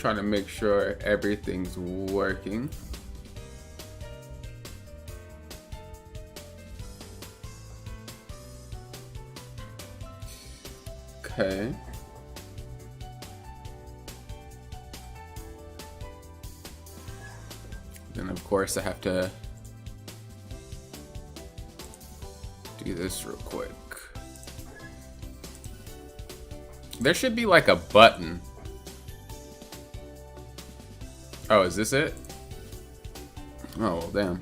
trying to make sure everything's working. Okay. Then of course I have to do this real quick. There should be like a button. Oh, is this it? Oh, well, damn.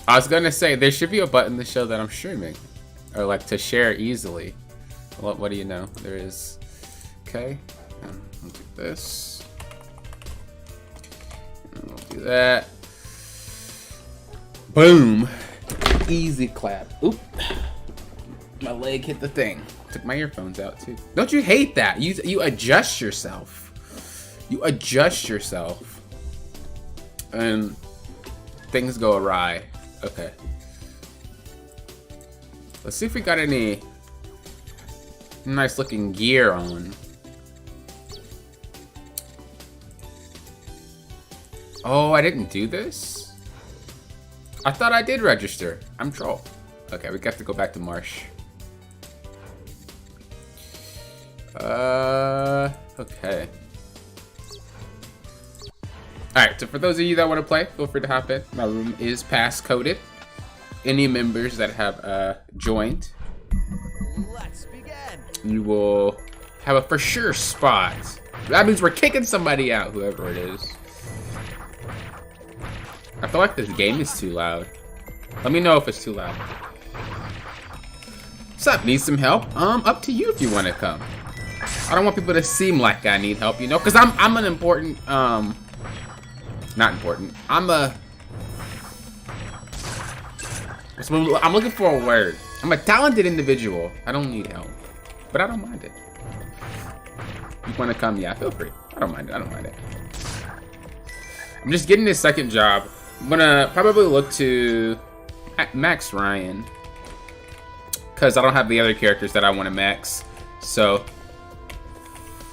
I was gonna say there should be a button to show that I'm streaming, or like to share easily. What do you know? There is. Okay, and we'll do this. And we'll do that. Boom. Easy clap. Oop. My leg hit the thing. Took my earphones out too. Don't you hate that? You adjust yourself. You adjust yourself. And things go awry. Okay. Let's see if we got any nice looking gear on. Oh, I didn't do this? I thought I did register. I'm troll. Okay, we got to go back to Marsh. Okay. Alright, so for those of you that want to play, feel free to hop in. My room is pass-coded. Any members that have joined, Let's begin. you will have a for sure spot. That means we're kicking somebody out, whoever it is. I feel like this game is too loud. Let me know if it's too loud. What's up? Need some help? Up to you if you want to come. I don't want people to seem like I need help, you know, because I'm an important, not important. I'm looking for a word. I'm a talented individual. I don't need help, but I don't mind it. You want to come? Yeah, feel free. I don't mind it. I don't mind it. I'm just getting this second job. I'm gonna probably look to max Ryan because I don't have the other characters that I want to max. So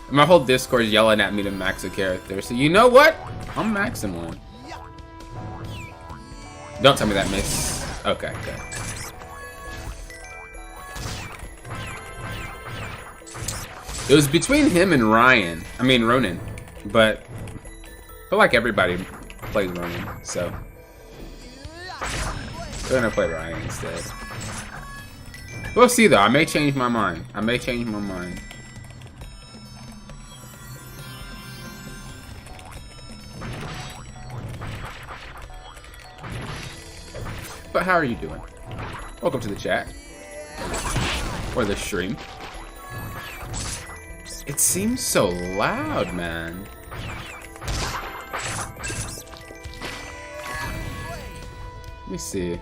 my whole Discord is yelling at me to max a character. So you know what? I'm maxing one. Don't tell me that miss. Okay, good. It was between him and Ryan. I mean Ronan, but I feel like everybody plays Ronan, so we're gonna play Ryan instead. We'll see though. I may change my mind. I may change my mind. But how are you doing? Welcome to the chat. Or the stream. It seems so loud, man. Let me see.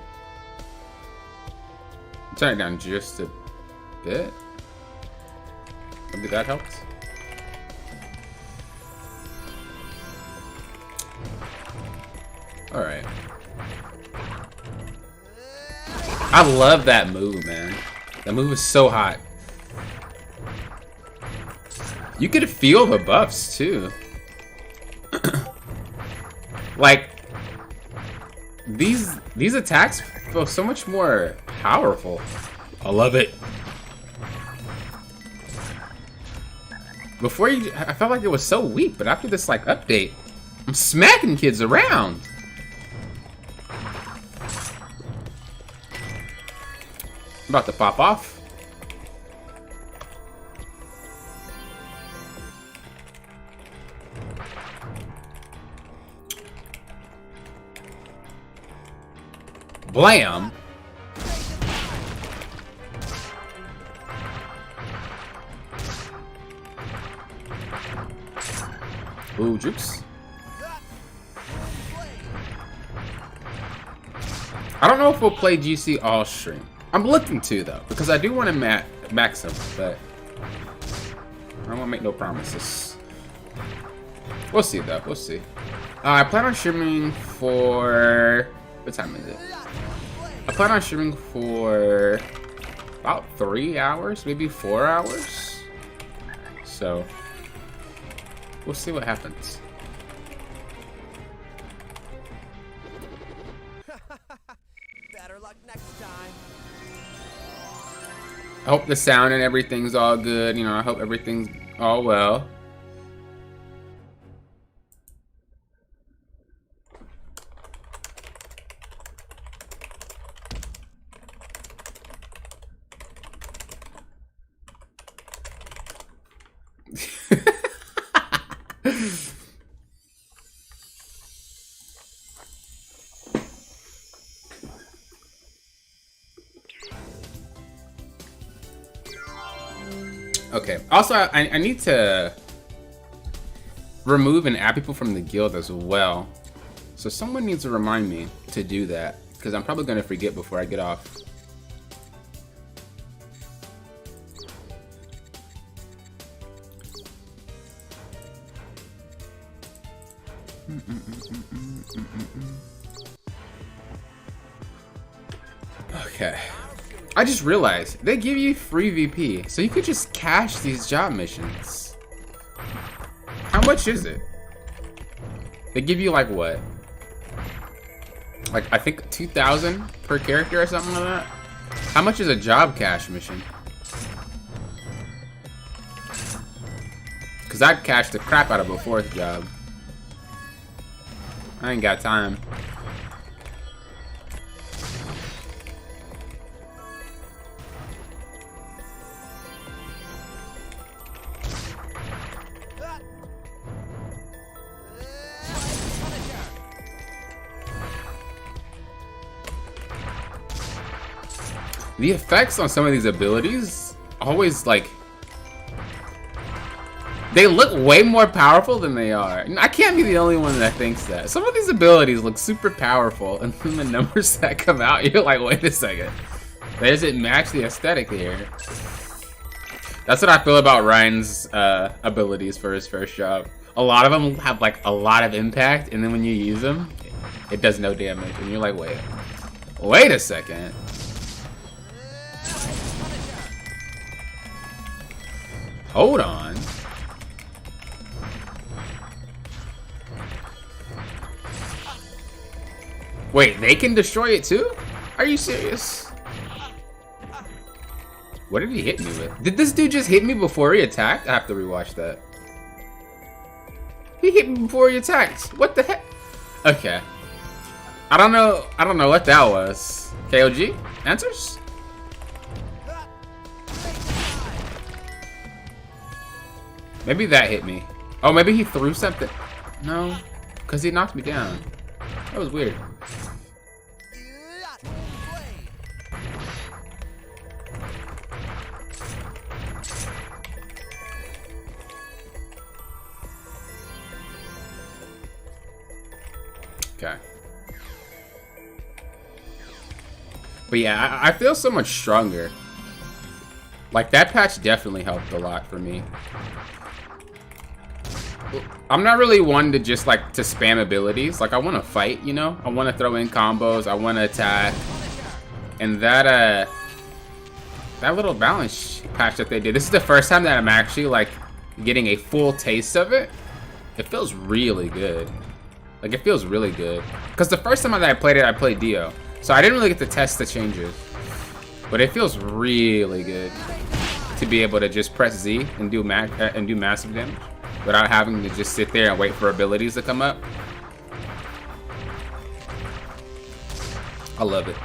Turn it down just a bit. Maybe that helps. Alright. I love that move, man. That move is so hot. You could feel the buffs too. Like these attacks feel so much more powerful. I love it. Before I felt like it was so weak, but after this like update, I'm smacking kids around. I'm about to pop off. Blam. Ooh, jukes. I don't know if we'll play GC all stream. I'm looking to though, because I do want to max him, but I don't want to make no promises. We'll see though. We'll see. I plan on streaming for what time is it? I plan on streaming for about 3 hours, maybe 4 hours. So We'll see what happens. Better luck next time. I hope the sound and everything's all good. You know, I hope everything's all well. Okay. Also, I need to remove and add people from the guild as well. So someone needs to remind me to do that, because I'm probably going to forget before I get off. Okay. I just realized they give you free VP, so you could just cash these job missions. How much is it? They give you like what? Like I think 2,000 per character or something like that. How much is a job cash mission? Cause I'd cash the crap out of a 4th job. I ain't got time. The effects on some of these abilities always like they look way more powerful than they are. I can't be the only one that thinks that. Some of these abilities look super powerful, and then the numbers that come out, you're like, wait a second. Does it match the aesthetic here? That's what I feel about Ryan's abilities for his first job. A lot of them have like a lot of impact, and then when you use them, it does no damage, and you're like, wait a second. Hold on. Wait, they can destroy it too? Are you serious? What did he hit me with? Did this dude just hit me before he attacked? I have to rewatch that. He hit me before he attacked. What the heck? Okay. I don't know what that was. KOG? Answers? Maybe that hit me. Oh, maybe he threw something. No, because he knocked me down. That was weird. Okay. But yeah, I feel so much stronger. Like, that patch definitely helped a lot for me. I'm not really one to just like to spam abilities. Like I want to fight, you know. I want to throw in combos. I want to attack. And that little balance patch that they did. This is the first time that I'm actually like getting a full taste of it. It feels really good. Like it feels really good. Because the first time that I played it, I played Dio, so I didn't really get to test the changes. But it feels really good to be able to just press Z and do massive damage without having to just sit there and wait for abilities to come up. I love it.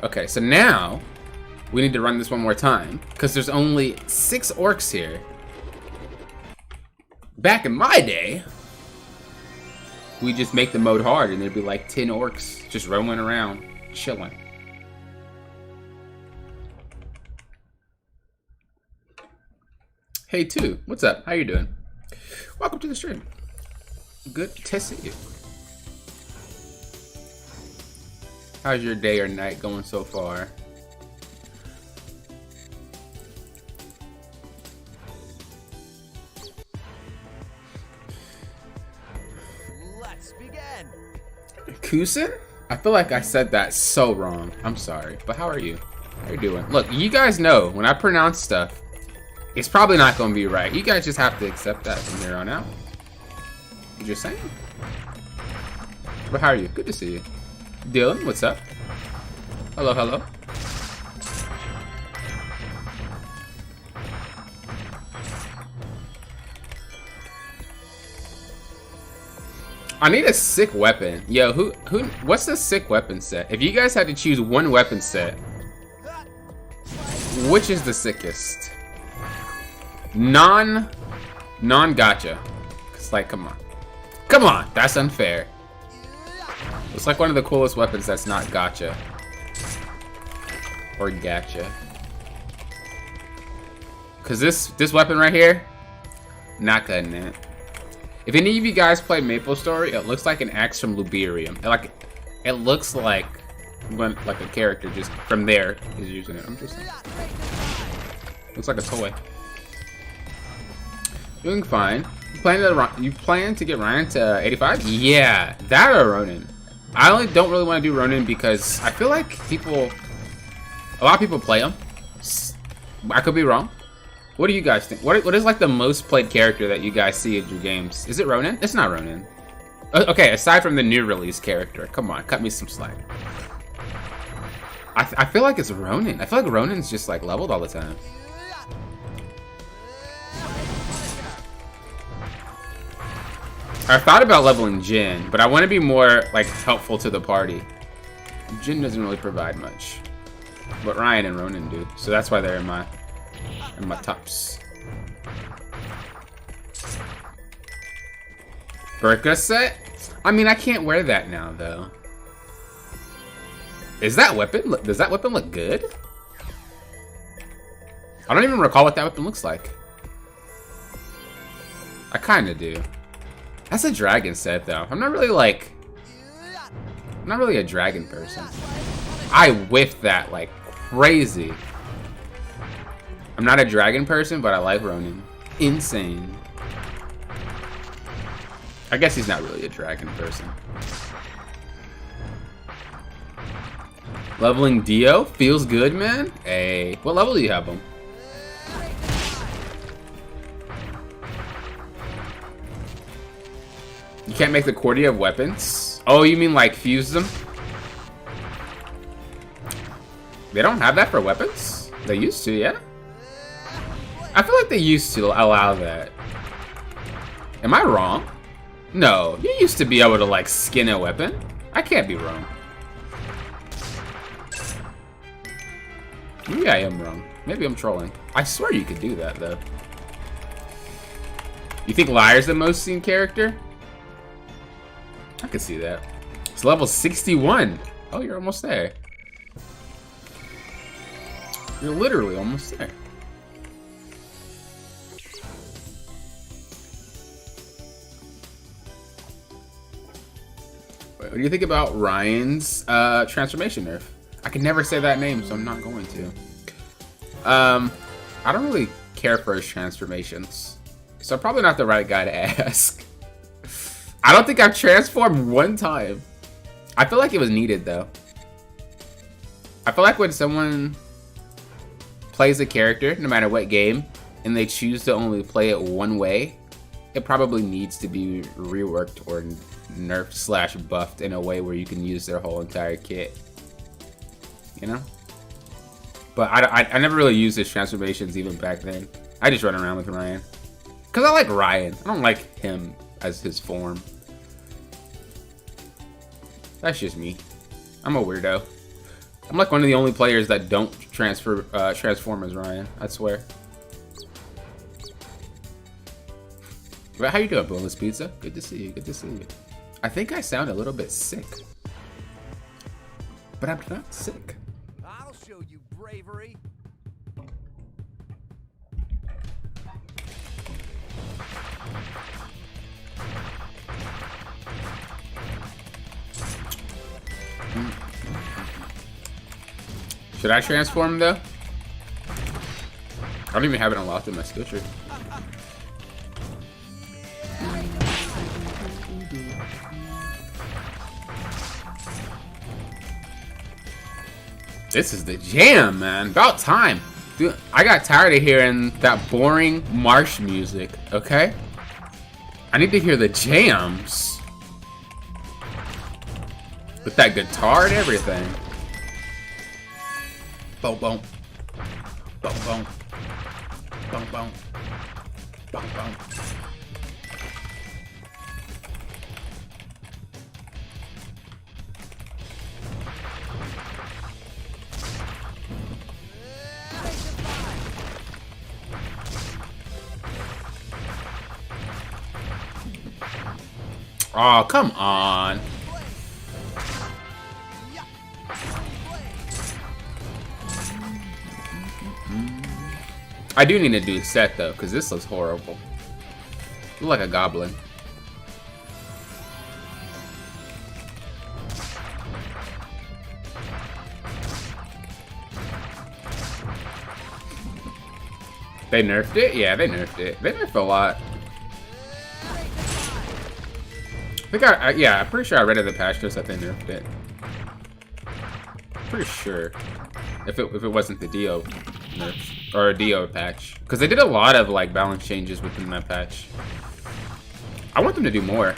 Okay, so now we need to run this one more time because there's only 6 orcs here. Back in my day, we just make the mode hard and there'd be like 10 orcs just roaming around, chilling. Hey, too. What's up? How you doing? Welcome to the stream. Good to see you. How's your day or night going so far? Let's begin. Kusin? I feel like I said that so wrong. I'm sorry, but how are you? How you doing? Look, you guys know when I pronounce stuff, it's probably not going to be right. You guys just have to accept that from here on out. I'm just saying. But how are you? Good to see you. Dylan, what's up? Hello, hello. I need a sick weapon. Yo, what's the sick weapon set? If you guys had to choose one weapon set, which is the sickest? Non-gacha. It's like, come on. Come on, that's unfair. It's like one of the coolest weapons that's not gacha. Or gacha. Cause this weapon right here, not cutting it. If any of you guys play MapleStory, it looks like an axe from Luberium. It looks like when like a character just from there is using it. I'm just saying. Looks like a toy. Doing fine. You plan to get Ryan to 85? Yeah, that or Ronin. I don't really want to do Ronin because I feel like a lot of people play him. I could be wrong. What do you guys think? What is like the most played character that you guys see in your games? Is it Ronin? It's not Ronin. Okay, aside from the new release character. Come on, cut me some slack. I feel like it's Ronin. I feel like Ronin's just like leveled all the time. I thought about leveling Jin, but I want to be more like helpful to the party. Jin doesn't really provide much, but Ryan and Ronin do, so that's why they're in my tops. Burka set? I mean, I can't wear that now though. Does that weapon look good? I don't even recall what that weapon looks like. I kinda do. That's a dragon set though. I'm not really a dragon person. I whiffed that like crazy. I'm not a dragon person, but I like Ronin. Insane. I guess he's not really a dragon person. Leveling Dio feels good, man. Hey, what level do you have him? You can't make the Cordia of weapons? Oh, you mean like fuse them? They don't have that for weapons? They used to, yeah? I feel like they used to allow that. Am I wrong? No, you used to be able to like skin a weapon. I can't be wrong. Maybe I am wrong. Maybe I'm trolling. I swear you could do that though. You think Liar's the most seen character? I could see that. It's level 61. Oh, you're almost there. You're literally almost there. What do you think about Ryan's transformation nerf? I can never say that name, so I'm not going to. I don't really care for his transformations, so I'm probably not the right guy to ask. I don't think I've transformed one time. I feel like it was needed though. I feel like when someone plays a character, no matter what game, and they choose to only play it one way, it probably needs to be reworked or nerfed / buffed in a way where you can use their whole entire kit. You know? But I never really used his transformations even back then. I just run around with Ryan. Because I like Ryan. I don't like him as his form. That's just me. I'm a weirdo. I'm like one of the only players that don't transform as Ryan. I swear. Well, how you doing, Boneless Pizza? Good to see you. Good to see you. I think I sound a little bit sick. But I'm not sick. I'll show you bravery. Should I transform though? I don't even have it unlocked in my skill tree. This is the jam, man. About time. Dude, I got tired of hearing that boring marsh music, okay? I need to hear the jams. With that guitar and everything. Boom, boom. Boom, boom. Boom, boom. Boom, boom. Oh, come on. I do need to do set though, because this looks horrible. Look like a goblin. They nerfed it? Yeah, they nerfed it. They nerfed a lot. I think yeah, I'm pretty sure I read in the patch notes that they nerfed it. Pretty sure. If it wasn't the Dio nerf or a Dio patch, because they did a lot of like balance changes within that patch. I want them to do more.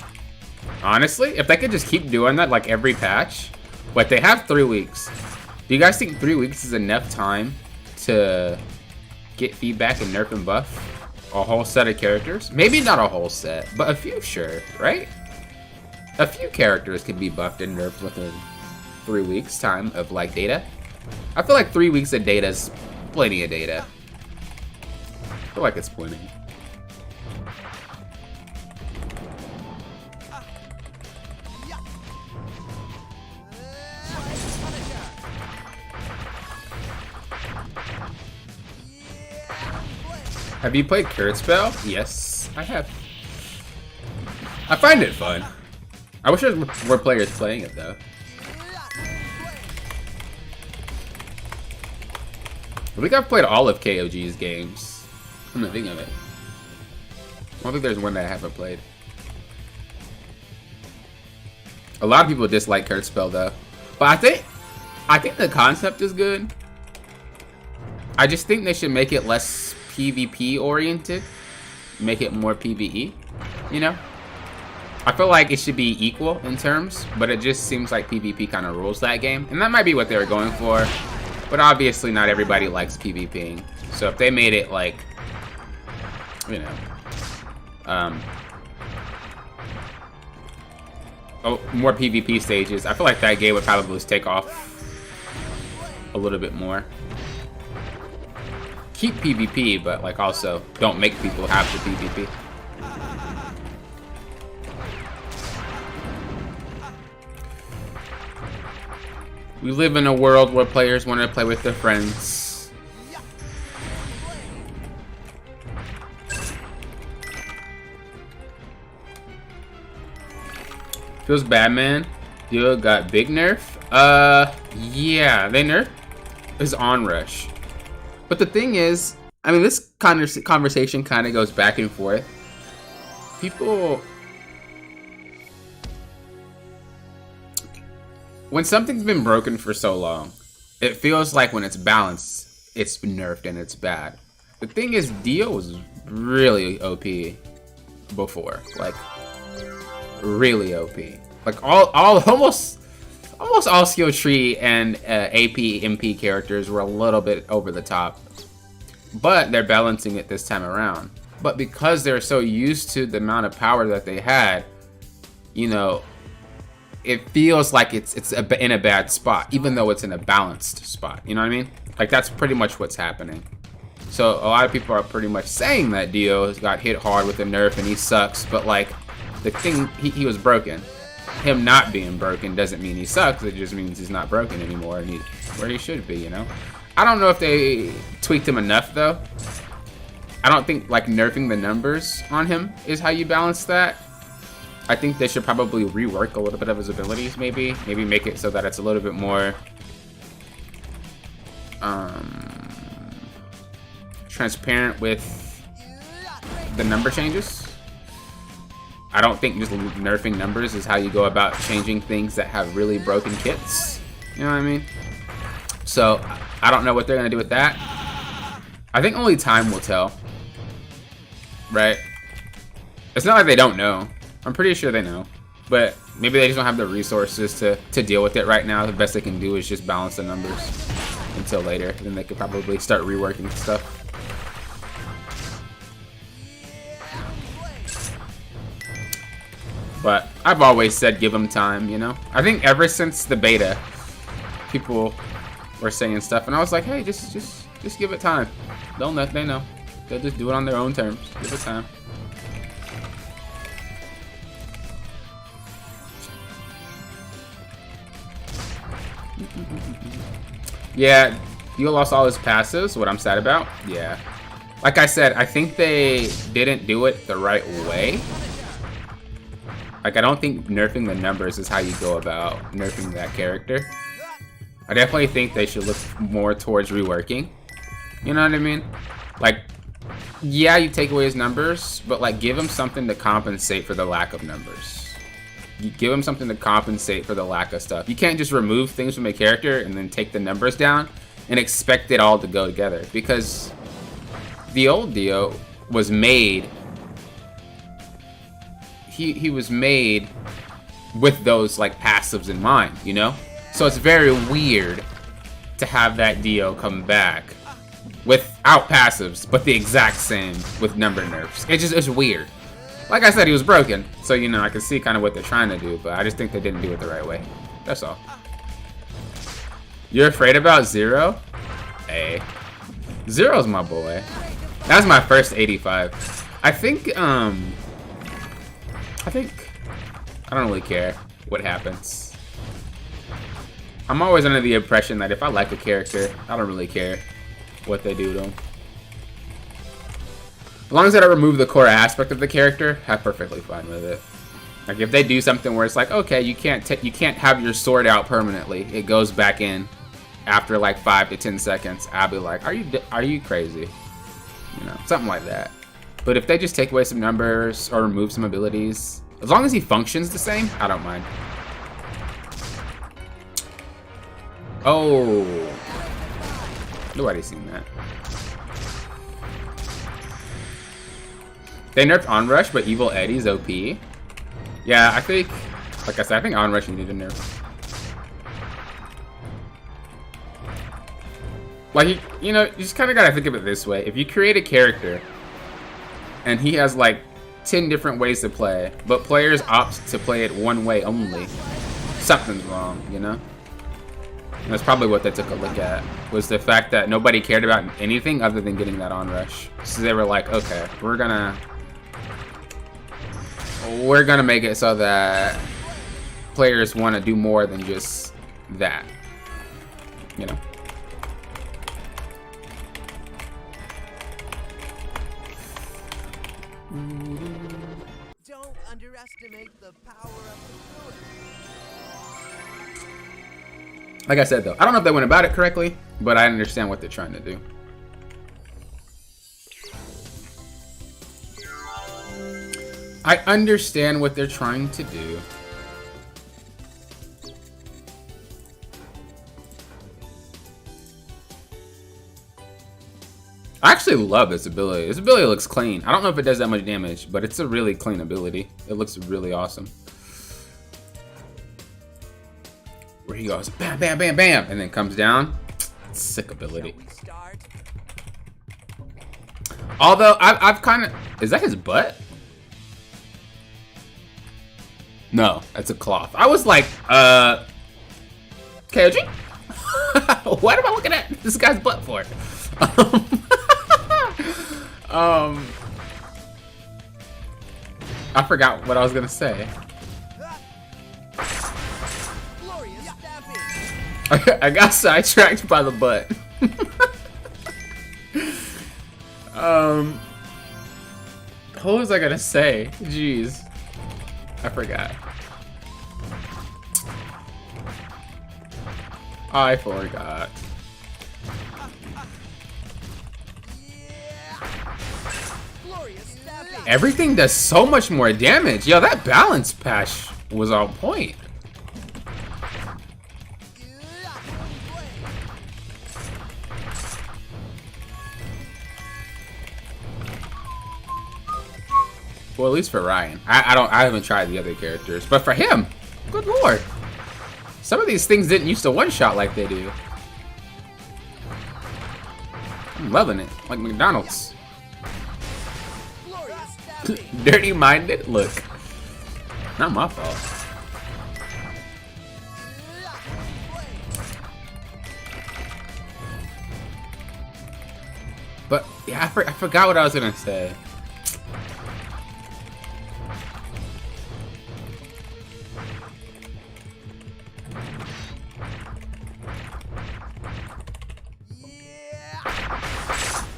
Honestly, if they could just keep doing that like every patch, but they have 3 weeks. Do you guys think 3 weeks is enough time to get feedback and nerf and buff a whole set of characters? Maybe not a whole set, but a few, sure, right? A few characters can be buffed and nerfed within 3 weeks time of like data. I feel like 3 weeks of data is plenty of data. I feel like it's plenty. Have you played Kurzweil? Yes, I have. I find it fun. I wish there was more players playing it though. I think I've played all of KOG's games. I'm not thinking of it. I don't think there's one that I haven't played. A lot of people dislike Kurzweil though, but I think the concept is good. I just think they should make it less PvP oriented, make it more PvE. You know, I feel like it should be equal in terms, but it just seems like PvP kind of rules that game, and that might be what they were going for. But obviously, not everybody likes PvPing. So if they made it like, you know, more PvP stages, I feel like that game would probably take off a little bit more. Keep PvP, but like also don't make people have to PvP. We live in a world where players want to play with their friends. Feels bad, man. Dio got big nerf. Yeah, they nerfed his onrush. But the thing is, I mean, this conversation kind of goes back and forth. People, when something's been broken for so long, it feels like when it's balanced, it's been nerfed and it's bad. The thing is, Dio was really OP before, like really OP. Like almost all skill tree and AP MP characters were a little bit over the top, but they're balancing it this time around. But because they're so used to the amount of power that they had, you know, it feels like it's in a bad spot, even though it's in a balanced spot. You know what I mean? Like that's pretty much what's happening. So a lot of people are pretty much saying that Dio has got hit hard with a nerf and he sucks, but like the thing, he was broken. Him not being broken doesn't mean he sucks. It just means he's not broken anymore and he's where he should be, you know? I don't know if they tweaked him enough though. I don't think like nerfing the numbers on him is how you balance that. I think they should probably rework a little bit of his abilities, maybe make it so that it's a little bit more transparent with the number changes. I don't think just nerfing numbers is how you go about changing things that have really broken kits. You know what I mean? So I don't know what they're gonna do with that. I think only time will tell. Right? It's not like they don't know. I'm pretty sure they know. But maybe they just don't have the resources to deal with it right now. The best they can do is just balance the numbers until later. Then they could probably start reworking stuff. But I've always said give them time, you know? I think ever since the beta, people were saying stuff, and I was like, hey, just give it time. They know. They'll just do it on their own terms. Give it time. Yeah, Dio lost all his passives, what I'm sad about. Yeah. Like I said, I think they didn't do it the right way. Like, I don't think nerfing the numbers is how you go about nerfing that character. I definitely think they should look more towards reworking. You know what I mean? Like, yeah, you take away his numbers, but like, give him something to compensate for the lack of numbers. You give him something to compensate for the lack of stuff. You can't just remove things from a character and then take the numbers down and expect it all to go together. Because the old Dio was made... He was made with those like passives in mind, you know? So it's very weird to have that Dio come back without passives, but the exact same with number nerfs. It's weird. Like I said, he was broken, so you know I can see kind of what they're trying to do, but I just think they didn't do it the right way. That's all. You're afraid about Zero? Hey, Zero's my boy. That's my first 85. I think I don't really care what happens. I'm always under the impression that if I like a character, I don't really care what they do to him. As long as I don't remove the core aspect of the character, I'm perfectly fine with it. Like if they do something where it's like, okay, you can't have your sword out permanently. It goes back in after like 5 to 10 seconds. I'll be like, are you crazy? You know, something like that. But if they just take away some numbers or remove some abilities, as long as he functions the same, I don't mind. Oh. Nobody's seen that. They nerfed Onrush, but Evil Eddie's OP. Yeah, I think, like I said, I think Onrush needed a nerf. Like, you know, you just kind of gotta think of it this way. If you create a character, and he has like 10 different ways to play, but players opt to play it one way only, something's wrong, you know? And that's probably what they took a look at, was the fact that nobody cared about anything other than getting that Onrush. So they were like, okay, we're gonna make it so that players want to do more than just that, you know? Don't underestimate the power of the fluid. Like I said though, I don't know if they went about it correctly, but I understand what they're trying to do. I understand what they're trying to do. I actually love this ability. This ability looks clean. I don't know if it does that much damage, but it's a really clean ability. It looks really awesome. Where he goes, bam, bam, bam, bam, and then comes down. Sick ability. Although, I've kind of... Is that his butt? No, that's a cloth. I was like, KOG? What am I looking at this guy's butt for? I forgot what I was gonna say. I got sidetracked by the butt. What was I gonna say? Jeez, I forgot. I forgot. Everything does so much more damage. Yo, that balance patch was on point. Well, at least for Ryan. I haven't tried the other characters, but for him, good lord. Some of these things didn't used to one-shot like they do. I'm loving it, like McDonald's. Dirty-minded? Look, not my fault. But yeah, I forgot what I was gonna say.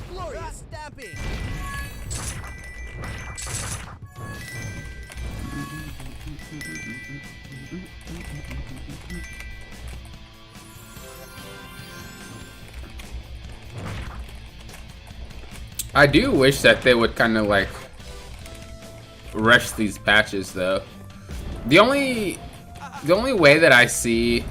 Glorious stamping. I do wish that they would kind of like rush these patches though. The only way that I see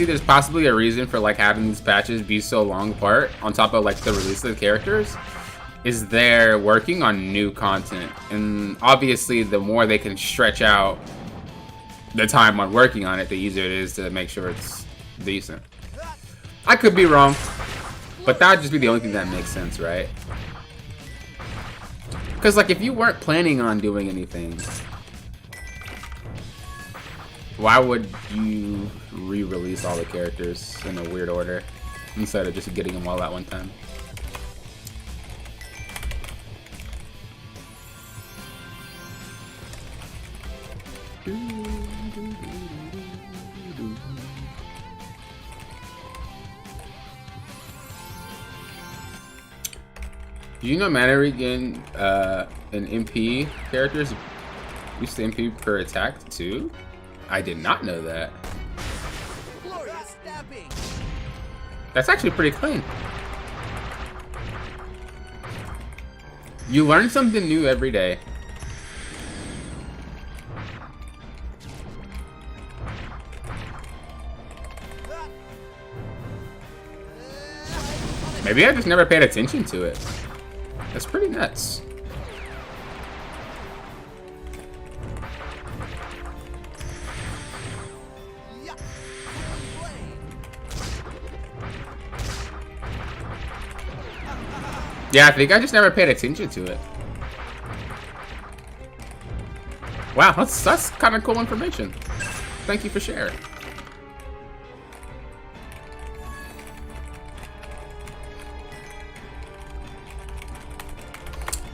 there's possibly a reason for like having these patches be so long apart on top of like the release of the characters is they're working on new content, and obviously the more they can stretch out the time on working on it, the easier it is to make sure it's decent. I could be wrong, but that would just be the only thing that makes sense, right? Because like if you weren't planning on doing anything, why would you re-release all the characters in a weird order instead of just getting them all at one time? Do you know mana regen in MP characters used to MP per attack too? I did not know that. Glorious stamping. That's actually pretty clean. You learn something new every day. Maybe I just never paid attention to it. That's pretty nuts. Yeah, I think I just never paid attention to it. Wow, that's kind of cool information. Thank you for sharing.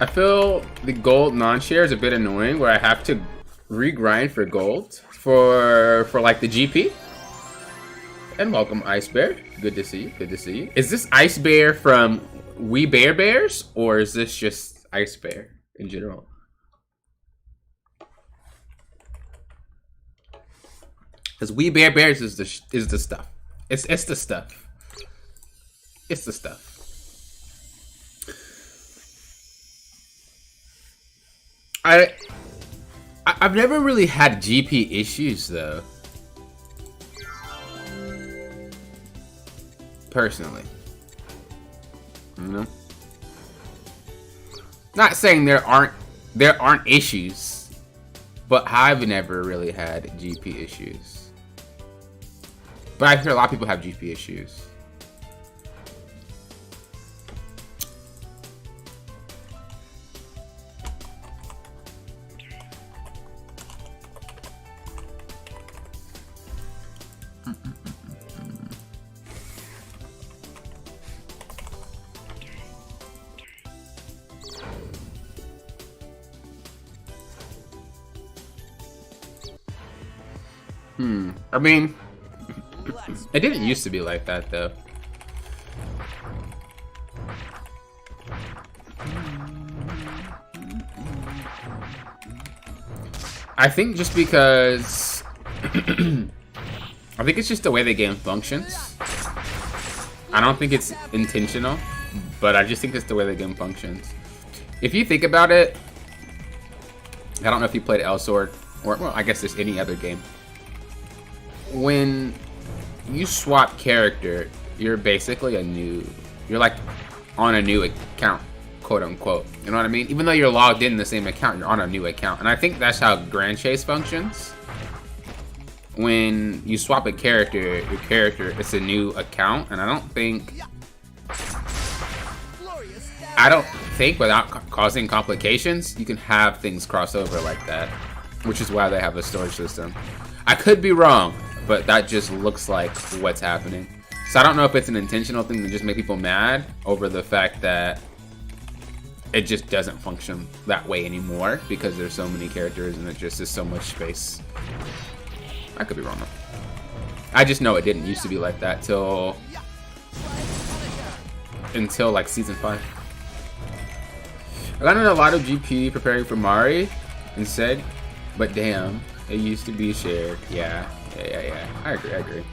I feel the gold non-share is a bit annoying where I have to regrind for gold for like the GP. And welcome Ice Bear. Good to see you. Good to see you. Is this Ice Bear from We Bear Bears or is this just Ice Bear in general? Because We Bear Bears is the stuff. It's the stuff. It's the stuff. I've never really had GP issues though. Personally. You know? Not saying there aren't issues, but I've never really had GP issues. But I hear a lot of people have GP issues. I mean, it didn't used to be like that though. I think just because I think it's just the way the game functions. I don't think it's intentional, but I just think it's the way the game functions. If you think about it, I don't know if you played Elsword, or well, I guess there's any other game. When you swap character, you're basically a new. You're like on a new account, quote unquote. You know what I mean? Even though you're logged in the same account, you're on a new account. And I think that's how Grand Chase functions. When you swap a character, your character, it's a new account. And I don't think without causing complications, you can have things cross over like that. Which is why they have a storage system. I could be wrong, but that just looks like what's happening. So I don't know if it's an intentional thing to just make people mad over the fact that it just doesn't function that way anymore because there's so many characters and it just is so much space. I could be wrong though. I just know it didn't used to be like that until like season 5. I got in a lot of GP preparing for Mari instead, but damn, it used to be shared. Yeah. I agree.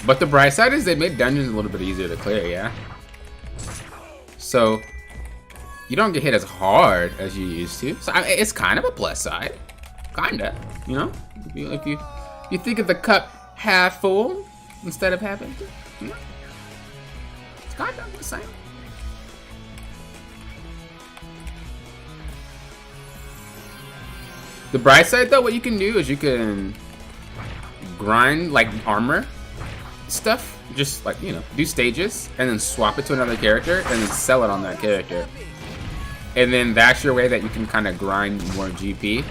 But the bright side is they made dungeons a little bit easier to clear, yeah? So, you don't get hit as hard as you used to. So, I mean, it's kind of a plus side. Kinda, you know? If you think of the cup half full instead of half empty. You know? It's kind of the same. The bright side, though, what you can do is you can grind, like, armor stuff. Just, like, you know, do stages, and then swap it to another character, and then sell it on that character. And then that's your way that you can kind of grind more GP,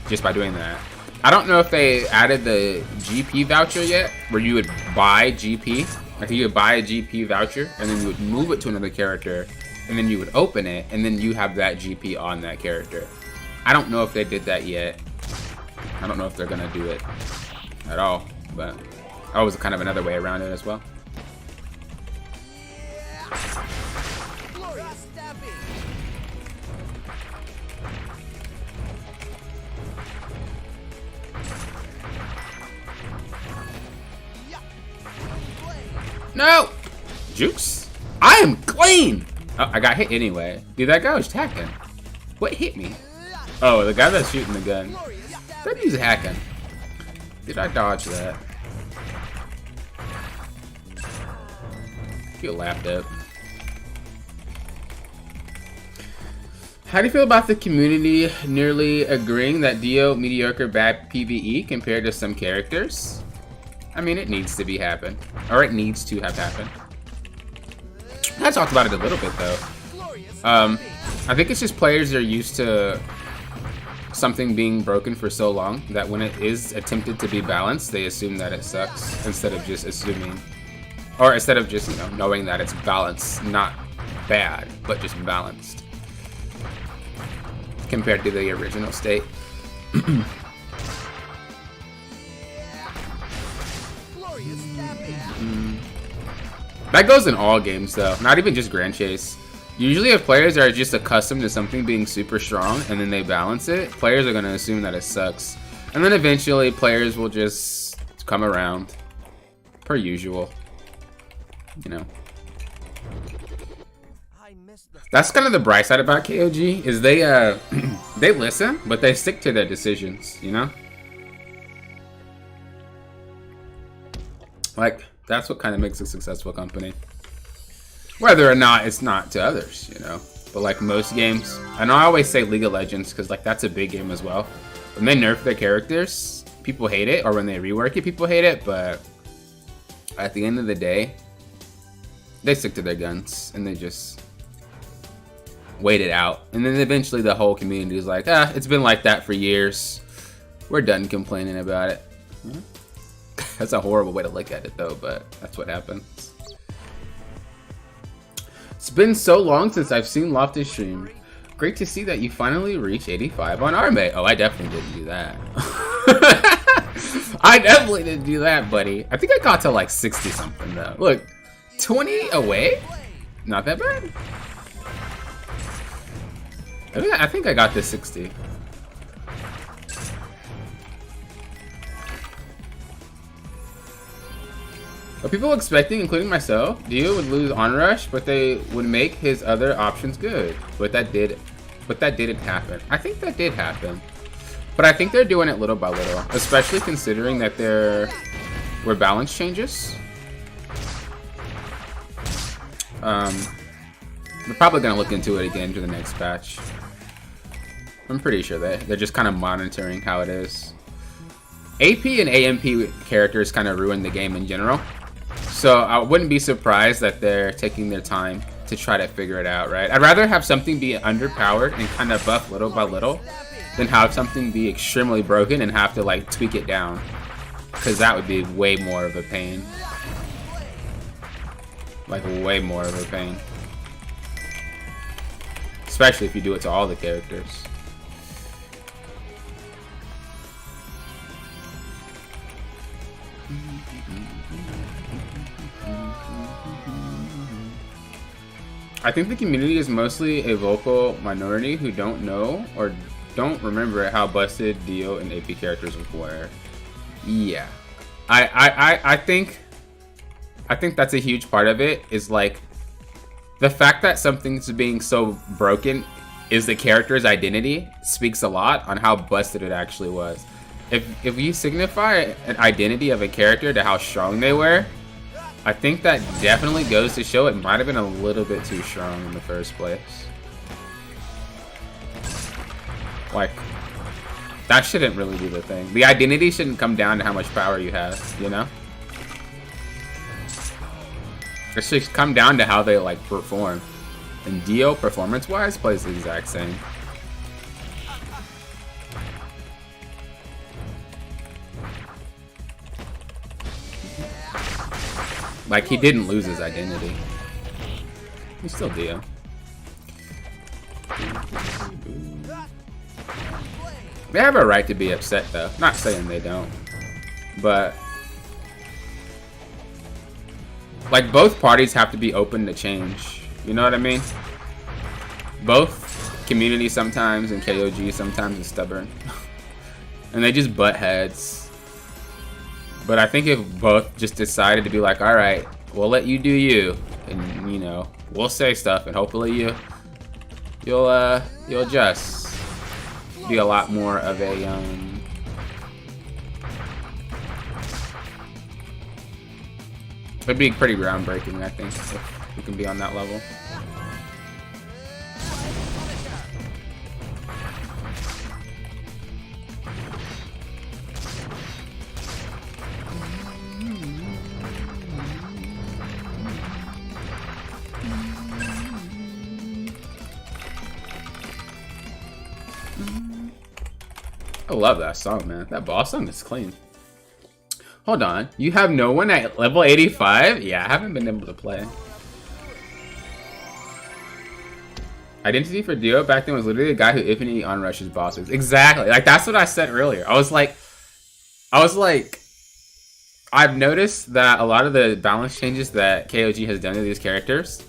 just by doing that. I don't know if they added the GP voucher yet, where you would buy GP. Like, you would buy a GP voucher, and then you would move it to another character, and then you would open it, and then you have that GP on that character. I don't know if they did that yet. I don't know if they're gonna do it at all, but that was kind of another way around it as well. No! Jukes? I am clean! Oh, I got hit anyway. Dude, that guy was hacking. What hit me? Oh, the guy that's shooting the gun. That dude's hacking. Did I dodge that? Get laughed at. How do you feel about the community nearly agreeing that Dio mediocre bad PvE compared to some characters? I mean, it needs to be happen. Or it needs to have happened. I talked about it a little bit though. I think it's just players are used to something being broken for so long that when it is attempted to be balanced, they assume that it sucks instead of just assuming, or instead of just, you know, knowing that it's balanced, not bad, but just balanced compared to the original state. That goes in all games though, not even just Grand Chase. Usually if players are just accustomed to something being super strong and then they balance it, players are going to assume that it sucks. And then eventually players will just come around, per usual, you know. That's kind of the bright side about KOG, is they they listen, but they stick to their decisions, you know? Like, that's what kind of makes a successful company. Whether or not it's not to others, you know. But like most games, and I always say League of Legends because like that's a big game as well. When they nerf their characters, people hate it, or when they rework it, people hate it. But at the end of the day, they stick to their guns and they just wait it out. And then eventually the whole community is like, ah, it's been like that for years. We're done complaining about it. That's a horrible way to look at it though, but that's what happens. It's been so long since I've seen Loftus stream. Great to see that you finally reached 85 on Arme. Oh, I definitely didn't do that. I definitely didn't do that, buddy. I think I got to like 60 something though. Look, 20 away? Not that bad. I think I got to 60. Are people expecting, including myself, Dio would lose Onrush, but they would make his other options good? But that didn't happen. I think that did happen. But I think they're doing it little by little, especially considering that they're were balance changes. We're probably gonna look into it again for the next patch. I'm pretty sure they're just kind of monitoring how it is. AP and AMP characters kind of ruin the game in general. So I wouldn't be surprised that they're taking their time to try to figure it out, right? I'd rather have something be underpowered and kind of buff little by little than have something be extremely broken and have to like tweak it down. Because that would be way more of a pain. Like way more of a pain. Especially if you do it to all the characters. I think the community is mostly a vocal minority who don't know or don't remember how busted Dio and AP characters were. Yeah, I think that's a huge part of it. Is like the fact that something's being so broken is the character's identity speaks a lot on how busted it actually was. If you signify an identity of a character to how strong they were, I think that definitely goes to show it might have been a little bit too strong in the first place. Like, that shouldn't really be the thing. The identity shouldn't come down to how much power you have, you know? It should come down to how they, like, perform. And Dio, performance-wise, plays the exact same. Like, he didn't lose his identity. He's still Dio. They have a right to be upset, though. Not saying they don't. But like, both parties have to be open to change. You know what I mean? Both community sometimes and KOG sometimes is stubborn. And they just butt heads. But I think if both just decided to be like, all right, we'll let you do you, and you know, we'll say stuff, and hopefully you'll just be a lot more of a it'd be pretty groundbreaking, I think, if we can be on that level. I love that song, man. That boss song is clean. Hold on. You have no one at level 85? Yeah, I haven't been able to play. Identity for Dio back then was literally the guy who infinitely onrushes bosses. Exactly. Like, that's what I said earlier. I was like, I've noticed that a lot of the balance changes that KOG has done to these characters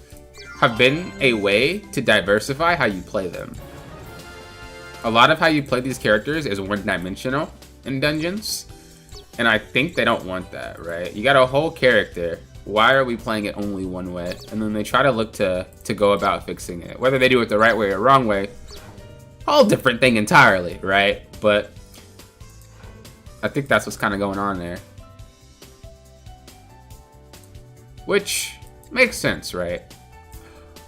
have been a way to diversify how you play them. A lot of how you play these characters is one-dimensional in dungeons, and I think they don't want that, right? You got a whole character. Why are we playing it only one way? And then they try to look to go about fixing it. Whether they do it the right way or wrong way, whole different thing entirely, right? But I think that's what's kind of going on there. Which makes sense, right?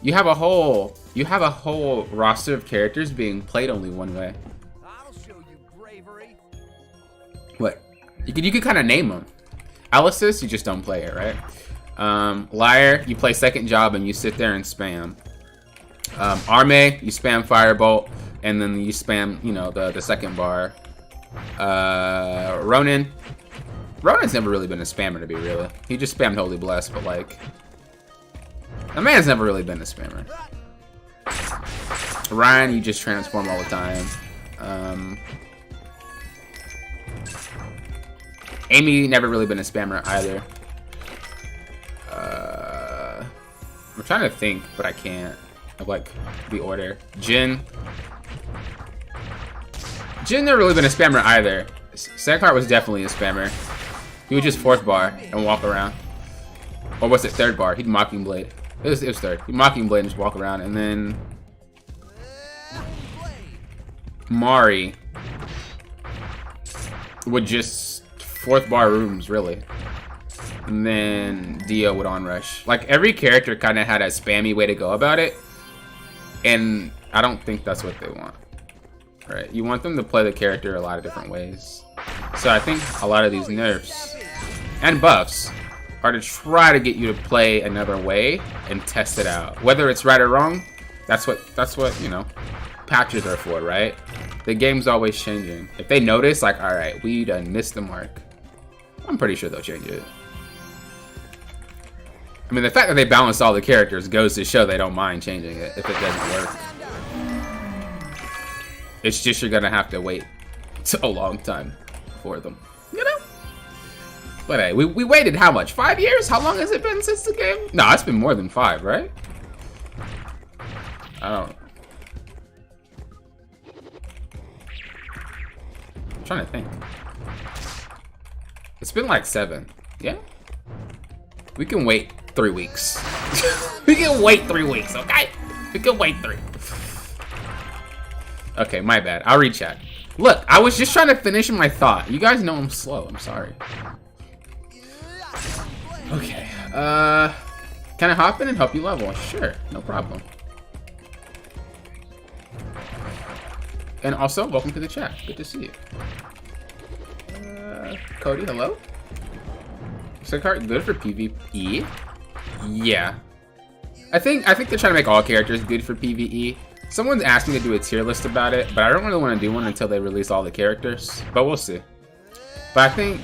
You have a whole roster of characters being played only one way. I'll show you bravery. What? You could kind of name them. Elysis, you just don't play it, right? Liar, you play second job and you sit there and spam. Arme, you spam Firebolt and then you spam, you know, the second bar. Ronin. Ronin's never really been a spammer, to be real. He just spammed Holy Bless, but like, the man's never really been a spammer. Ryan, you just transform all the time. Amy, never really been a spammer either. I'm trying to think, but I can't. Of like the order. Jin never really been a spammer either. Sekhart was definitely a spammer. He would just fourth bar and walk around. Or was it third bar? He'd Mockingblade. It was third. He'd Mockingblade and just walk around. And then Mari would just fourth bar rooms, really. and then Dio would onrush. Like, every character kind of had a spammy way to go about it, and I don't think that's what they want. Right? You want them to play the character a lot of different ways. So I think a lot of these nerfs and buffs are to try to get you to play another way and test it out. Whether it's right or wrong, that's what you know, patches are for, right? The game's always changing. If they notice, like, all right, we done missed the mark, I'm pretty sure they'll change it. I mean, the fact that they balanced all the characters goes to show they don't mind changing it if it doesn't work. It's just you're gonna have to wait a long time for them, you know? But hey, we waited how much? 5 years? How long has it been since the game? No, it's been more than 5, right? I don't know. I'm trying to think. It's been like 7. Yeah? We can wait 3 weeks. We can wait 3 weeks, okay? We can wait 3. Okay, my bad. I'll rechat. Look, I was just trying to finish my thought. You guys know I'm slow. I'm sorry. Okay. Can I hop in and help you level? Sure, no problem. And also, welcome to the chat. Good to see you. Cody, hello? Card good for PvE? Yeah. I think they're trying to make all characters good for PvE. Someone's asked me to do a tier list about it, but I don't really want to do one until they release all the characters. But we'll see. But I think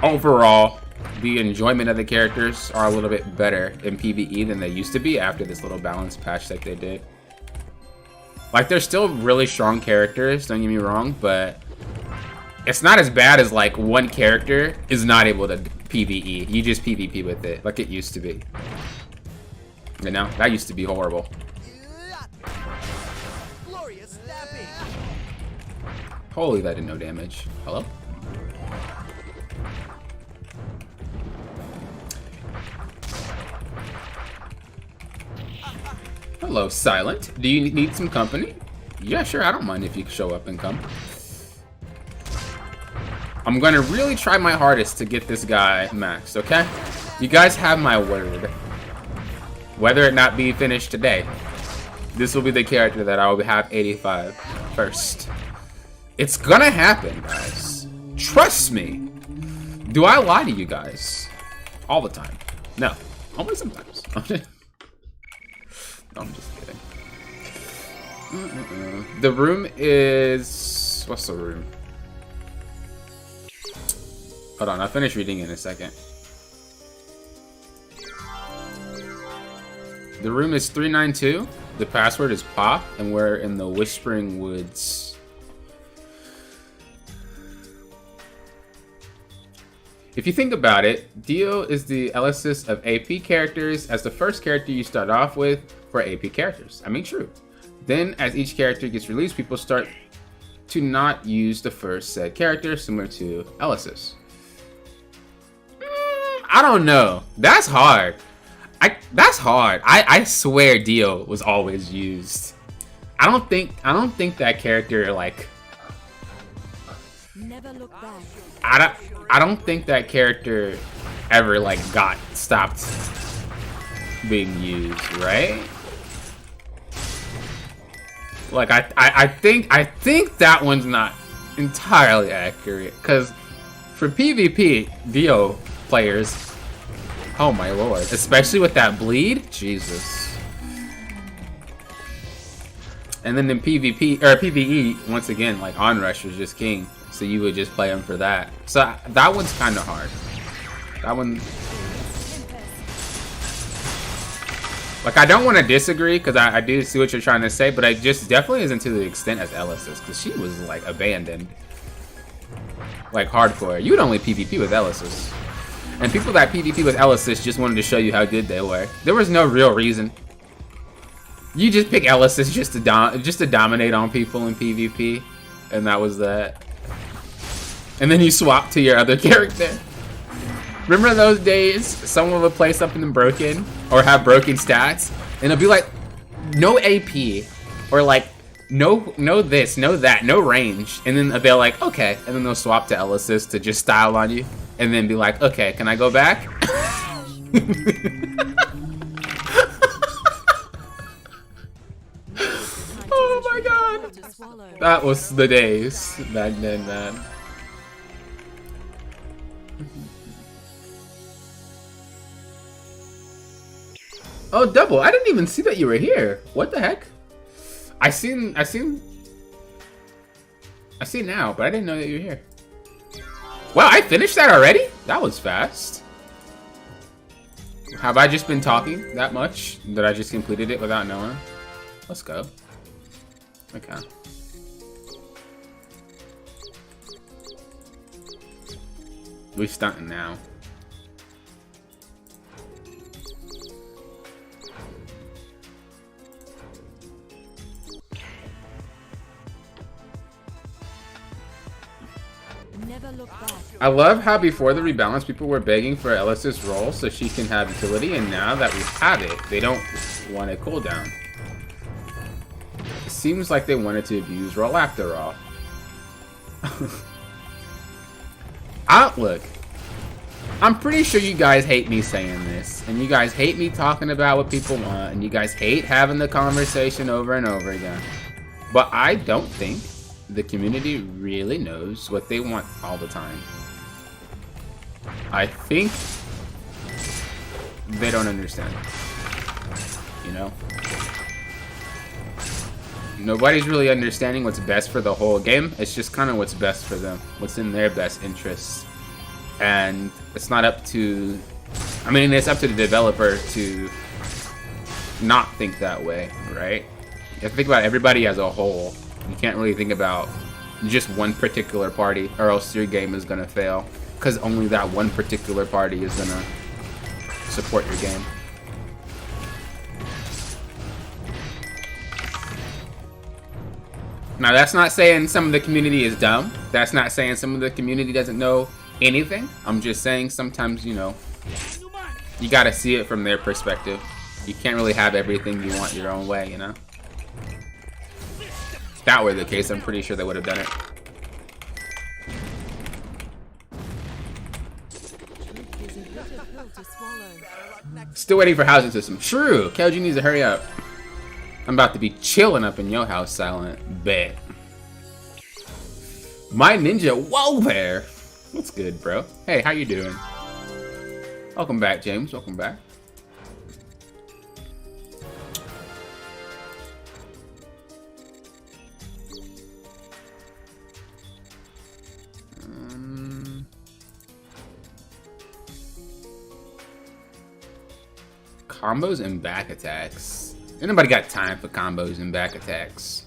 overall, the enjoyment of the characters are a little bit better in PvE than they used to be after this little balance patch that they did. Like, they're still really strong characters, don't get me wrong, but it's not as bad as, like, one character is not able to PvE. You just PvP with it, like it used to be. You know, that used to be horrible. Holy, that did no damage. Hello? Hello, Silent. Do you need some company? Yeah, sure, I don't mind if you show up and come. I'm gonna really try my hardest to get this guy maxed, okay? You guys have my word. Whether it not be finished today, this will be the character that I will have 85 first. It's gonna happen, guys. Trust me. Do I lie to you guys? All the time? No. Only sometimes. No, I'm just kidding. The room is... What's the room? Hold on, I'll finish reading in a second. The room is 392. The password is Pop, and we're in the Whispering Woods. If you think about it, Dio is the Elysis of AP characters as the first character you start off with for AP characters. I mean, true. Then, as each character gets released, people start to not use the first said character, similar to Elysis. I don't know. That's hard. That's hard. I swear Dio was always used. I don't think that character, like, never look back. I don't think that character ever, like, got stopped being used, right? Like, I think that one's not entirely accurate, because for PvP, Dio players, oh my lord, especially with that bleed, Jesus. And then in PvP or PvE, once again, like, Onrush was just king, so you would just play him for that. So that one's kind of hard. That one, like, I don't want to disagree because I do see what you're trying to say, but I just definitely isn't to the extent as Elysis, because she was, like, abandoned, like, hardcore. You would only PvP with Elysis. And people that PvP with Elysis just wanted to show you how good they were. There was no real reason. You just pick Elysis just to dominate on people in PvP, and that was that. And then you swap to your other character. Remember those days? Someone would play something broken or have broken stats, and it'll be like no AP or like no this, no that, no range, and then they're like, okay, and then they'll swap to Elysis to just style on you. And then be like, okay, can I go back? Oh my god! That was the days back then, man. Oh, Double, I didn't even see that you were here. What the heck? I see now, but I didn't know that you were here. Wow, I finished that already? That was fast. Have I just been talking that much that I just completed it without knowing? Let's go. Okay. We're stunting now. Never look back. I love how before the rebalance, people were begging for Ellis's role so she can have utility, and now that we have it, they don't want a cooldown. It seems like they wanted to abuse role after all. Outlook. I'm pretty sure you guys hate me saying this, and you guys hate me talking about what people want, and you guys hate having the conversation over and over again. But I don't think the community really knows what they want all the time. I think they don't understand. You know? Nobody's really understanding what's best for the whole game. It's just kind of what's best for them. What's in their best interests. And it's not up to... I mean, it's up to the developer to not think that way, right? You have to think about everybody as a whole. You can't really think about just one particular party, or else your game is gonna fail. Because only that one particular party is gonna support your game. Now, that's not saying some of the community is dumb. That's not saying some of the community doesn't know anything. I'm just saying sometimes, you know, you gotta see it from their perspective. You can't really have everything you want your own way, you know? If that were the case, I'm pretty sure they would have done it. Still waiting for housing system. True. KLG needs to hurry up. I'm about to be chilling up in your house, Silent. Bet. My ninja. Whoa there. What's good, bro? Hey, how you doing? Welcome back, James. Welcome back. Combos and back attacks. Ain't nobody got time for combos and back attacks.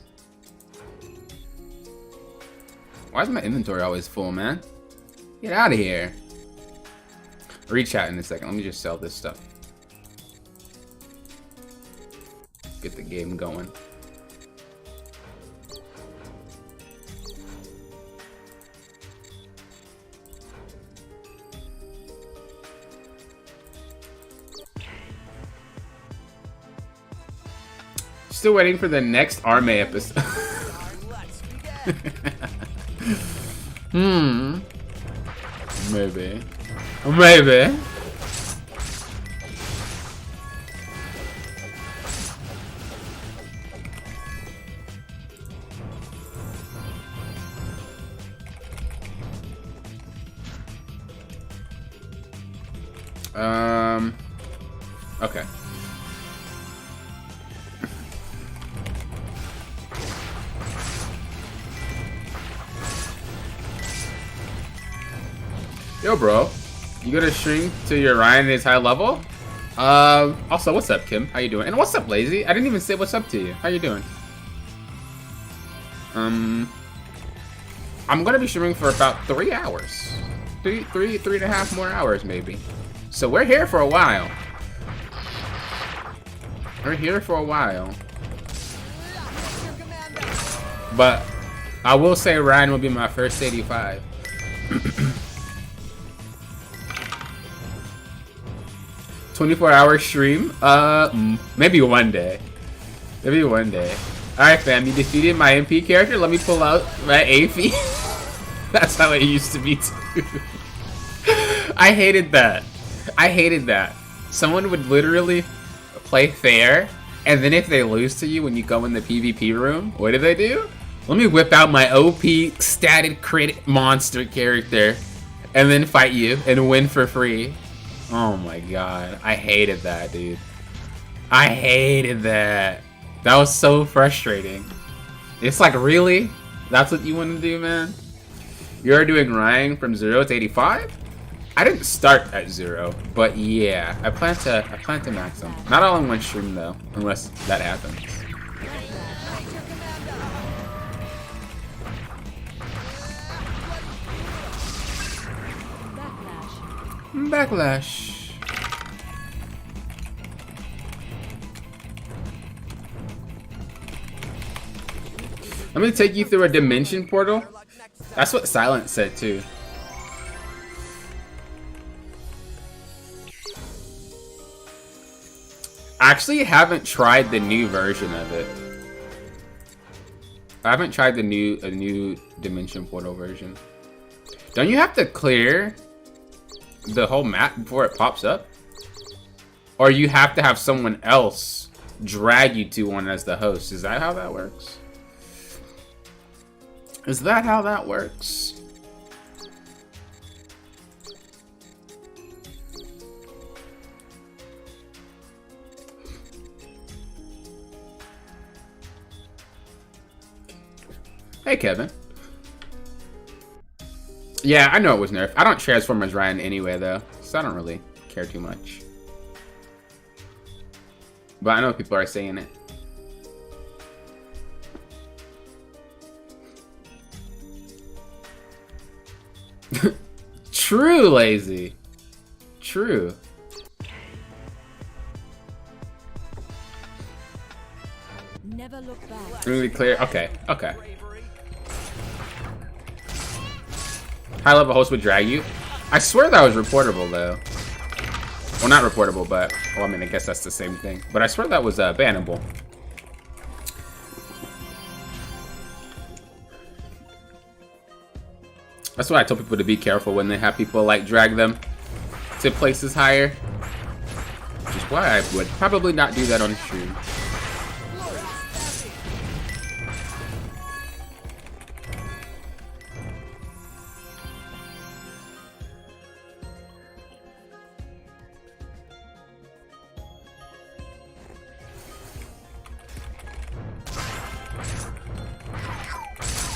Why is my inventory always full, man? Get out of here. Reach out in a second. Let me just sell this stuff. Get the game going. Still waiting for the next Arme episode. Maybe. Maybe. Okay. Yo, bro, you gonna stream till your Ryan is high level? Also, what's up, Kim? How you doing? And what's up, Lazy? I didn't even say what's up to you. How you doing? I'm gonna be streaming for about 3 hours. Three and a half more hours, maybe. So we're here for a while. We're here for a while. But I will say Ryan will be my first 85. 24-hour stream? Maybe one day. Maybe one day. Alright, fam, you defeated my MP character. Let me pull out my AP. That's how it used to be, too. I hated that. I hated that. Someone would literally play fair, and then if they lose to you when you go in the PvP room, what do? Let me whip out my OP statted crit monster character, and then fight you and win for free. Oh my god, I hated that, dude. I hated that. That was so frustrating. It's like, really? That's what you want to do, man? You're doing Ryan from 0 to 85? I didn't start at 0, but yeah, I plan to max them. Not all in one stream though, unless that happens. Backlash. Let me take you through a dimension portal. That's what Silence said too. I actually haven't tried the new version of it. I haven't tried a new dimension portal version. Don't you have to clear the whole map before it pops up? Or you have to have someone else drag you to one as the host? Is that how that works? Is that how that works? Hey, Kevin. Yeah, I know it was nerfed. I don't transform as Ryan anyway, though, so I don't really care too much. But I know people are saying it. True, Lazy. True. Never look back. Really clear. Okay. Okay. High level host would drag you. I swear that was reportable though. Well, not reportable, but well, I mean, I guess that's the same thing. But I swear that was bannable. That's why I tell people to be careful when they have people like drag them to places higher. Which is why I would probably not do that on stream.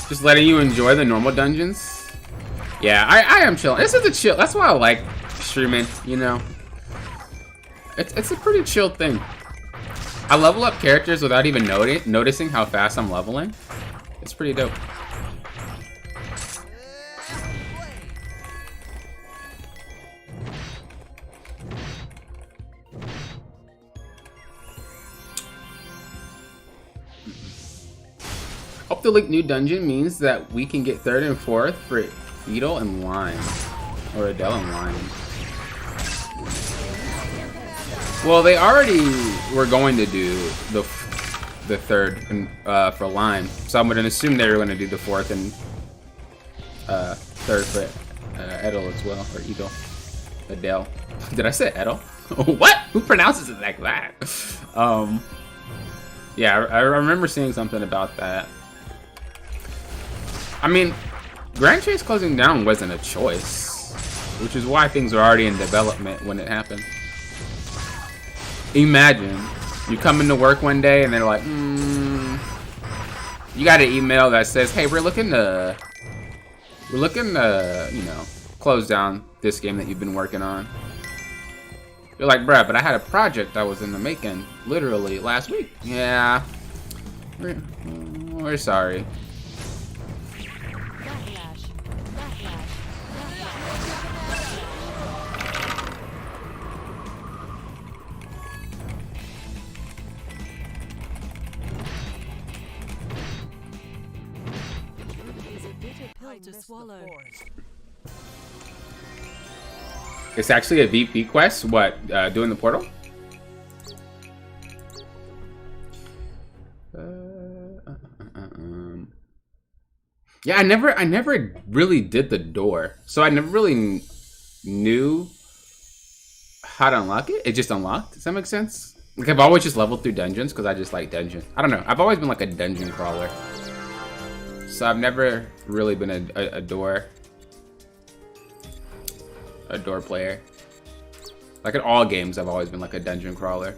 Just letting you enjoy the normal dungeons. Yeah, I am chilling. This is a chill. That's why I like streaming, you know. It's a pretty chill thing. I level up characters without even noticing how fast I'm leveling. It's pretty dope. Hope the link new dungeon means that we can get 3rd and 4th for Edel and Lime. Or Adele and Lime. Well, they already were going to do the 3rd and, for Lime. So I'm going to assume they were going to do the 4th and 3rd for Edel as well. Or Edel. Adele. Did I say Edel? What? Who pronounces it like that? Yeah, I remember seeing something about that. I mean, Grand Chase closing down wasn't a choice, which is why things were already in development when it happened. Imagine you come into work one day and they're like, you got an email that says, hey, we're looking to, you know, close down this game that you've been working on. You're like, bruh, but I had a project that was in the making literally last week. Yeah, we're sorry. To swallow. It's actually a VP quest. What? Doing the portal? Yeah, I never really did the door, so I never really knew how to unlock it. It just unlocked. Does that make sense? Like I've always just leveled through dungeons because I just like dungeons. I don't know. I've always been like a dungeon crawler. So I've never really been a door player. Like in all games, I've always been like a dungeon crawler.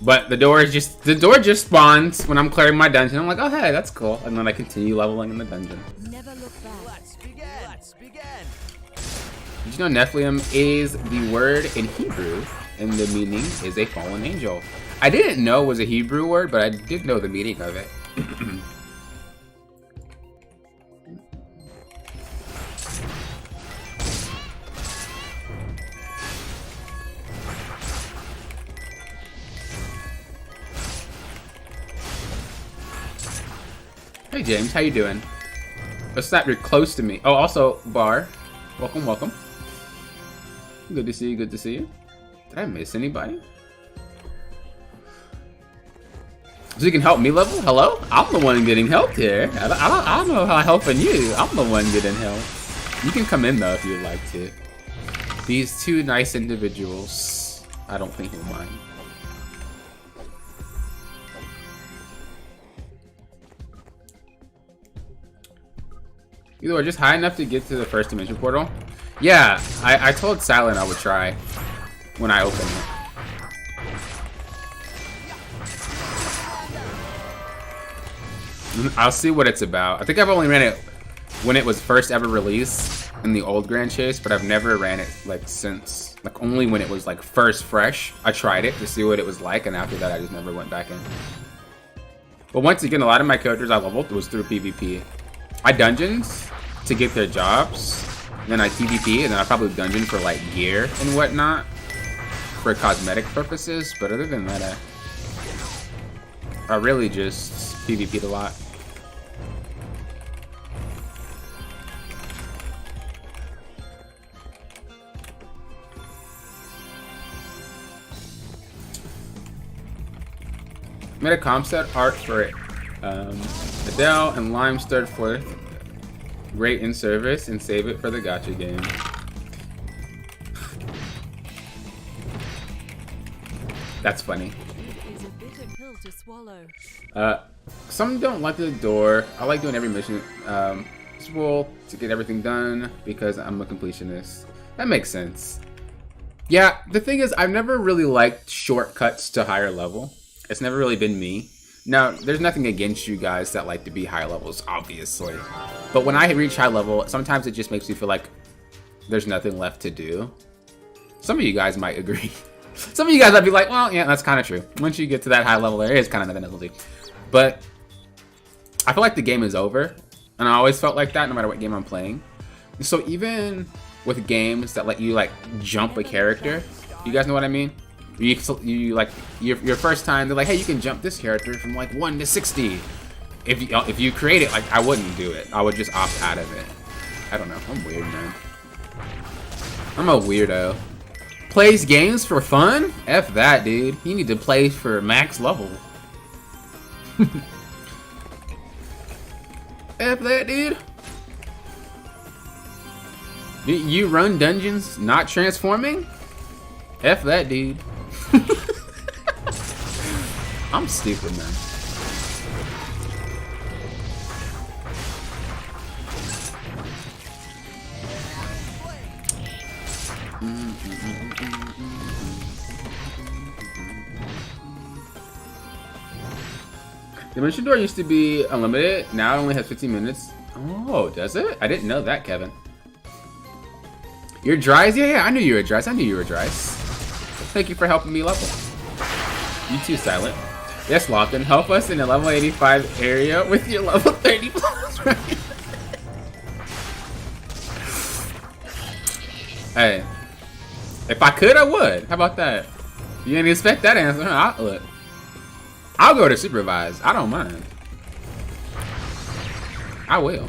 But the door just spawns when I'm clearing my dungeon. I'm like, oh hey, that's cool, and then I continue leveling in the dungeon. Never look back. Let's begin. Let's begin. Did you know Nephilim is the word in Hebrew, and the meaning is a fallen angel? I didn't know it was a Hebrew word, but I did know the meaning of it. Hey James, how you doing? What's that? You're close to me. Oh, also Bar, welcome, welcome. Good to see you. Good to see you. Did I miss anybody? So you can help me level? Hello? I'm the one getting helped here. I don't know how I'm helping you. I'm the one getting help. You can come in though if you'd like to. These two nice individuals. I don't think we'll mind. Either we're just high enough to get to the first dimension portal. Yeah, I told Silent I would try when I open it. I'll see what it's about. I think I've only ran it when it was first ever released in the old Grand Chase, but I've never ran it like since. Like only when it was like first fresh, I tried it to see what it was like, and after that I just never went back in. But once again, a lot of my characters I leveled was through PvP. I dungeons to get their jobs, and then I PvP, and then I probably dungeon for like gear and whatnot for cosmetic purposes. But other than that, I really just PvP'd a lot. Made a concept art for it. Adele and Lime stirred forth. Rate in service and save it for the gacha game. That's funny. It is a bitter pill to swallow. Some don't like the door. I like doing every mission possible to get everything done because I'm a completionist. That makes sense. Yeah, the thing is, I've never really liked shortcuts to higher level. It's never really been me. Now, there's nothing against you guys that like to be high levels, obviously. But when I reach high level, sometimes it just makes me feel like there's nothing left to do. Some of you guys might agree. Some of you guys might be like, well, yeah, that's kind of true. Once you get to that high level, there is kind of nothing else to do. But I feel like the game is over. And I always felt like that no matter what game I'm playing. So even with games that let you like jump a character, you guys know what I mean? You like your first time, they're like, hey, you can jump this character from like 1 to 60. If you create it, like I wouldn't do it. I would just opt out of it. I don't know. I'm weird, man. I'm a weirdo. Plays games for fun? F that, dude. You need to play for max level. F that, dude. You run dungeons not transforming? F that, dude. I'm stupid, man. Dimension Door used to be unlimited. Now it only has 15 minutes. Oh, does it? I didn't know that, Kevin. You're Dries? Yeah, I knew you were Dries. I knew you were Dries. Thank you for helping me level. You too, Silent. Yes, Lockin, help us in the level 85 area with your level 30 plus, right? Hey, if I could, I would. How about that? You didn't expect that answer, huh? I'll go to supervise. I don't mind. I will.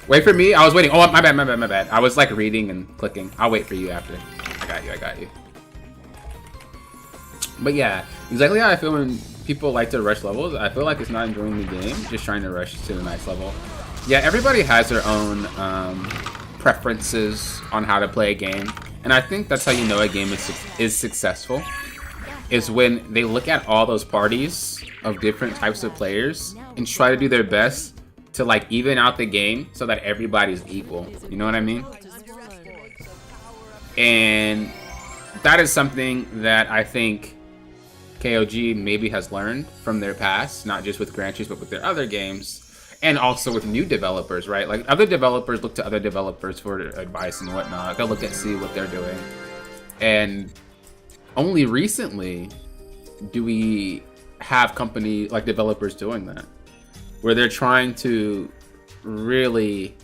Wait for me. I was waiting. Oh, my bad. I was like reading and clicking. I'll wait for you after. I got you. But yeah, exactly how I feel when people like to rush levels. I feel like it's not enjoying the game, just trying to rush to the next level. Yeah, everybody has their own preferences on how to play a game. And I think that's how you know a game is successful. Is when they look at all those parties of different types of players and try to do their best to like even out the game so that everybody's equal. You know what I mean? And that is something that I think KOG maybe has learned from their past, not just with Grand Chase, but with their other games, and also with new developers, right? Like other developers look to other developers for advice and whatnot. They'll look at see what they're doing, and only recently do we have company like developers doing that, where they're trying to really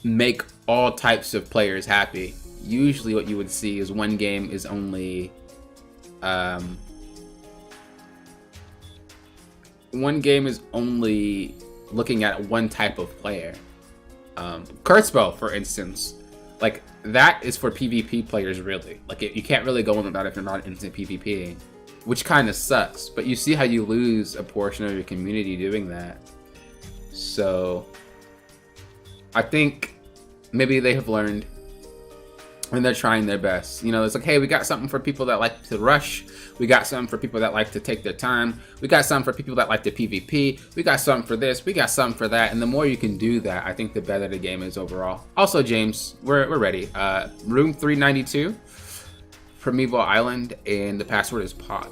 make all types of players happy. Usually, what you would see is one game is only looking at one type of player. Kurzspell, for instance, like that is for PvP players, really. Like you can't really go into that if you're not into PvP, which kind of sucks. But you see how you lose a portion of your community doing that. So I think maybe they have learned, and they're trying their best. You know, it's like, hey, we got something for people that like to rush. We got something for people that like to take their time. We got something for people that like to PvP. We got something for this. We got something for that. And the more you can do that, I think the better the game is overall. Also, James, we're ready. Room 392, Primeval Island, and the password is POP.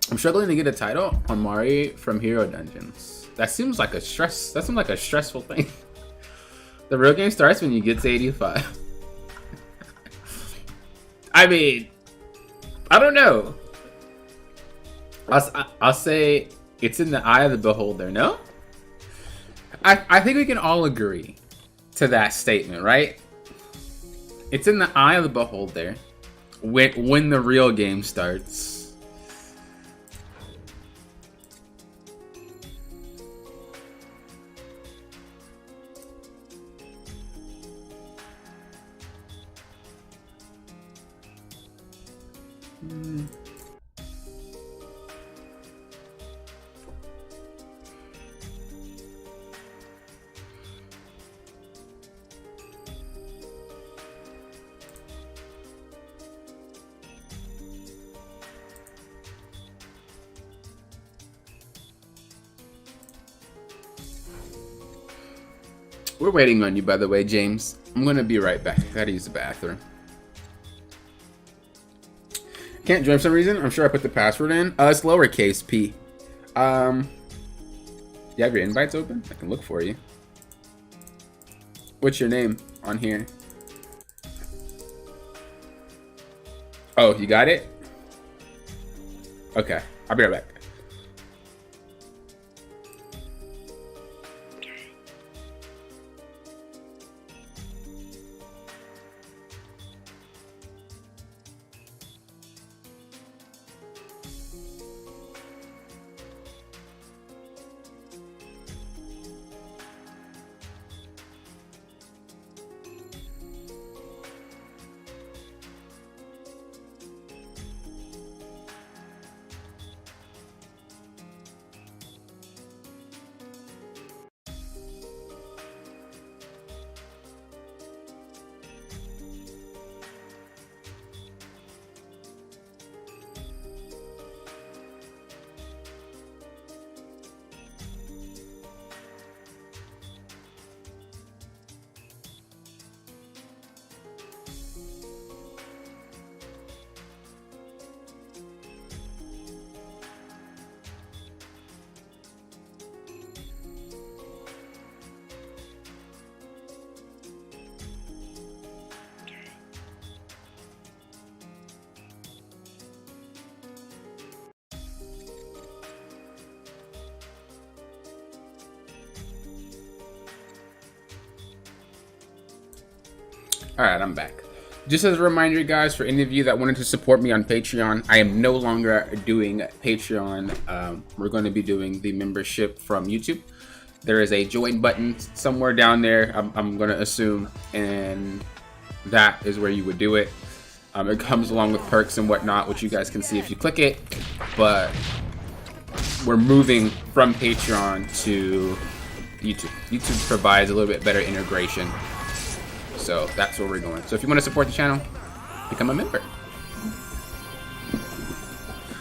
I'm struggling to get a title on Mari from Hero Dungeons. That seems like a stressful thing. The real game starts when you get to 85. I mean, I don't know. I'll say it's in the eye of the beholder, no? I think we can all agree to that statement, right? It's in the eye of the beholder when the real game starts. We're waiting on you, by the way, James. I'm gonna be right back. I gotta use the bathroom. Can't join for some reason. I'm sure I put the password in. It's lowercase p. You have your invites open? I can look for you. What's your name on here? Oh, you got it? Okay, I'll be right back. Alright, I'm back. Just as a reminder, guys, for any of you that wanted to support me on Patreon, I am no longer doing Patreon. We're going to be doing the membership from YouTube. There is a join button somewhere down there, I'm gonna assume, and that is where you would do it. It comes along with perks and whatnot, which you guys can see if you click it, but we're moving from Patreon to YouTube. YouTube provides a little bit better integration, so that's where we're going. So if you want to support the channel, become a member.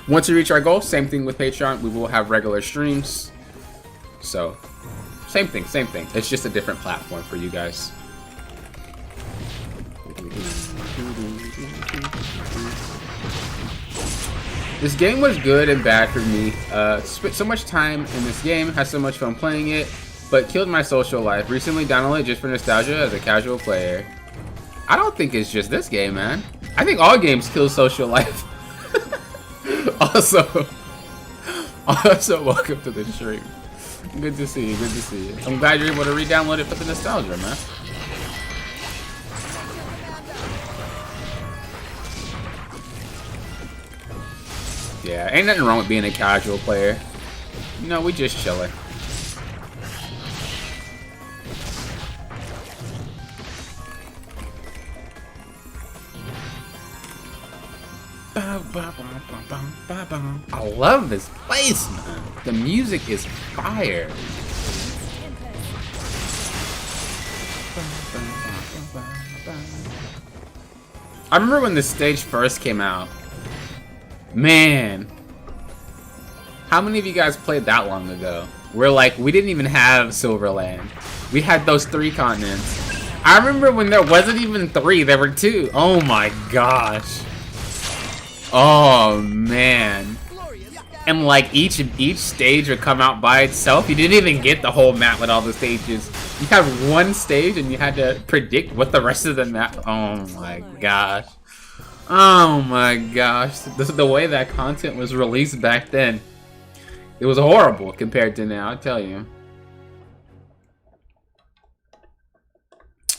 Once we reach our goal, same thing with Patreon, we will have regular streams. So same thing. It's just a different platform for you guys. This game was good and bad for me. Spent so much time in this game, had so much fun playing it, but killed my social life. Recently downloaded just for nostalgia as a casual player. I don't think it's just this game, man. I think all games kill social life. Also, welcome to the stream. Good to see you, good to see you. I'm glad you're able to re-download it for the nostalgia, man. Yeah, ain't nothing wrong with being a casual player. You know, we just chilling. I love this place, man. The music is fire. I remember when the stage first came out. Man, how many of you guys played that long ago? We're like, we didn't even have Silverland. We had those 3 continents. I remember when there wasn't even 3, there were 2. Oh my gosh. Oh man. And like each stage would come out by itself. You didn't even get the whole map with all the stages. You had one stage and you had to predict what the rest of the map. Oh my gosh. Oh my gosh. This is the way that content was released back then. It was horrible compared to now, I tell you.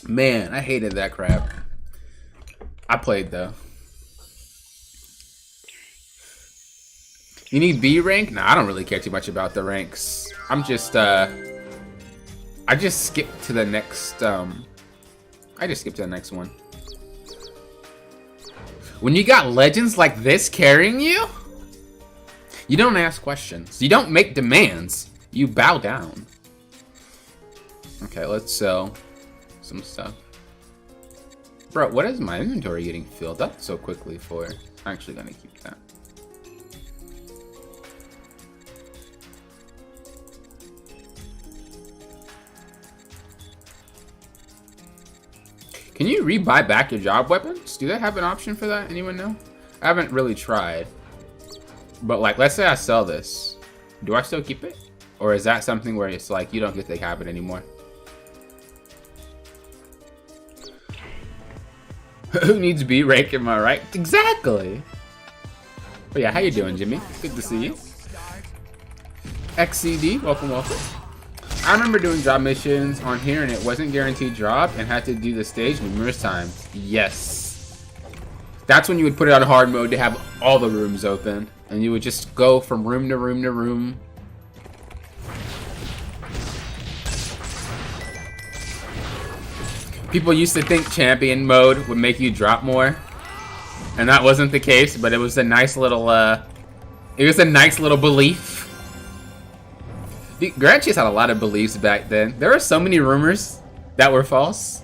Man, I hated that crap. I played though. You need B rank? Nah, I don't really care too much about the ranks. I'm just I just skipped to the next one. When you got legends like this carrying you, you don't ask questions. You don't make demands. You bow down. Okay, let's sell some stuff. Bro, what is my inventory getting filled up so quickly for? I'm actually gonna keep that. Can you re-buy back your job weapons? Do they have an option for that? Anyone know? I haven't really tried. But like, let's say I sell this. Do I still keep it? Or is that something where it's like, you don't get to have it anymore? Who needs B rank, am I right? Exactly! But yeah, how you doing, Jimmy? Good to see you. XCD, welcome, welcome. I remember doing job missions on here and it wasn't guaranteed drop and had to do the stage numerous times. Yes. That's when you would put it on hard mode to have all the rooms open. And you would just go from room to room to room. People used to think champion mode would make you drop more. And that wasn't the case, but it was a nice little, belief. Grand Chase had a lot of beliefs back then. There were so many rumors that were false.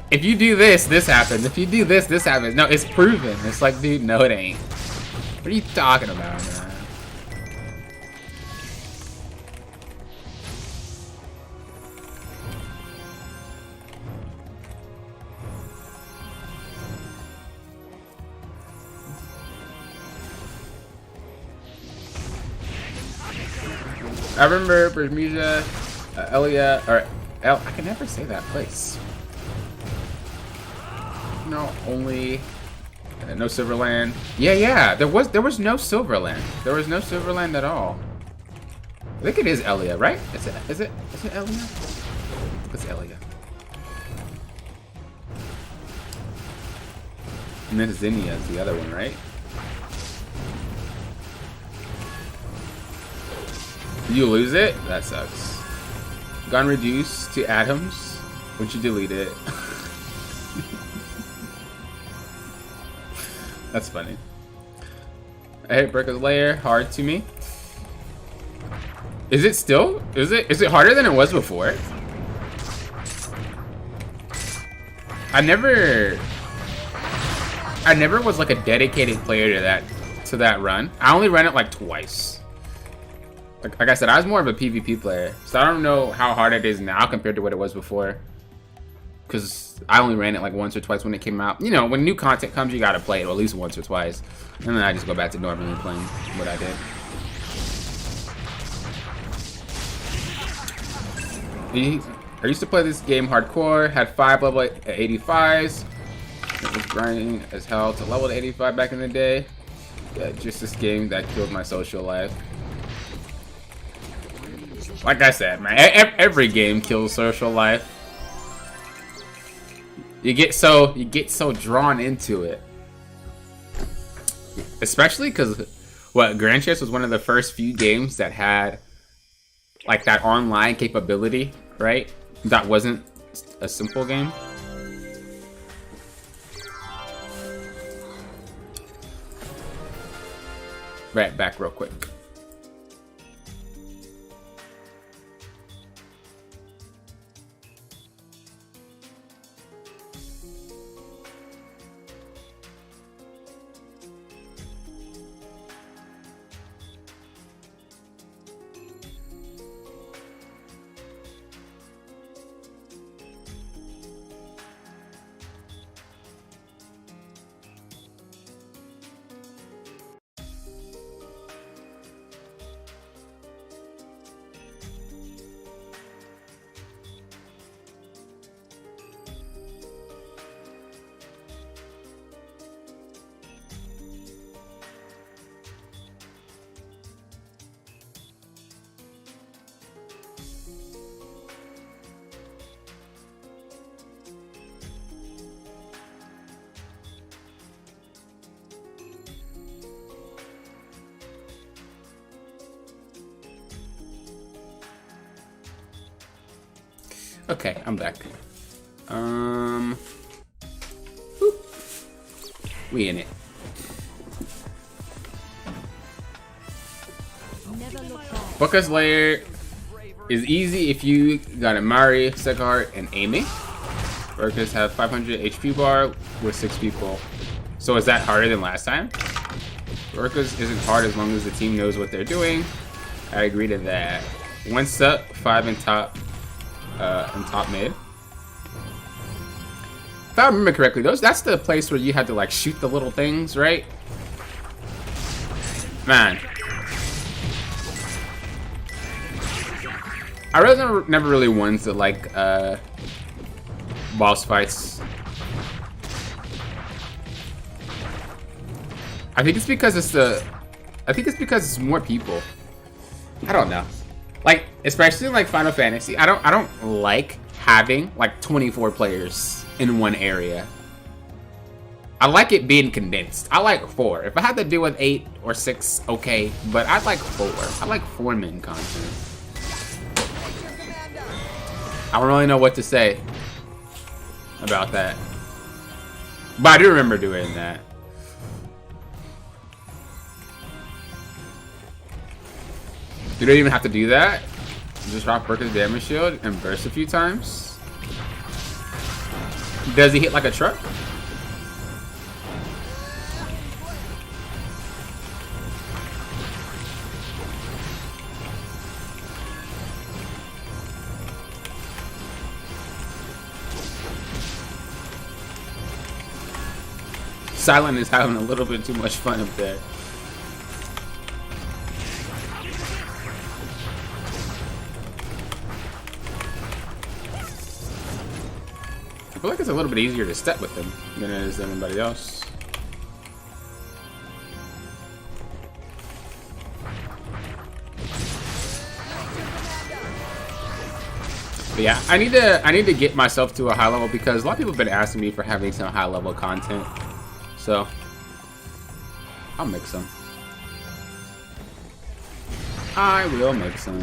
If you do this, this happens. If you do this, this happens. No, it's proven. It's like, dude, no, it ain't. What are you talking about, man? I remember Bermuda, Elia, or El. I can never say that place. No, only no Silverland. Yeah. There was no Silverland. There was no Silverland at all. I think it is Elia, right? Is it Elia? It's Elia. And then Zinnia is the other one, right? You lose it? That sucks. Gun reduced to atoms. Would you delete it? That's funny. I hit Bricker's Lair hard to me. Is it still? Is it harder than it was before? I never was like a dedicated player to that run. I only ran it like twice. Like I said, I was more of a PvP player, so I don't know how hard it is now compared to what it was before. Because I only ran it like once or twice when it came out. You know, when new content comes, you gotta play it at least once or twice, and then I just go back to normally playing what I did. I used to play this game hardcore. Had 5 level 85s. It was grinding as hell to level 85 back in the day. Yeah, just this game that killed my social life. Like I said, man, every game kills social life. You get so drawn into it, especially because Grand Chess was one of the first few games that had like that online capability, right? That wasn't a simple game. Right back real quick. Okay, I'm back. Whoop. We in it. Never look back. Booker's Lair is easy if you got a Mari, Seghart, and Amy. Workers have 500 HP bar with 6 people. So is that harder than last time? Workers isn't hard as long as the team knows what they're doing. I agree to that. 1 sup, 5 in top mid. If I remember correctly, that's the place where you had to like shoot the little things, right? Man. I really never really ones that like boss fights. I think it's because it's more people. I don't know. Like, especially in like Final Fantasy, I don't like having like 24 players in one area. I like it being condensed. I like 4. If I had to deal with 8 or 6, okay, but I like 4. I like 4-man content. I don't really know what to say about that, but I do remember doing that. You don't even have to do that. You just rock Bricker's damage shield and burst a few times. Does he hit like a truck? Silent is having a little bit too much fun up there. I feel like it's a little bit easier to step with him than it is anybody else. But yeah, I need to get myself to a high level because a lot of people have been asking me for having some high level content. So I'll make some. I will make some.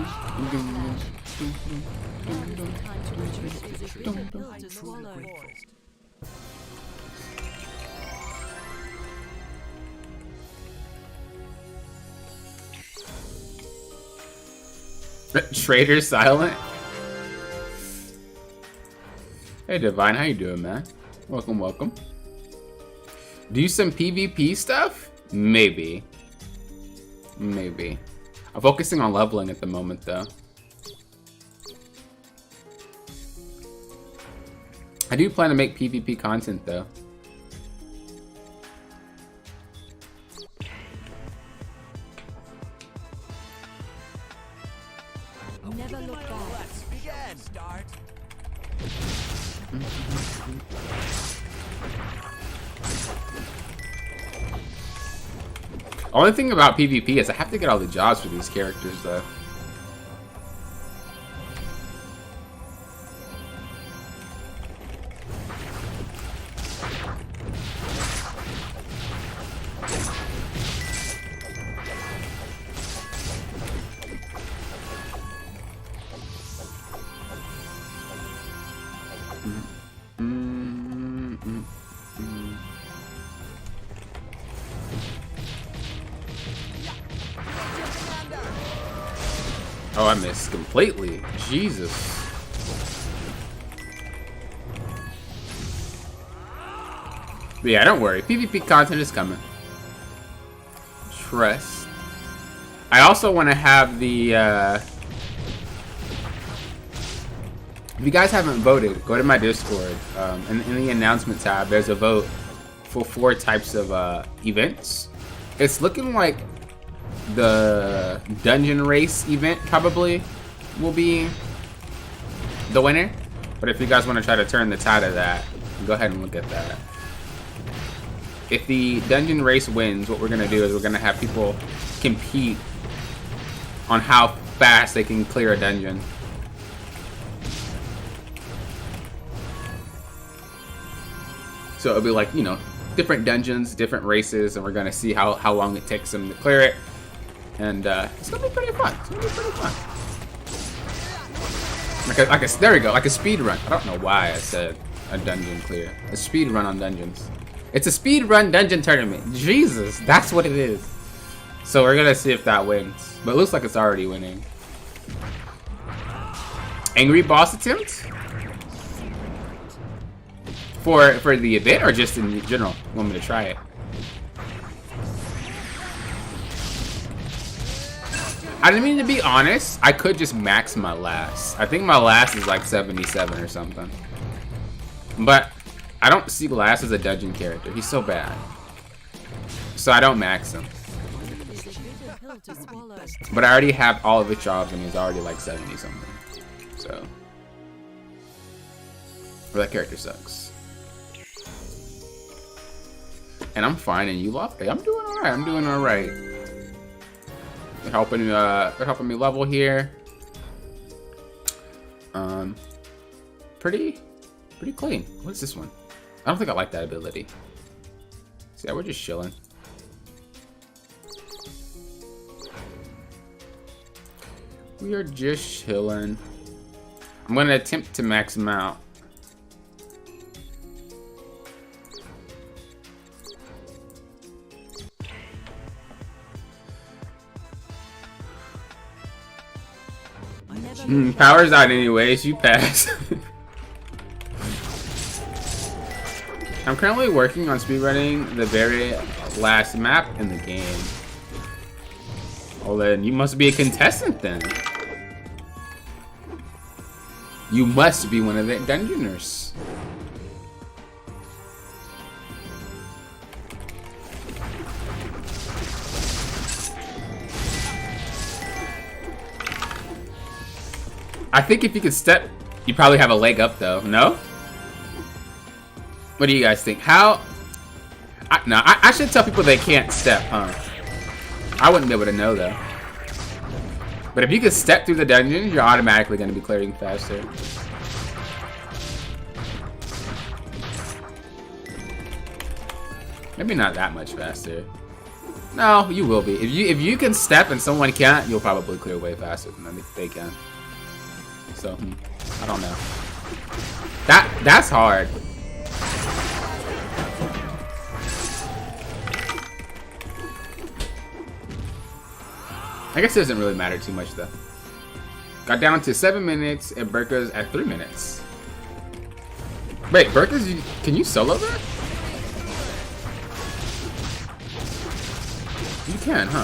Time to retreat is a bitter pill to swallow. Trader silent. Hey Divine, how you doing, man? Welcome, welcome. Do some PvP stuff? Maybe. Maybe. I'm focusing on leveling at the moment, though. I do plan to make PvP content, though. Never look back. Let's begin. Start. Only thing about PvP is I have to get all the jobs for these characters, though. Oh, I missed completely. Jesus. But yeah, don't worry. PvP content is coming. Trust. I also want to have the, if you guys haven't voted, go to my Discord. In the announcement tab, there's a vote for 4 types of events. It's looking like the dungeon race event probably will be the winner. But if you guys want to try to turn the tide of that, go ahead and look at that. If the dungeon race wins, what we're going to do is we're going to have people compete on how fast they can clear a dungeon. So it'll be like, you know, different dungeons, different races, and we're going to see how long it takes them to clear it. And it's gonna be pretty fun. It's gonna be pretty fun. There we go, like a speed run. I don't know why I said a dungeon clear. A speed run on dungeons. It's a speed run dungeon tournament. Jesus, that's what it is. So we're gonna see if that wins. But it looks like it's already winning. Angry boss attempt? For the event or just in general? You want me to try it? I didn't mean to be honest. I could just max my last. I think my last is like 77 or something. But I don't see Last as a dungeon character. He's so bad. So I don't max him. Is a bitter pill to swallow. But I already have all of his jobs and he's already like 70 something. So. But that character sucks. And I'm fine and you love it. I'm doing alright. I'm doing alright. They're helping me level here. Pretty clean. What's this one? I don't think I like that ability. So yeah, we're just chilling. We are just chilling. I'm gonna attempt to max him out. Power's out anyways, you pass. I'm currently working on speedrunning the very last map in the game. Well then, you must be a contestant then. You must be one of the dungeoners. I think if you could step, you probably have a leg up though, no? What do you guys think? I should tell people they can't step, huh? I wouldn't be able to know though. But if you could step through the dungeons, you're automatically going to be clearing faster. Maybe not that much faster. No, you will be. If you can step and someone can't, you'll probably clear way faster than they can. So I don't know. That's hard. I guess it doesn't really matter too much though. Got down to 7 minutes and Burka's at 3 minutes. Wait, Burka's, can you solo that? You can, huh?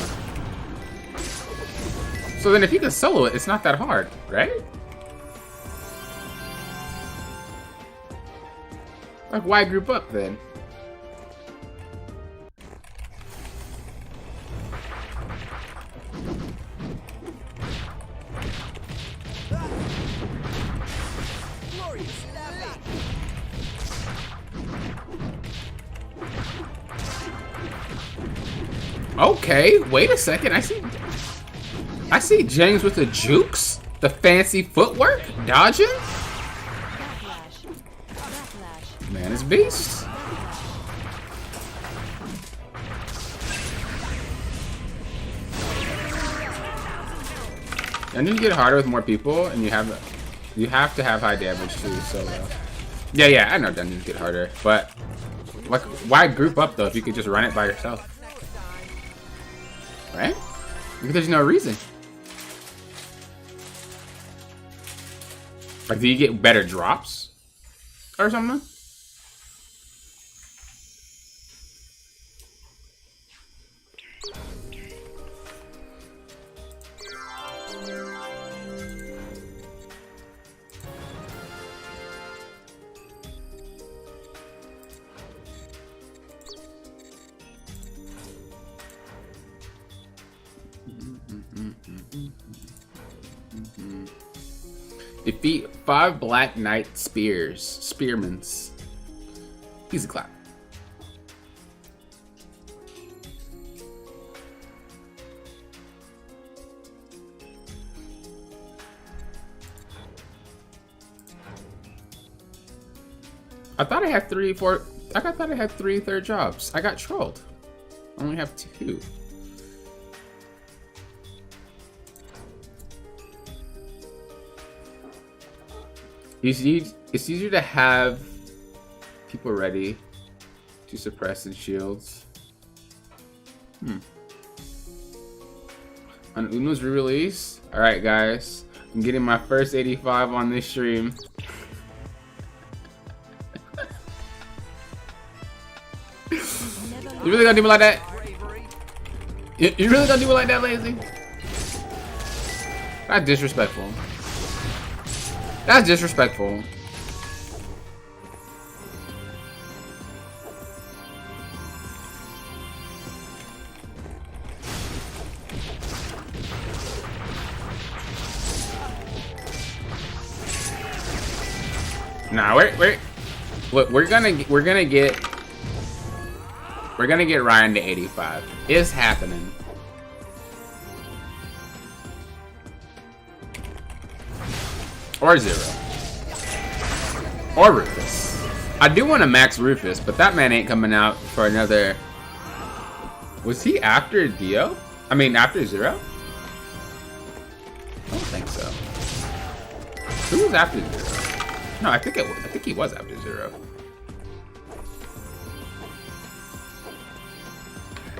So then if you can solo it, it's not that hard, right? Like, why group up then? Okay, wait a second. I see James with the jukes, the fancy footwork, dodging. Man is beast. And you get harder with more people, and you have to have high damage too. So yeah, I know dungeons get harder, but like, why group up though if you could just run it by yourself? Right? Because there's no reason. Like, do you get better drops or something? Defeat 5 Black Knight Spearmans. Easy clap. I thought I had 3 third jobs. I got trolled. I only have 2. It's easier to have people ready to suppress and shields. On Uno's re-release. Alright guys, I'm getting my first 85 on this stream. You really gonna do me like that? You really gonna do me like that, Lazy? That's disrespectful. That's disrespectful. Nah, we're gonna get Ryan to 85. It's happening. Or 0. Or Rufus. I do want to max Rufus, but that man ain't coming out for another... Was he after Dio? I mean, after 0? I don't think so. Who was after 0? No, I think he was after 0.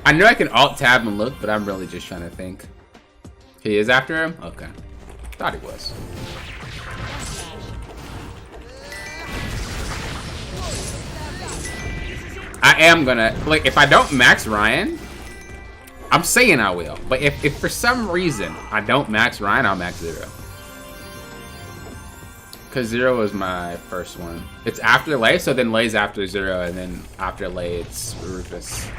I know I can alt-tab and look, but I'm really just trying to think. He is after him? Okay. Thought he was. I am gonna, like, if I don't max Ryan, I'm saying I will, but if for some reason I don't max Ryan, I'll max 0. Because 0 was my first one. It's after Lei, so then Lei's after 0, and then after Lei, it's Rufus.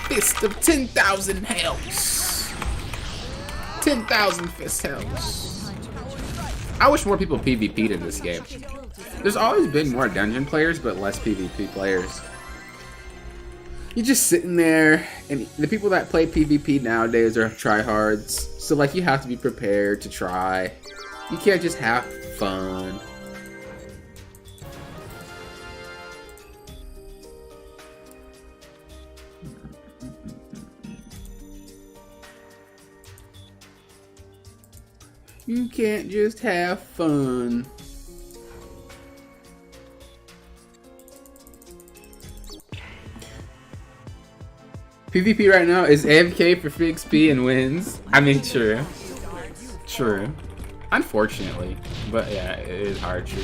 Fist of 10,000 hells. 10,000 fist hells. I wish more people PvP'd in this game. There's always been more dungeon players, but less PvP players. You're just sitting there, and the people that play PvP nowadays are tryhards. So, like, you have to be prepared to try. You can't just have fun. You can't just have fun. PvP right now is AFK for free XP and wins. I mean, true. True. Unfortunately. But yeah, it is hard, true.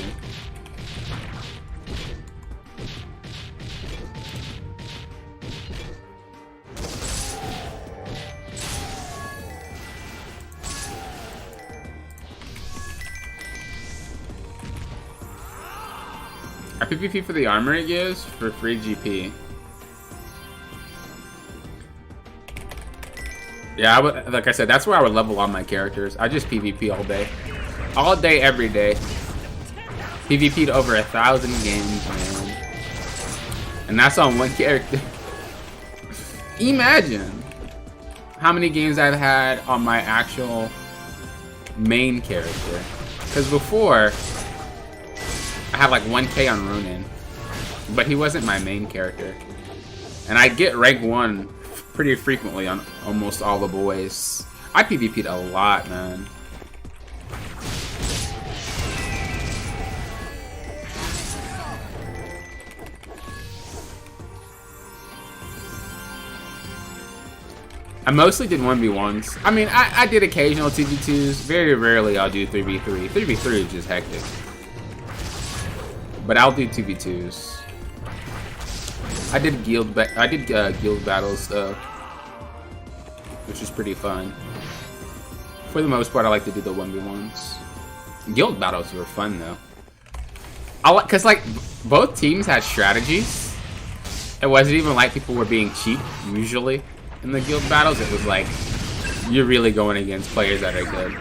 I PvP for the armor it gives for free GP. Yeah, like I said, that's where I would level all my characters. I just PvP all day. All day, every day. PvP'd over 1,000 games, man. And that's on one character. Imagine how many games I've had on my actual main character. Because before, I had like 1K on Ronin. But he wasn't my main character. And I get rank 1 pretty frequently on almost all the boys. I PvP'd a lot, man. I mostly did 1v1s. I mean, I did occasional 2v2s. Very rarely I'll do 3v3. 3v3 is just hectic. But I'll do 2v2s. I did guild battles though, which is pretty fun. For the most part, I like to do the 1v1s. Guild battles were fun though. Cause like both teams had strategies. It wasn't even like people were being cheap usually in the guild battles. It was like you're really going against players that are good.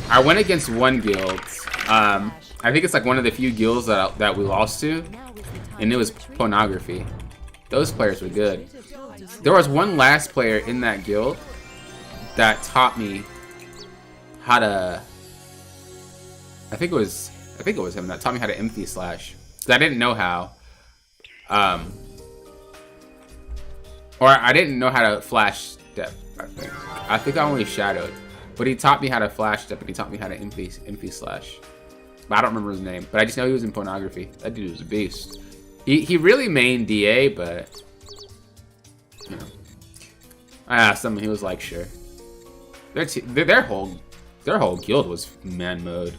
I went against one guild. I think it's like one of the few guilds that we lost to. And it was pornography. Those players were good. There was one last player in that guild that taught me how to. I think it was him that taught me how to empty slash. Cause I didn't know how. Or I didn't know how to flash step. I think I only shadowed, but he taught me how to flash step and he taught me how to empty slash. But I don't remember his name. But I just know he was in pornography. That dude was a beast. He really mained DA, but you know, I asked him, he was like, sure. Their whole guild was man mode.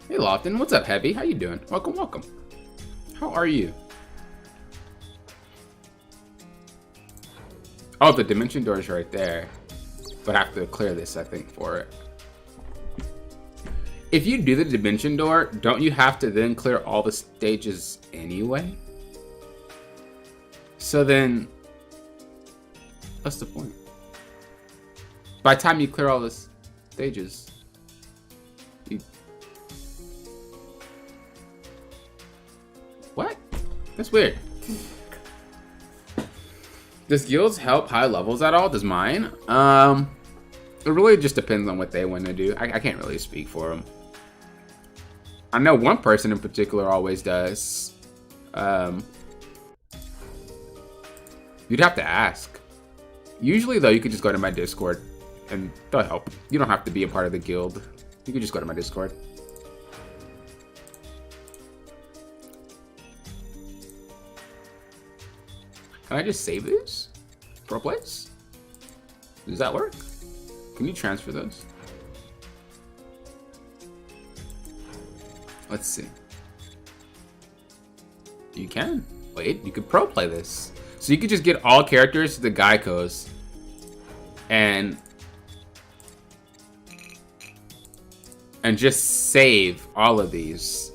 Hey Lofton, what's up, Heavy? How you doing? Welcome, welcome. How are you? Oh, the dimension door is right there, but I have to clear this, I think, for it. If you do the dimension door, don't you have to then clear all the stages anyway? So then, what's the point? By the time you clear all the stages, what? That's weird. Does guilds help high levels at all? Does mine? It really just depends on what they want to do. I can't really speak for them. I know one person in particular always does. You'd have to ask. Usually, though, you could just go to my Discord and they'll help. You don't have to be a part of the guild. You could just go to my Discord. Can I just save these? Pro plays? Does that work? Can you transfer those? Let's see. You can. Wait, you could pro play this. So you could just get all characters to the Geikos and just save all of these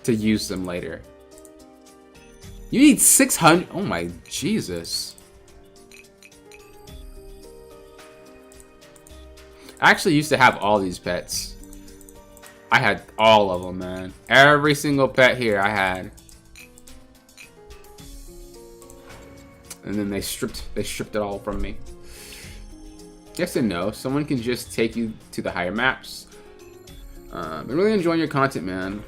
to use them later. You need 600. Oh my Jesus. I actually used to have all these pets. I had all of them, man. Every single pet here I had. and then they stripped it all from me. Yes and no. Someone can just take you to the higher maps. I'm really enjoying your content, man.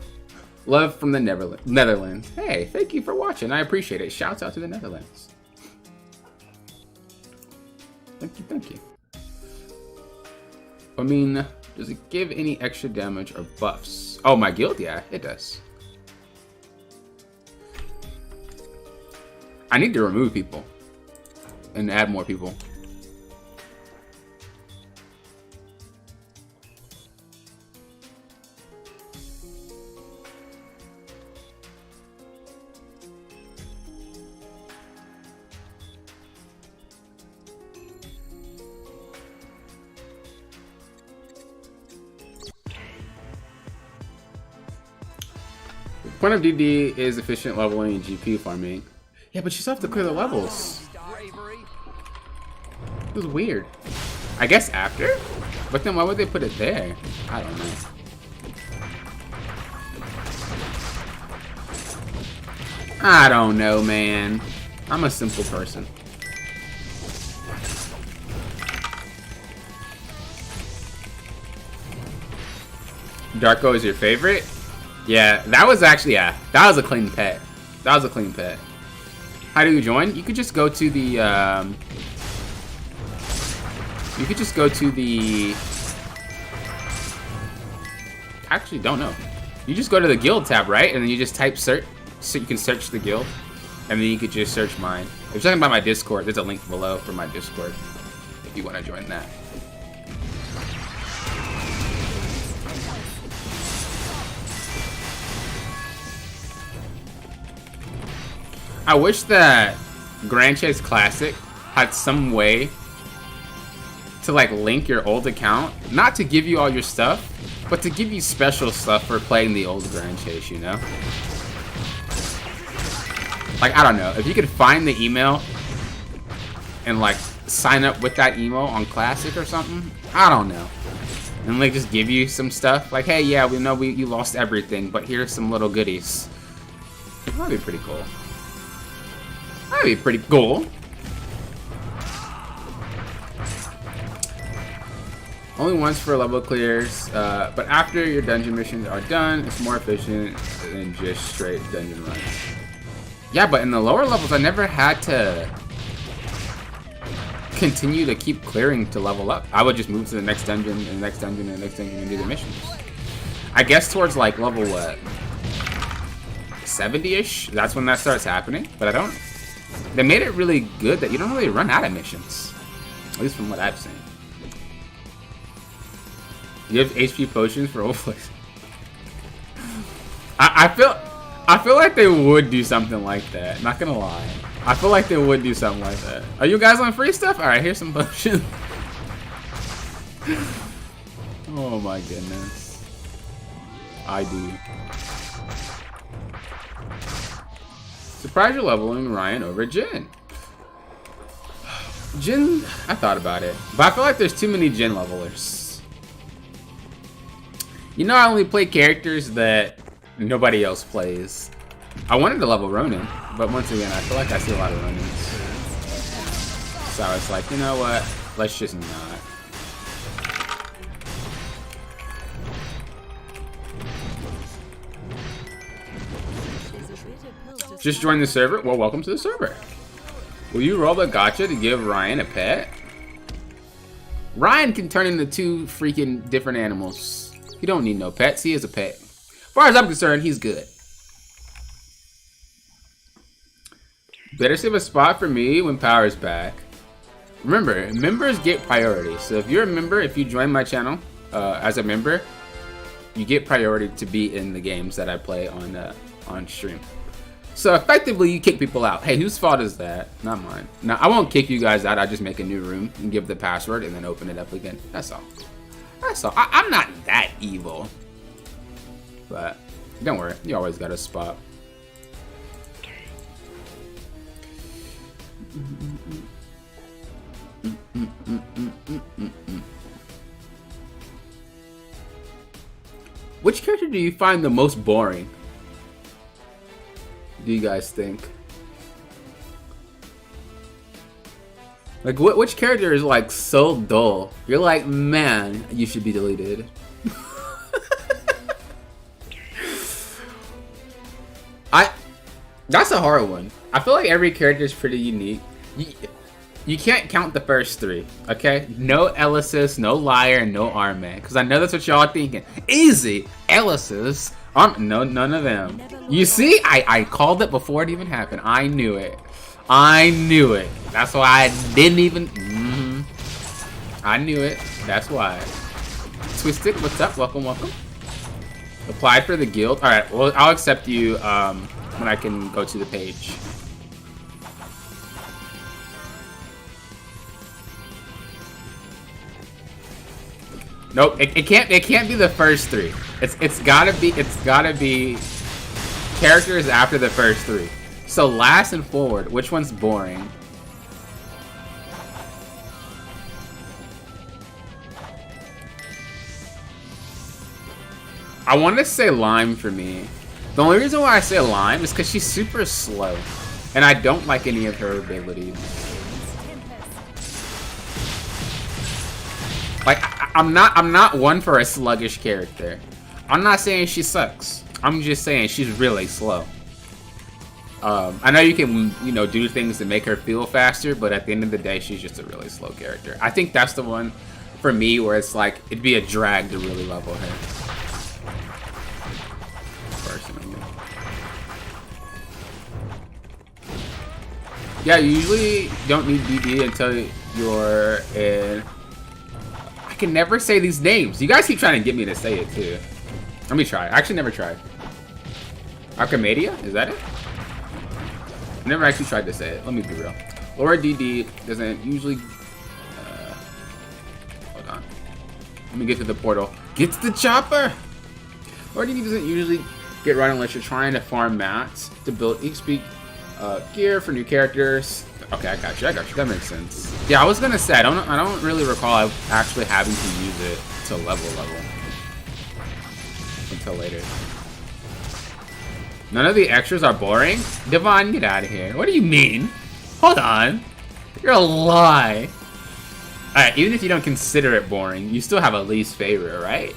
Love from the Netherlands. Hey, thank you for watching. I appreciate it. Shouts out to the Netherlands. Thank you. I mean, does it give any extra damage or buffs? Oh, my guild? Yeah, it does. I need to remove people and add more people. The point of DD is efficient leveling and GP farming. Yeah, but you still have to clear the levels. It was weird. I guess after? But then why would they put it there? I don't know. I don't know, man. I'm a simple person. Darko is your favorite? Yeah, that was actually, that was a clean pet. That was a clean pet. How do you join? You could just go to the, I actually don't know. You just go to the guild tab, right? And then you just type search, so you can search the guild. And then you could just search mine. If you're talking about my Discord, there's a link below for my Discord if you want to join that. I wish that Grand Chase Classic had some way to like link your old account, not to give you all your stuff, but to give you special stuff for playing the old Grand Chase, you know? Like, I don't know, if you could find the email and like sign up with that email on Classic or something, I don't know. And like just give you some stuff, like, hey, yeah, we know you lost everything, but here's some little goodies. That'd be pretty cool. That'd be pretty cool. Only once for level clears, but after your dungeon missions are done, it's more efficient than just straight dungeon runs. Yeah, but in the lower levels, I never had to continue to keep clearing to level up. I would just move to the next dungeon, and the next dungeon, and the next dungeon, and do the missions. I guess towards like level, what, 70-ish? That's when that starts happening, but I don't... They made it really good that you don't really run out of missions. At least from what I've seen. You have HP potions for overlays. I feel like they would do something like that. Not gonna lie. I feel like they would do something like that. Are you guys on free stuff? Alright, here's some potions. Oh my goodness. I do. Surprise you're leveling Ryan over Jin. Jin, I thought about it. But I feel like there's too many Jin levelers. You know, I only play characters that nobody else plays. I wanted to level Ronin, but once again, I feel like I see a lot of Ronins. So it's like, you know what? Let's just not. Just joined the server? Well, welcome to the server. Will you roll a gacha to give Ryan a pet? Ryan can turn into 2 freaking different animals. He don't need no pets. He is a pet. As far as I'm concerned, he's good. Better save a spot for me when power's back. Remember, members get priority. So if you're a member, if you join my channel as a member, you get priority to be in the games that I play on stream. So effectively, you kick people out. Hey, whose fault is that? Not mine. Now, I won't kick you guys out. I just make a new room and give the password and then open it up again. That's all. That's all. I'm not that evil. But don't worry. You always got a spot. Which character do you find the most boring? Do you guys think? Like, which character is, like, so dull? You're like, man, you should be deleted. That's a hard one. I feel like every character is pretty unique. You can't count the first three, okay? No Elysis, no Liar, and no Arme. Because I know that's what y'all are thinking. Easy! Elysis. No, none of them. You see? I called it before it even happened. I knew it. I knew it. That's why I didn't even... I knew it. That's why. Twisted, what's up? Welcome, welcome. Applied for the guild. Alright, well, I'll accept you when I can go to the page. Nope, it can't be the first three. It's gotta be characters after the first three. So last and forward, which one's boring? I want to say Lime for me. The only reason why I say Lime is because she's super slow, and I don't like any of her abilities. Like, I'm not one for a sluggish character. I'm not saying she sucks. I'm just saying she's really slow. I know you can, you know, do things to make her feel faster, but at the end of the day, she's just a really slow character. I think that's the one for me where it's like, it'd be a drag to really level her. Personally. Yeah, you usually don't need DD until you're in... I can never say these names. You guys keep trying to get me to say it too. Let me try. I actually never tried. Archimedia? Is that it? I never actually tried to say it. Let me be real. Laura DD doesn't usually... hold on. Let me get to the portal. Get to the chopper! Laura DD doesn't usually get right unless you're trying to farm mats to build XP gear for new characters. Okay, I got you. That makes sense. Yeah, I was gonna say I don't really recall actually having to use it to level until later. None of the extras are boring? Devon, get out of here. What do you mean? Hold on. You're a lie. Alright, even if you don't consider it boring, you still have a least favorite, right?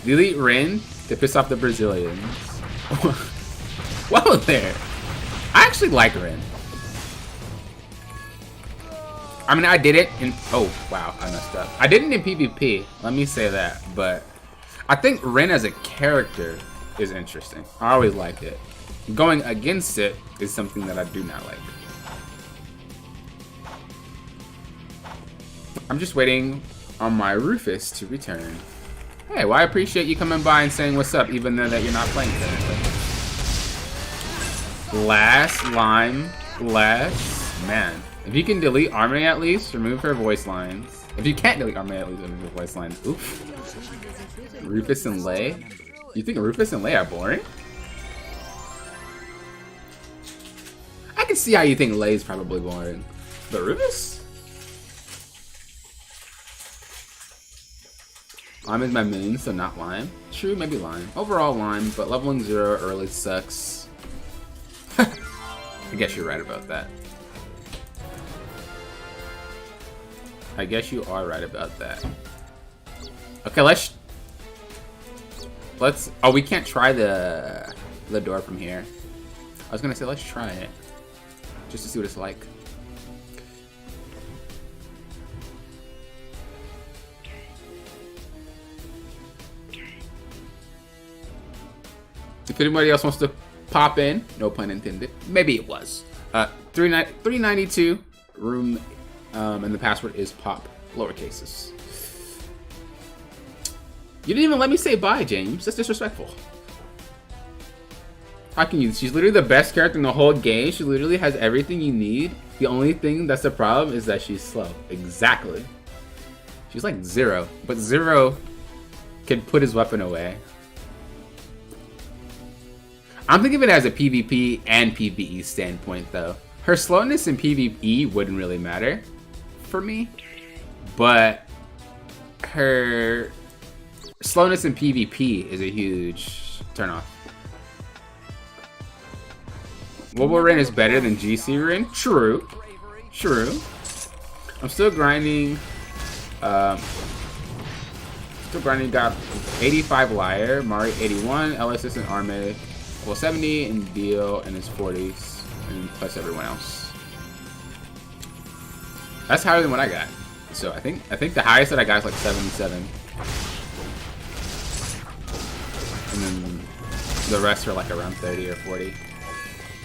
Delete Rin to piss off the Brazilians. Whoa there. I actually like Rin. I mean, I did it in... Oh, wow, I messed up. I did it in PvP, let me say that, but... I think Rin as a character is interesting. I always liked it. Going against it is something that I do not like. I'm just waiting on my Rufus to return. Hey, well, I appreciate you coming by and saying what's up, even though that you're not playing currently. Lime. Man. If you can delete Arme at least, remove her voice lines. If you can't delete Arme at least, remove her voice lines. Oof. Rufus and Lay? You think Rufus and Lay are boring? I can see how you think Lay's probably boring. But Rufus? Lime is my main, so not Lime. True, maybe Lime. Overall Lime, but leveling 0 early sucks. I guess you're right about that. I guess you are right about that. Okay, let's... Oh, we can't try the door from here. I was gonna say let's try it, just to see what it's like. If anybody else wants to pop in, no pun intended. Maybe it was. 392 room, and the password is pop lowercases. You didn't even let me say bye, James. That's disrespectful. How can you? She's literally the best character in the whole game. She literally has everything you need. The only thing that's the problem is that she's slow. Exactly. She's like Zero, but Zero can put his weapon away. I'm thinking of it as a PvP and PvE standpoint, though. Her slowness in PvE wouldn't really matter for me, but her slowness in PvP is a huge turnoff. Mobile Rain is better than GC Rain. True. True. I'm still grinding. Got 85 Liar, Mari 81, LSS and Arme, well 70, and Dio in his 40s, and plus everyone else. That's higher than what I got. So I think the highest that I got is like 77. And then the rest are like around 30 or 40.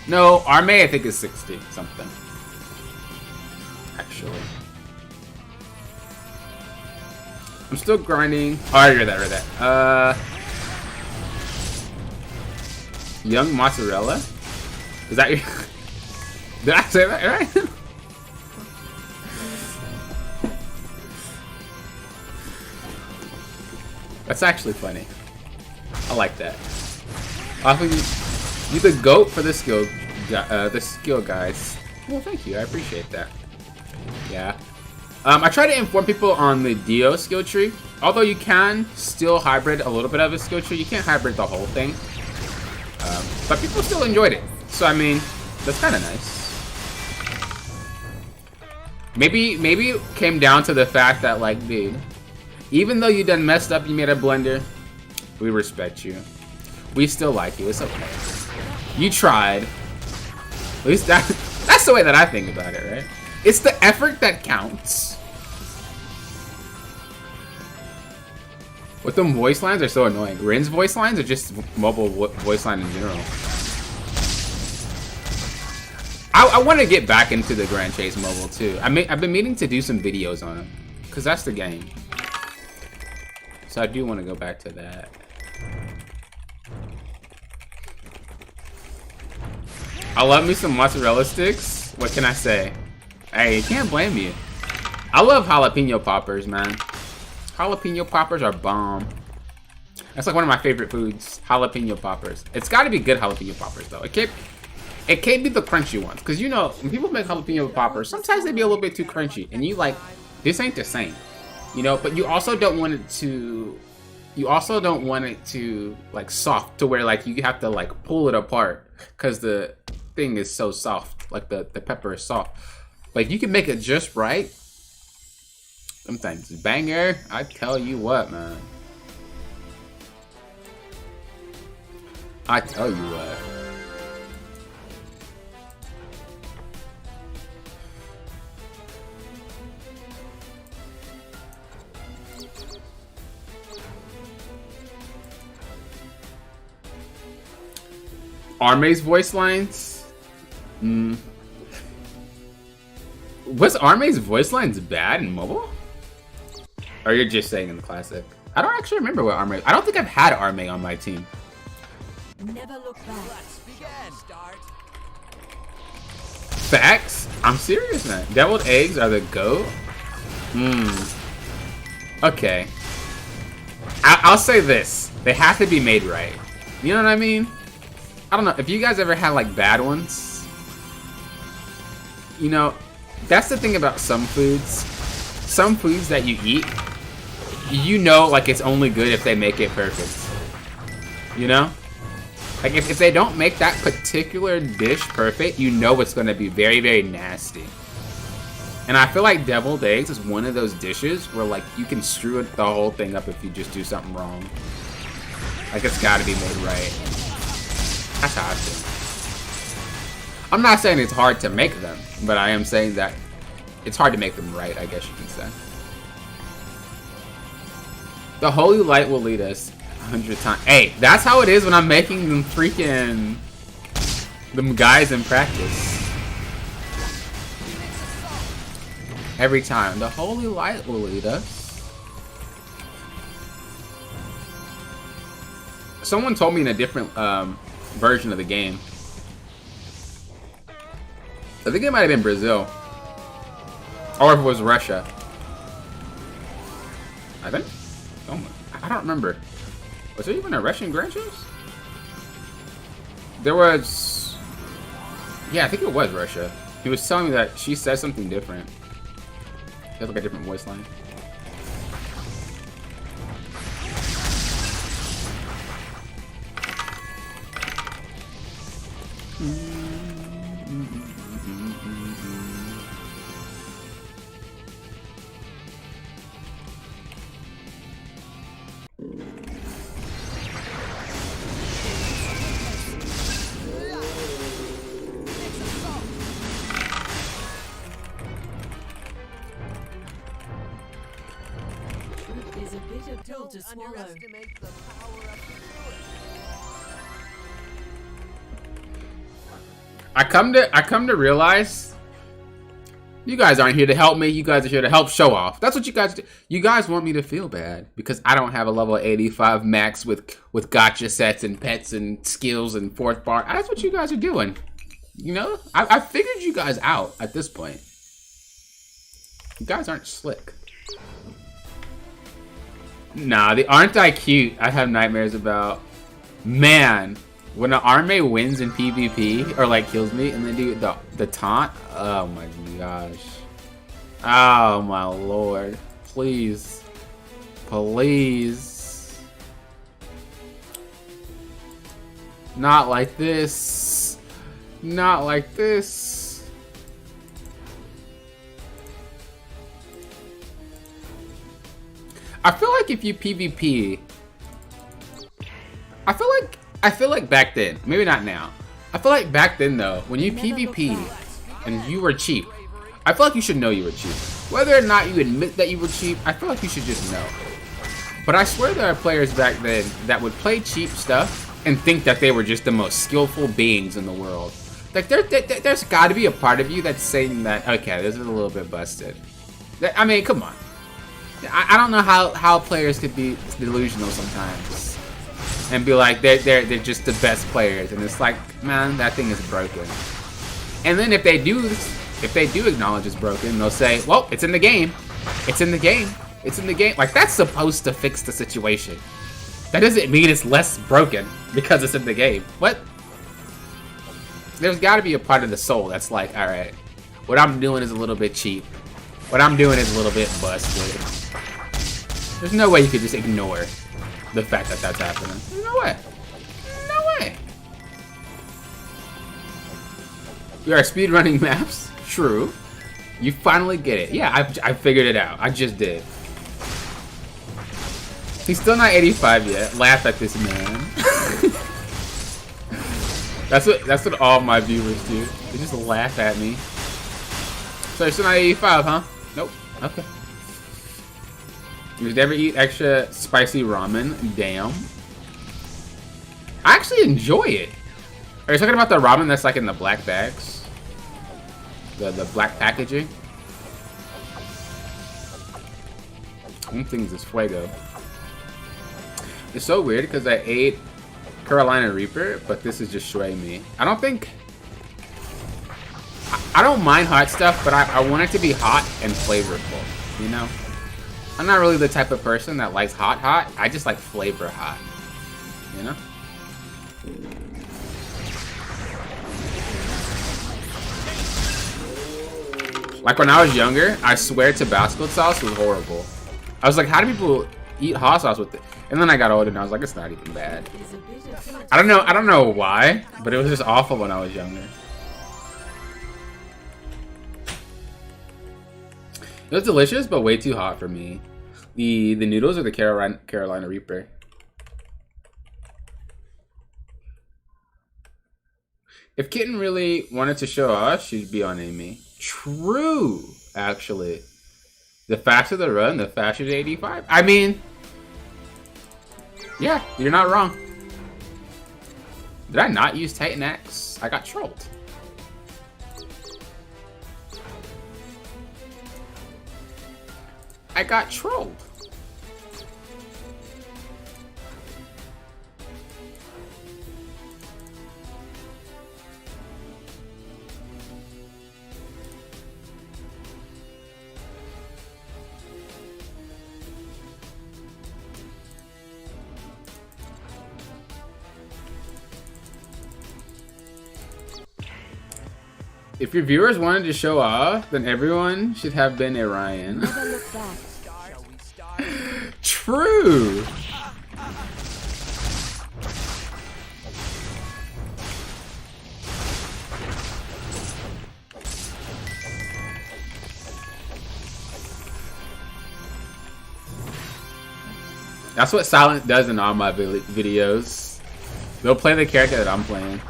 No, Arme I think is 60 something. Actually. I'm still grinding. Oh, I read that. Young Mozzarella? Is that your... Did I say that right? That's actually funny. I like that. I think you the GOAT for the skill guys. Well, thank you. I appreciate that. Yeah. I try to inform people on the Dio skill tree. Although you can still hybrid a little bit of a skill tree, you can't hybrid the whole thing. But people still enjoyed it. So I mean, that's kind of nice. Maybe it came down to the fact that like, dude, even though you done messed up, you made a blunder, we respect you. We still like you. It's okay. You tried. At least that's the way that I think about it, right? It's the effort that counts. With them voice lines are so annoying. Rin's voice lines or just mobile voice line in general? I want to get back into the Grand Chase mobile too. I've been meaning to do some videos on them because that's the game. So I do want to go back to that. I love me some mozzarella sticks. What can I say? Hey, you can't blame me. I love jalapeno poppers, man. Jalapeno poppers are bomb. That's like one of my favorite foods. Jalapeno poppers. It's got to be good jalapeno poppers though. It can't be the crunchy ones, because you know when people make jalapeno poppers, sometimes they be a little bit too crunchy, and you like this ain't the same, you know. But you also don't want it to. You also don't want it to like soft to where like you have to like pull it apart because the thing is so soft. Like the pepper is soft. Like you can make it just right. Sometimes banger. I tell you what, man. I tell you what. Arme's voice lines? Was Arme's voice lines bad in mobile? Or you're just saying in the classic? I don't actually remember what Arme. I don't think I've had Arme on my team. Never look back. Let's begin. Start. Facts? I'm serious, man. Deviled eggs are the GOAT? Okay. I'll say this. They have to be made right. You know what I mean? I don't know. If you guys ever had like bad ones, you know, that's the thing about some foods. Some foods that you eat, you know, like it's only good if they make it perfect. You know? Like if they don't make that particular dish perfect, you know it's going to be very, very nasty. And I feel like deviled eggs is one of those dishes where like you can screw the whole thing up if you just do something wrong. Like it's got to be made right. That's how I feel. I'm not saying it's hard to make them, but I am saying that it's hard to make them right, I guess you can say. The holy light will lead us 100 times. Hey, that's how it is when I'm making them freaking them guys in practice. Every time. The holy light will lead us. Someone told me in a different version of the game. I think it might have been Brazil. Or if it was Russia. I think. Oh my, I don't remember. Was there even a Russian Grand Chase? There was. Yeah, I think it was Russia. He was telling me that she said something different. She has like a different voice line. a bitter pill to swallow. Underestimate the power of the I come to realize you guys aren't here to help me. You guys are here to help show off. That's what you guys do. You guys want me to feel bad because I don't have a level 85 max with gotcha sets and pets and skills and fourth bar. That's what you guys are doing. You know, I figured you guys out at this point. You guys aren't slick. Nah, the aren't I cute? I have nightmares about. Man, when an arme wins in PvP or like kills me and they do the taunt. Oh my gosh. Oh my lord. Please. Please. Not like this. Not like this. I feel like if you PvP, I feel like back then, maybe not now. I feel like back then though, when you PvP and you were cheap, I feel like you should know you were cheap. Whether or not you admit that you were cheap, I feel like you should just know. But I swear there are players back then that would play cheap stuff and think that they were just the most skillful beings in the world. Like there's got to be a part of you that's saying that, okay, this is a little bit busted. I mean, come on. I don't know how players could be delusional sometimes and be like they're just the best players, and it's like, man, that thing is broken. And then if they do acknowledge it's broken, they'll say, well, it's in the game. It's in the game. It's in the game. Like, that's supposed to fix the situation. That doesn't mean it's less broken because it's in the game. What? There's got to be a part of the soul that's like, all right, what I'm doing is a little bit cheap. What I'm doing is a little bit busted. There's no way you could just ignore the fact that that's happening. There's no way. No way. We are speedrunning maps. True. You finally get it. Yeah, I figured it out. I just did. He's still not 85 yet. Laugh at this man. That's what all my viewers do. They just laugh at me. So you're still not 85, huh? Nope. Okay. You never eat extra spicy ramen? Damn. I actually enjoy it. Are you talking about the ramen that's like in the black bags? The black packaging? One thing is Fuego. It's so weird because I ate Carolina Reaper, but this is just Shui Me. I don't think... I don't mind hot stuff, but I want it to be hot and flavorful, you know? I'm not really the type of person that likes hot. I just like flavor hot, you know? Like when I was younger, I swear Tabasco sauce was horrible. I was like, how do people eat hot sauce with it? And then I got older and I was like, it's not even bad. I don't know why, but it was just awful when I was younger. It was delicious, but way too hot for me. The noodles or the Carolina Reaper? If Kitten really wanted to show off, she'd be on Amy. True, actually. The faster the run, the faster the 85. I mean, yeah, you're not wrong. Did I not use Titan Axe? I got trolled. I got trolled. If your viewers wanted to show off, then everyone should have been a Ryan. Never look back. True. That's what Silent does in all my videos. They'll play the character that I'm playing.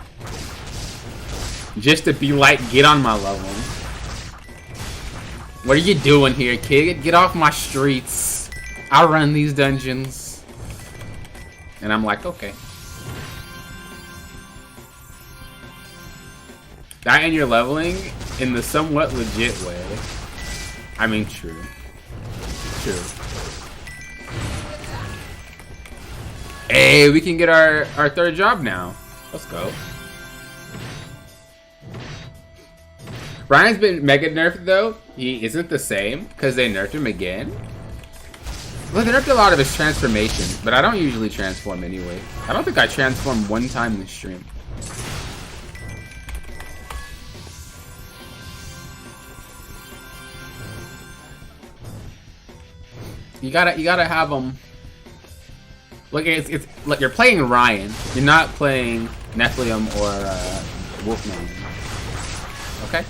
Just to be like, get on my level. What are you doing here, kid? Get off my streets. I run these dungeons. And I'm like, okay. That and you're leveling in the somewhat legit way. I mean, true. True. Hey, we can get our third job now. Let's go. Ryan's been mega nerfed though. He isn't the same because they nerfed him again. Well, they nerfed a lot of his transformation, but I don't usually transform anyway. I don't think I transformed one time this stream. You gotta have them. Like it's like you're playing Ryan. You're not playing Nephilim or Wolfman. Okay.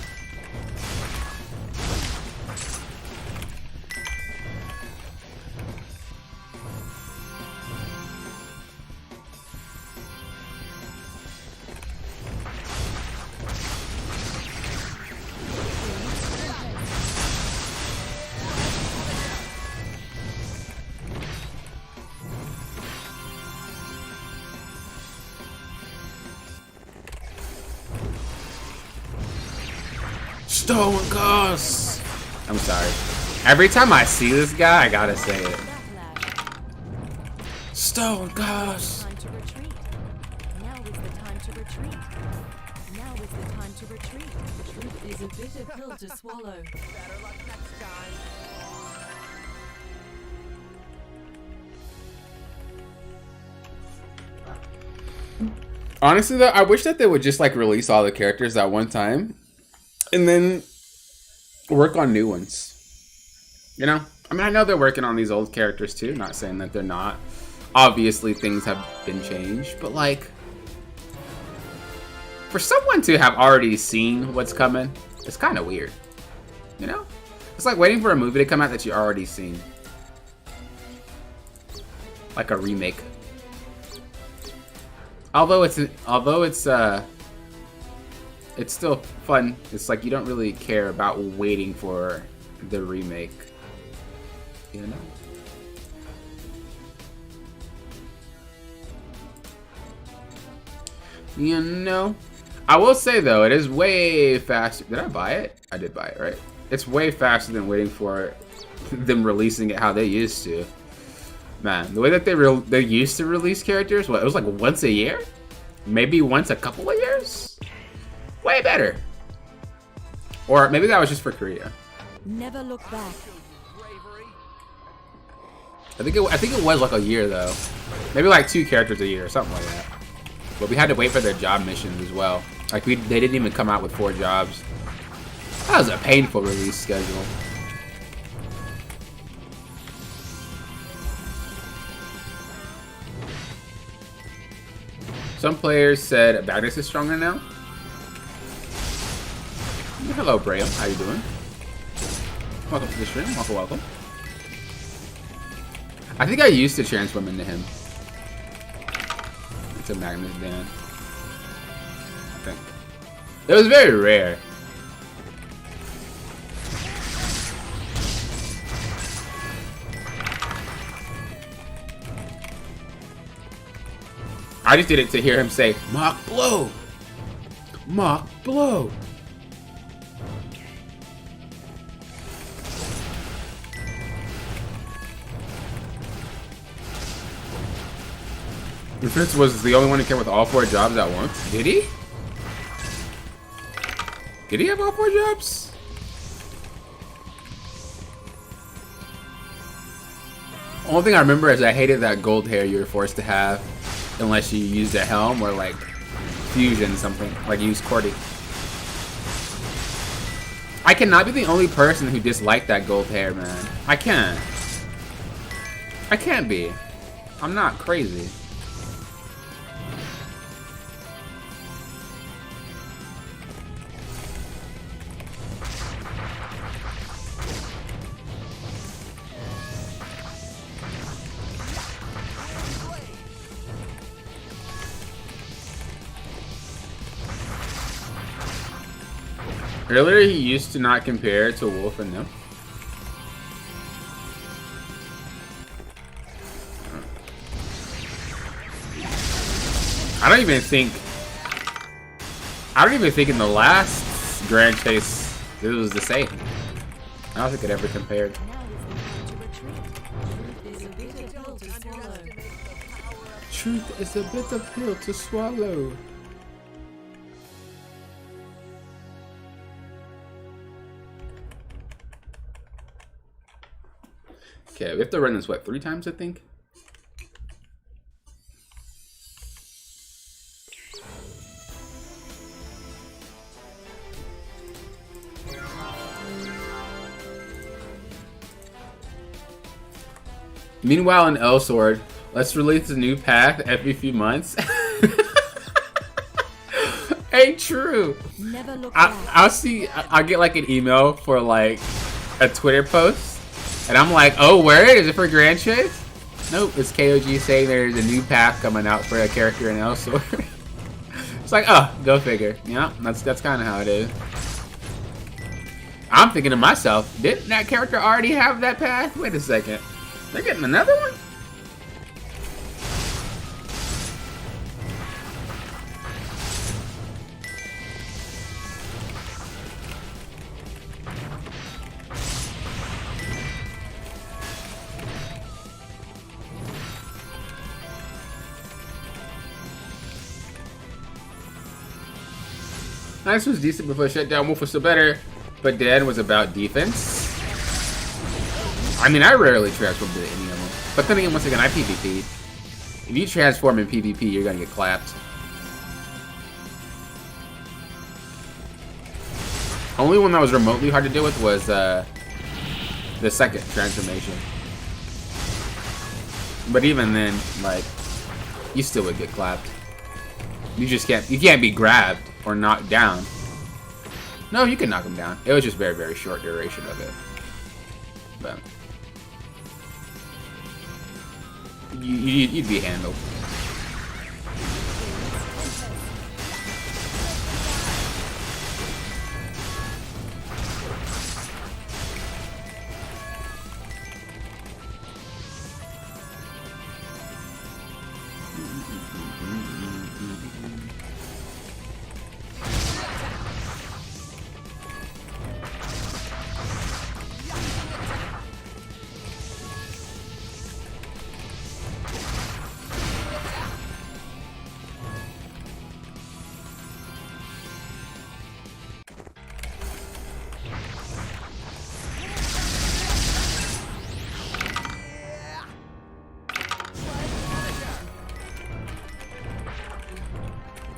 Stone Ghost! I'm sorry. Every time I see this guy, I gotta say it. Stone Ghost! Time to retreat. Now is the time to retreat. Now is the time to retreat. Truth is a bitter pill to swallow. Better luck next time. Honestly though, I wish that they would just like release all the characters at one time. And then work on new ones. You know? I mean, I know they're working on these old characters too. Not saying that they're not. Obviously, things have been changed. But like, for someone to have already seen what's coming, it's kind of weird. You know? It's like waiting for a movie to come out that you already seen. Like a remake. Although it's still fun. It's like you don't really care about waiting for the remake. You know? You know? I will say though, it is way faster. Did I buy it? I did buy it, right? It's way faster than waiting for them releasing it how they used to. Man, the way that they used to release characters, what, it was like once a year? Maybe once a couple of years? Way better. Or maybe that was just for Korea. Never look back. I think it was like a year though. Maybe like 2 characters a year or something like that. But we had to wait for their job missions as well. Like they didn't even come out with 4 jobs. That was a painful release schedule. Some players said Magnus is stronger now. Hello, Braham. How you doing? Welcome to the stream. Welcome, welcome. I think I used to transform into him. It's a Magnus Dan. I think. It was very rare. I just did it to hear him say, Mach Blow! Mach Blow! Fritz was the only one who came with all 4 jobs at once. Did he? Did he have all 4 jobs? Only thing I remember is I hated that gold hair you were forced to have unless you used a helm or like fusion something, like use Cordy. I cannot be the only person who disliked that gold hair, man. I can't. I can't be. I'm not crazy. Earlier, he used to not compare to Wolf and Nymph. I don't even think in the last Grand Chase it was the same. I don't think it ever compared. Now is the time to retreat. Truth is a bitter pill to swallow. Truth is a bitter pill to swallow. Okay, we have to run this, what, 3 times, I think? Meanwhile, in Elsword, let's release a new path every few months. Ain't true. Never look back. I'll get like an email for like a Twitter post, and I'm like, oh, where is it for Grand Chase? Nope, it's KOG saying there's a new path coming out for a character in Elsword. It's like, oh, go figure. Yeah, that's kind of how it is. I'm thinking to myself, didn't that character already have that path? Wait a second. They're getting another one? Nice was decent before shutdown. Wolf was still better, but Dan was about defense. I mean, I rarely transform to any of them. But then again, once again, I PvP'd. If you transform in PvP, you're gonna get clapped. Only one that was remotely hard to deal with was the second transformation. But even then, like, you still would get clapped. You can't be grabbed or knocked down. No, you can knock him down. It was just very, very short duration of it. But you'd be handled.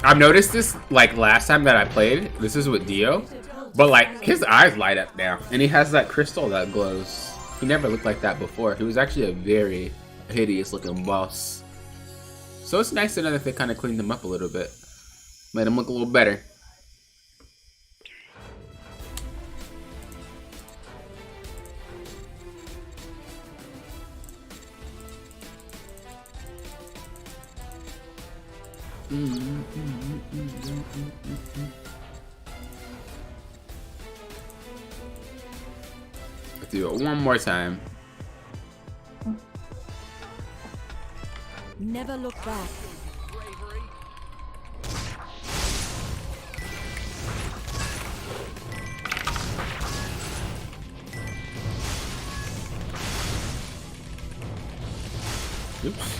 I've noticed this, like, last time that I played. This is with Dio. But, like, his eyes light up now. And he has that crystal that glows. He never looked like that before. He was actually a very hideous-looking boss. So it's nice to know that they kind of cleaned him up a little bit. Made him look a little better. Let's do it one more time. Never look back. Oops.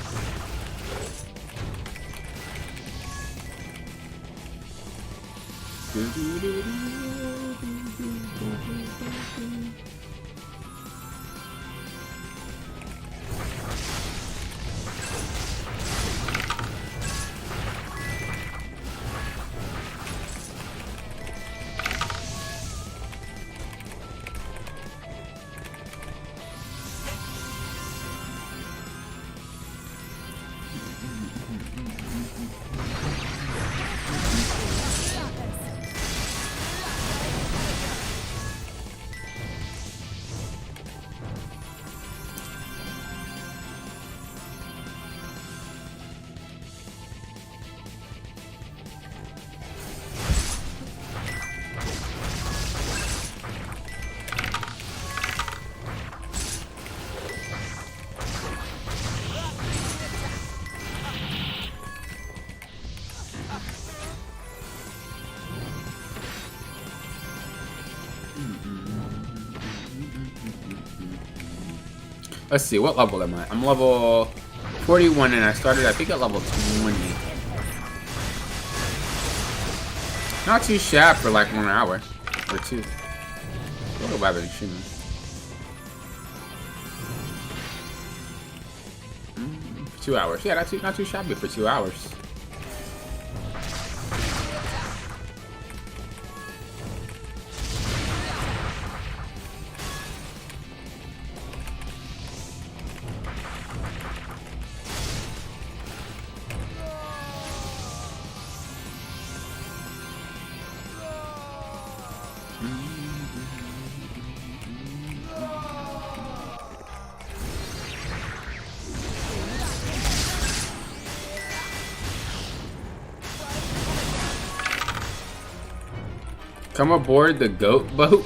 Let's see, what level am I? I'm level 41 and I started, I think, at level 20. Not too shabby for like 1 hour or 2. A little better than streaming. 2 hours. Yeah, not too shabby for 2 hours. Come aboard the goat boat.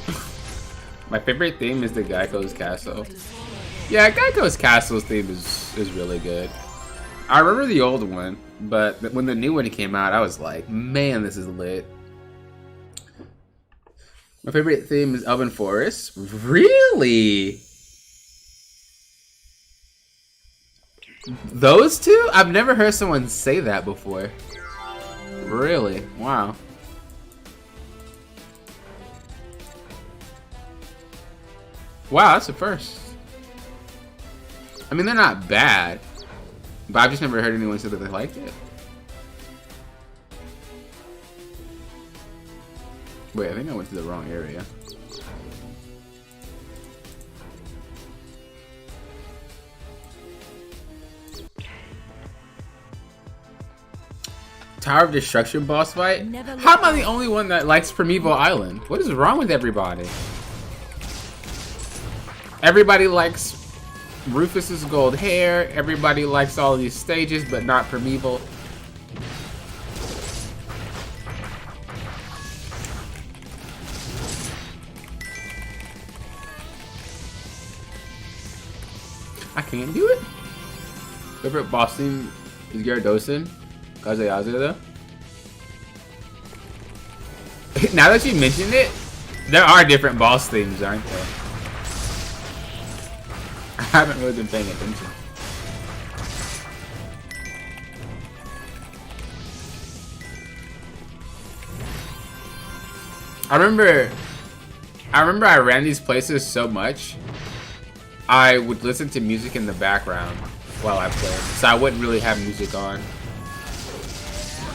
My favorite theme is the Geico's Castle. Yeah, Geico's Castle's theme is really good. I remember the old one, but when the new one came out, I was like, man, this is lit. My favorite theme is Elven Forest. Really? Those two? I've never heard someone say that before. Really? Wow. Wow, that's the first. I mean, they're not bad, but I've just never heard anyone say that they liked it. Wait, I think I went to the wrong area. Tower of Destruction boss fight? How am I the only one that likes Primeval Island? What is wrong with everybody? Everybody likes Rufus's gold hair. Everybody likes all these stages, but not Primeval. I can't do it. Favorite boss theme is Gyarados. Kazuyasu though. Now that you mentioned it, there are different boss themes, aren't there? I haven't really been paying attention. I remember I ran these places so much, I would listen to music in the background while I played, so I wouldn't really have music on.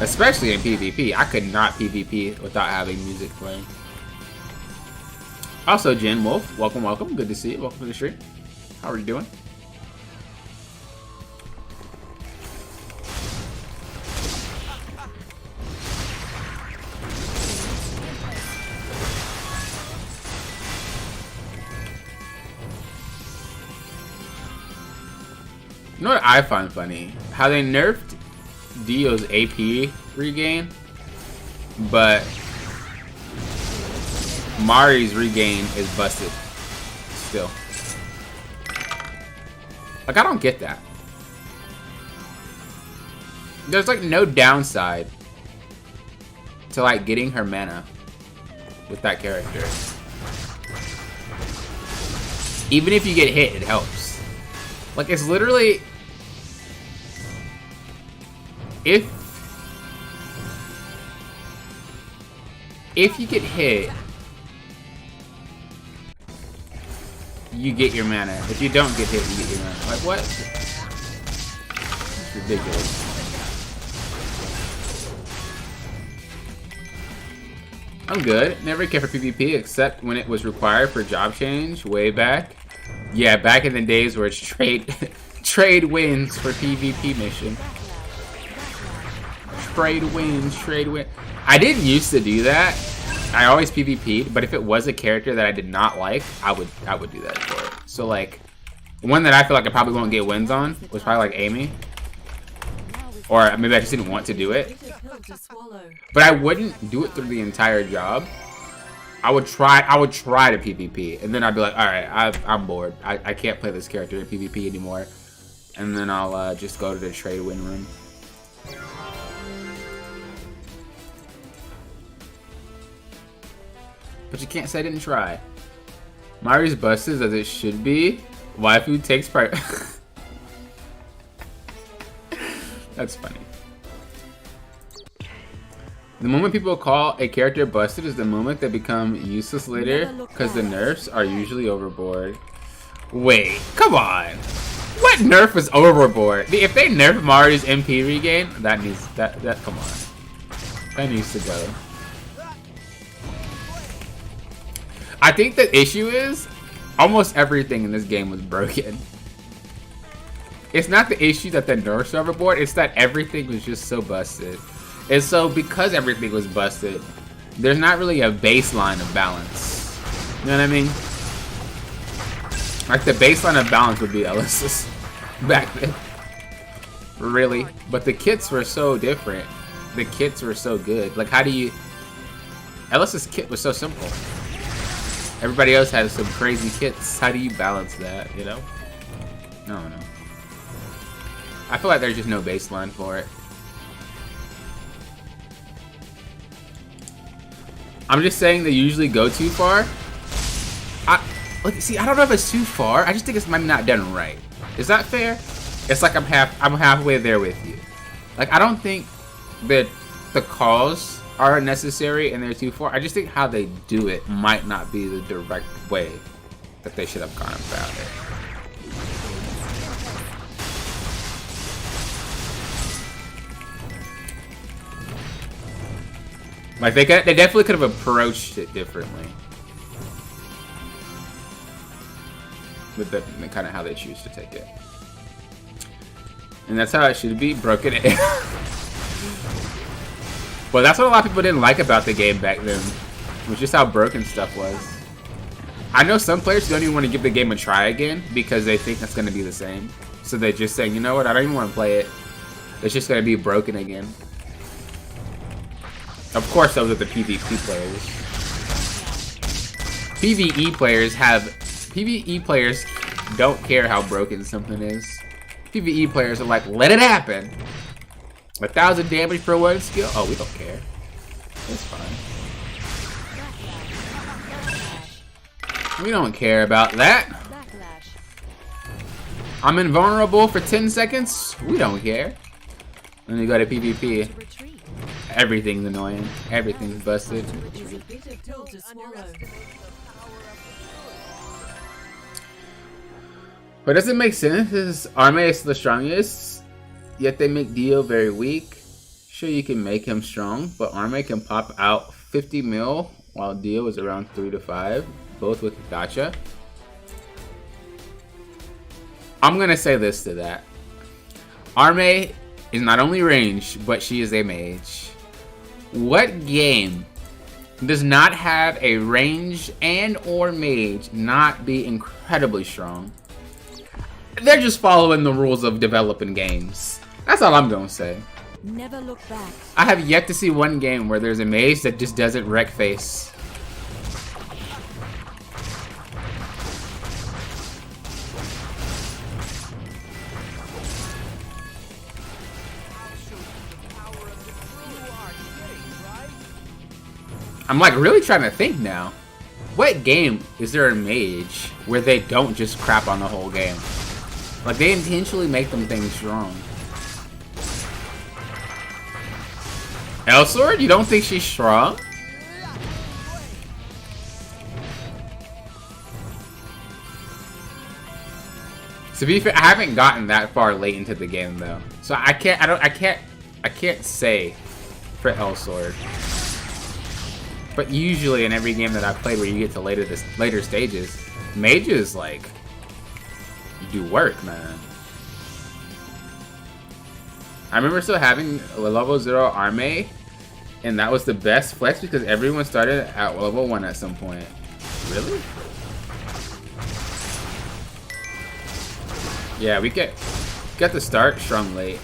Especially in PvP. I could not PvP without having music playing. Also, Jen Wolf, welcome, welcome. Good to see you. Welcome to the stream. How are you doing? You know what I find funny? How they nerfed Dio's AP regain, but Mari's regain is busted still. Like, I don't get that. There's like no downside to like getting her mana with that character. Even if you get hit, it helps. Like, it's literally, if you get hit, you get your mana. If you don't get hit, you get your mana. Like, what? It's ridiculous. I'm good. Never cared for PvP except when it was required for job change way back. Yeah, back in the days where it's trade wins for PvP mission. Trade wins, trade win. I didn't used to do that. I always PvP'd, but if it was a character that I did not like, I would do that for it. So like, one that I feel like I probably won't get wins on was probably like Amy. Or maybe I just didn't want to do it. But I wouldn't do it through the entire job. I would try to PvP, and then I'd be like, all right, I'm bored. I can't play this character in PvP anymore. And then I'll just go to the trade win room. But you can't say I didn't try. Mari's busted as it should be. Waifu takes part. That's funny. The moment people call a character busted is the moment they become useless later, because the nerfs are usually overboard. Wait, come on. What nerf was overboard? If they nerf Mario's MP regain, that needs that come on. That needs to go. I think the issue is almost everything in this game was broken. It's not the issue that the nerfs are overboard, it's that everything was just so busted. And so because everything was busted, there's not really a baseline of balance. You know what I mean? Like the baseline of balance would be Ellis's back then. Really. But the kits were so different. The kits were so good. Like how do you... Ellis's kit was so simple. Everybody else had some crazy kits. How do you balance that, you know? I don't know. I feel like there's just no baseline for it. I'm just saying they usually go too far. See, I don't know if it's too far. I just think it's maybe not done right. Is that fair? It's like I'm halfway there with you. Like I don't think that the calls are necessary and they're too far. I just think how they do it might not be the direct way that they should have gone about it. Like they definitely could have approached it differently. With the kind of how they choose to take it. And that's how it should be, broken in. Well, that's what a lot of people didn't like about the game back then. Was just how broken stuff was. I know some players don't even want to give the game a try again because they think that's going to be the same. So they're just saying, you know what, I don't even want to play it. It's just going to be broken again. Of course, those are the PvP players. PvE players don't care how broken something is. PvE players are like, let it happen. 1,000 damage per one skill? Oh, we don't care. It's fine. We don't care about that. I'm invulnerable for 10 seconds? We don't care. Then you go to PvP. Everything's annoying. Everything's busted. But does it make sense? This Arme is the strongest, yet they make Dio very weak. Sure, you can make him strong, but Arme can pop out 50 mil while Dio is around 3 to 5, both with Gacha. I'm gonna say this to that. Arme is not only ranged, but she is a mage. What game does not have a range and or mage not be incredibly strong? They're just following the rules of developing games. That's all I'm gonna say. Never look back. I have yet to see one game where there's a mage that just doesn't wreck face. I'm like really trying to think now. What game is there a mage where they don't just crap on the whole game? Like they intentionally make them things strong. Elsword, you don't think she's strong? To be fair, I haven't gotten that far late into the game though, so I can't say for Elsword. But usually in every game that I've played where you get to later stages, mages like do work, man. I remember still having a level 0 Arme, and that was the best flex because everyone started at level 1 at some point. Really? Yeah, we got the start strong late.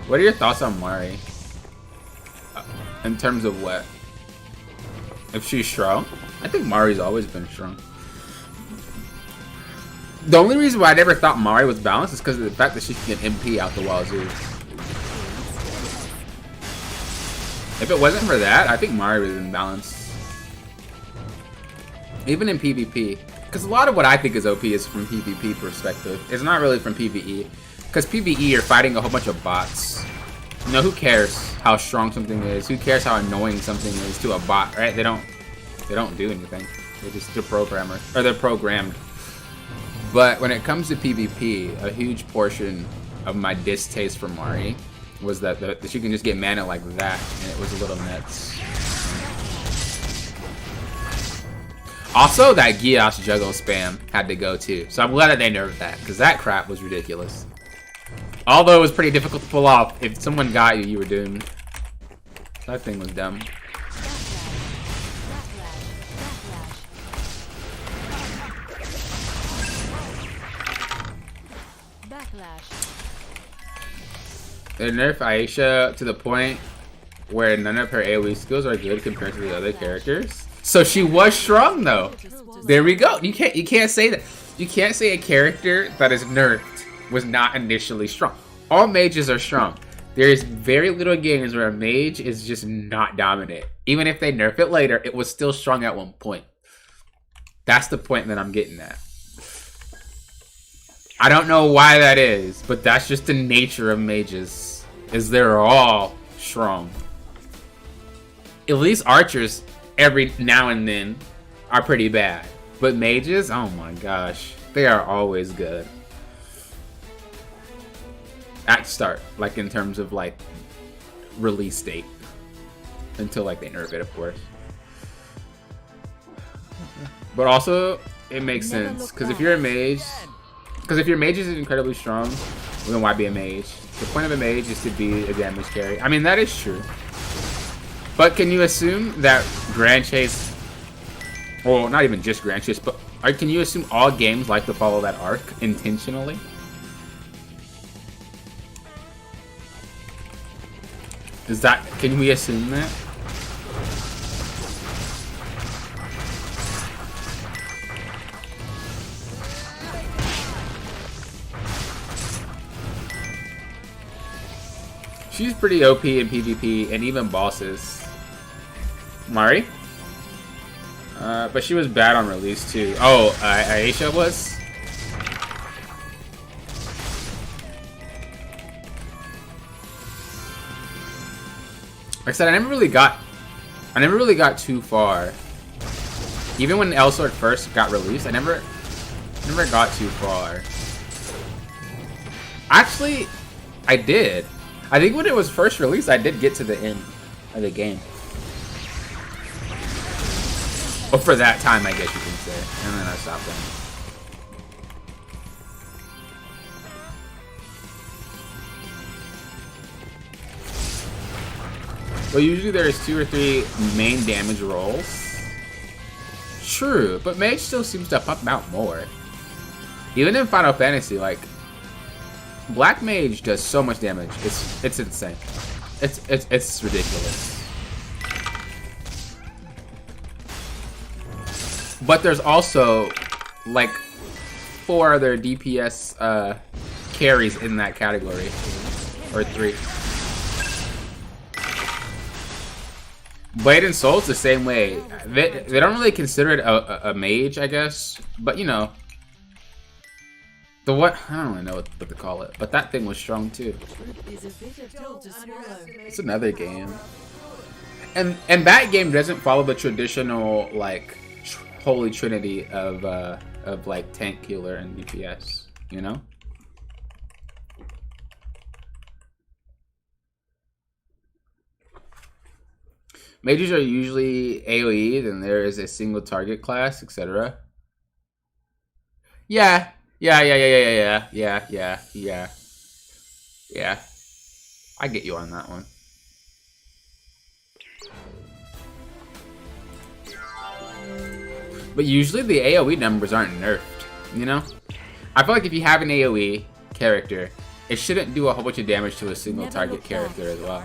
What are your thoughts on Mari? In terms of what? If she's strong? I think Mari's always been strong. The only reason why I never thought Mari was balanced is because of the fact that she can get MP out the wazoo. If it wasn't for that, I think Mari was in balance. Even in PvP. because a lot of what I think is OP is from PvP perspective. It's not really from PvE. Because PvE, you're fighting a whole bunch of bots. You know, who cares how strong something is? Who cares how annoying something is to a bot, right? They don't do anything. They're programmers, or they're programmed. But when it comes to PvP, a huge portion of my distaste for Mari was that she can just get mana like that, and it was a little nuts. Also, that Gios juggle spam had to go too. So I'm glad that they nerfed that, because that crap was ridiculous. Although it was pretty difficult to pull off. If someone got you, you were doomed. That thing was dumb. They nerfed Aisha to the point where none of her AoE skills are good compared to the other characters. So she was strong though. There we go. You can't say that. You can't say a character that is nerfed was not initially strong. All mages are strong. There is very little games where a mage is just not dominant. Even if they nerf it later, it was still strong at one point. That's the point that I'm getting at. I don't know why that is, but that's just the nature of mages, is they're all strong. At least archers, every now and then, are pretty bad. But mages, oh my gosh, they are always good. At start, like in terms of like release date, until like they nerf it, of course. But also, it makes sense, because if you're a mage, if your mage is incredibly strong, then why be a mage? The point of a mage is to be a damage carry. I mean, that is true. But can you assume that Grand Chase, well, not even just Grand Chase, but can you assume all games like to follow that arc intentionally? Can we assume that? She's pretty OP in PvP and even bosses. Mari? But she was bad on release too. Oh, Aisha was? Like I said, I never really got too far. Even when Elsword first got released, I never got too far. Actually, I did. I think when it was first released, I did get to the end of the game. Well, for that time, I guess you can say. And then I stopped playing. Well, usually there's 2 or 3 main damage rolls. True, but Mage still seems to pop out more. Even in Final Fantasy, like, Black Mage does so much damage. It's insane. It's ridiculous. But there's also like 4 other DPS carries in that category, or 3. Blade and Soul's the same way. They don't really consider it a mage, I guess. But you know, I don't really know what to call it. But that thing was strong too. It's another game, and that game doesn't follow the traditional like holy trinity of like tank, healer, and DPS. You know. Mages are usually AoE, then there is a single target class, etc. Yeah. I get you on that one. But usually the AoE numbers aren't nerfed, you know? I feel like if you have an AoE character, it shouldn't do a whole bunch of damage to a single target character as well.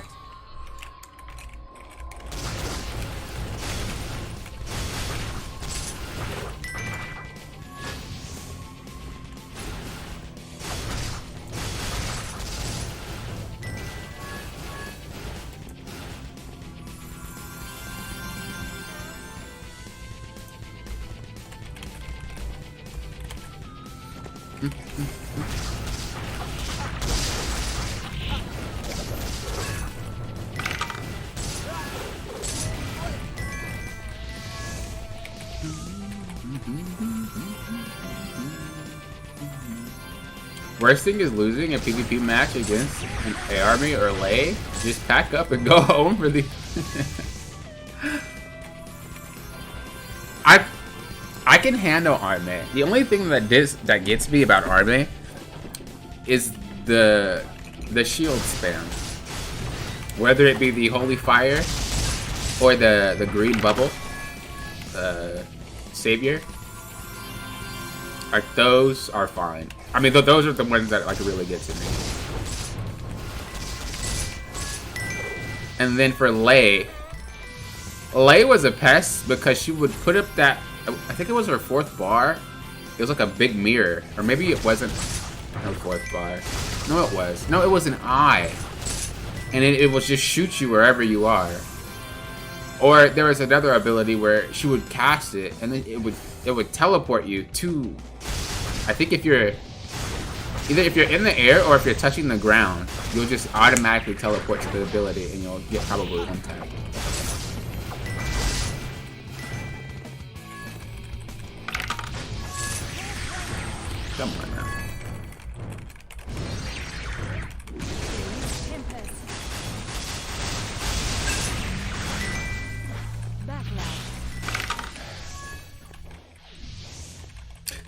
Worst thing is losing a PvP match against an army or Lei. Just pack up and go home for the. I can handle Arme. The only thing that gets me about Arme is the shield spam. Whether it be the holy fire or the green bubble savior. Like those are fine. I mean, those are the ones that like really get to me. And then for Lei was a pest because she would put up that, I think it was her 4th bar. It was like a big mirror, or maybe it wasn't her 4th bar. No, it was. No, it was an eye, and it would just shoot you wherever you are. Or there was another ability where she would cast it, and then it would teleport you to. I think if you're in the air or if you're touching the ground, you'll just automatically teleport to the ability, and you'll get probably 1 tap. Come on now.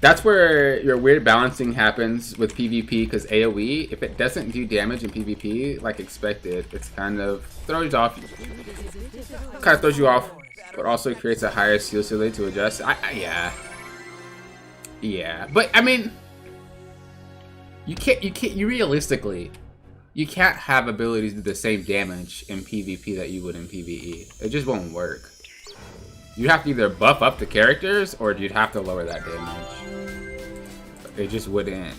That's where your weird balancing happens with PvP, because AoE, if it doesn't do damage in PvP like expected, it's kind of throws off, but also creates a higher skill ceiling to adjust. Yeah, but I mean, you realistically, you can't have abilities do the same damage in PvP that you would in PvE. It just won't work. You have to either buff up the characters or you'd have to lower that damage. It just wouldn't.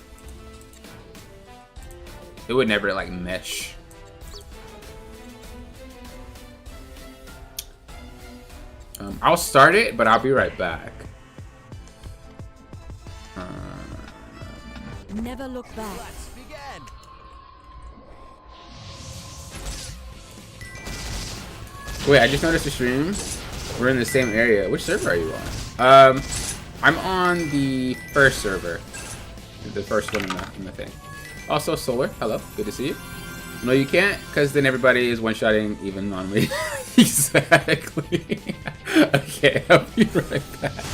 It would never like mesh. I'll start it, but I'll be right back. Never look back. Let's begin. Wait, I just noticed the stream. We're in the same area. Which server are you on? I'm on the first server. The first one in the thing. Also, Solar, hello. Good to see you. No, you can't, because then everybody is one-shotting even on me. Exactly. Okay, I'll be right back.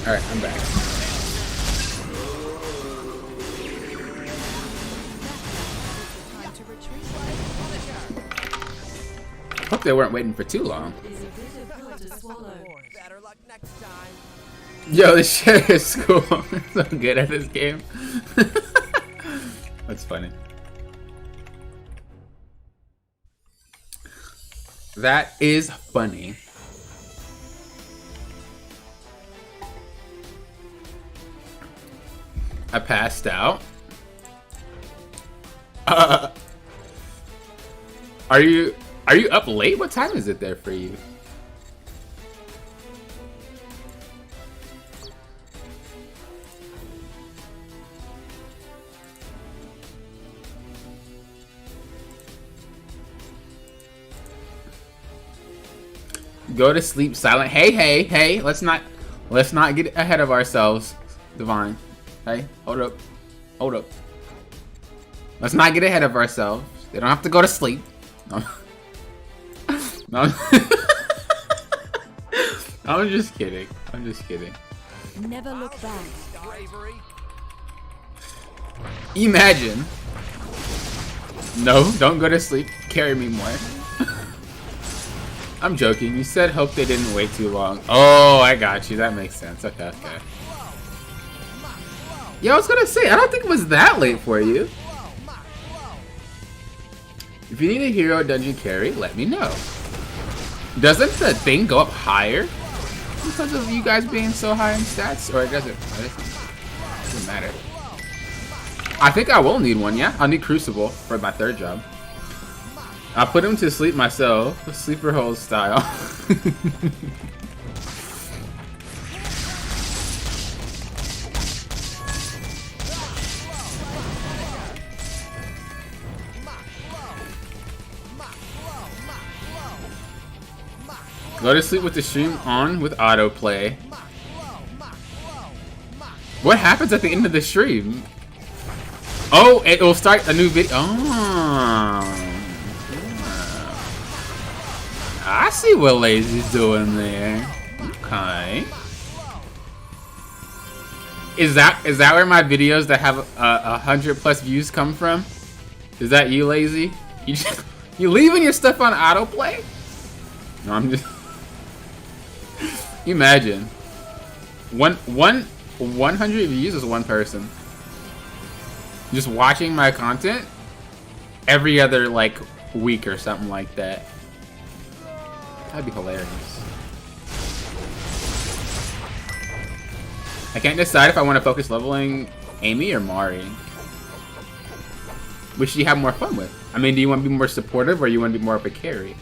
Alright, I'm back. Time to retreat. Hope they weren't waiting for too long. Is a bitter pill to swallow. Better luck next time. Yo, this shit is cool. I'm so good at this game. That's funny. That is funny. I passed out. Are you up late? What time is it there for you? Go to sleep, silent. Hey, let's not get ahead of ourselves, Divine. Hey, hold up. Let's not get ahead of ourselves. They don't have to go to sleep. No. No. I'm just kidding. Never look back. Bravery. Imagine. No, don't go to sleep. Carry me more. I'm joking. You said hope they didn't wait too long. Oh, I got you. That makes sense. Okay. Yeah, I was gonna say, I don't think it was that late for you. If you need a hero dungeon carry, let me know. Doesn't the thing go up higher because of you guys being so high in stats? Or it doesn't matter. I think I will need one, yeah? I'll need Crucible for my third job. I'll put him to sleep myself, sleeper hole style. Go to sleep with the stream on with autoplay. What happens at the end of the stream? Oh, it will start a new video. Oh. I see what Lazy's doing there. Okay. Is that where my videos that have 100+ views come from? Is that you, Lazy? You leaving your stuff on autoplay? No, I'm just. Imagine 100 views is one person just watching my content every other like week or something like that. That'd be hilarious. I can't decide if I want to focus leveling Amy or Mari. Which do you have more fun with? I mean, do you want to be more supportive or you want to be more of a carry?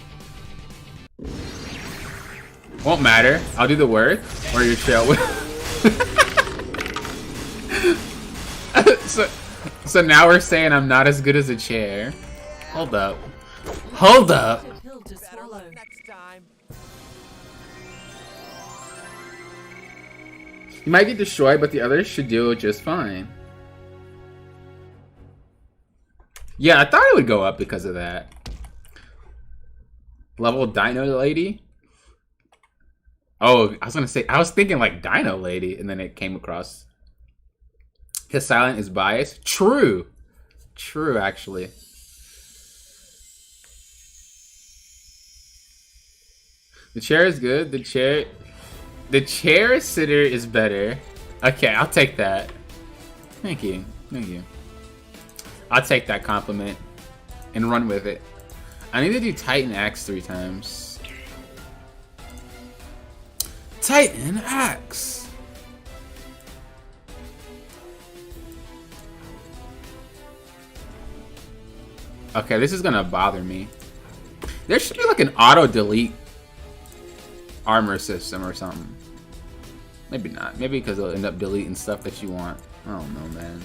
Won't matter. I'll do the work, or you chill with. So now we're saying I'm not as good as a chair. Hold up. Hold up. Pill to Better swallow. luck next time. You might get destroyed, but the others should do just fine. Yeah, I thought it would go up because of that. Level Dino Lady? Oh, I was gonna say, I was thinking like Dino Lady, and then it came across. His silent is biased. True. True, actually. The chair is good. The chair sitter is better. Okay, I'll take that. Thank you. Thank you. I'll take that compliment and run with it. I need to do Titan Axe 3 times. Titan Axe. Okay, this is gonna bother me. There should be like an auto delete armor system or something. Maybe not. Maybe because it'll end up deleting stuff that you want. I don't know, man.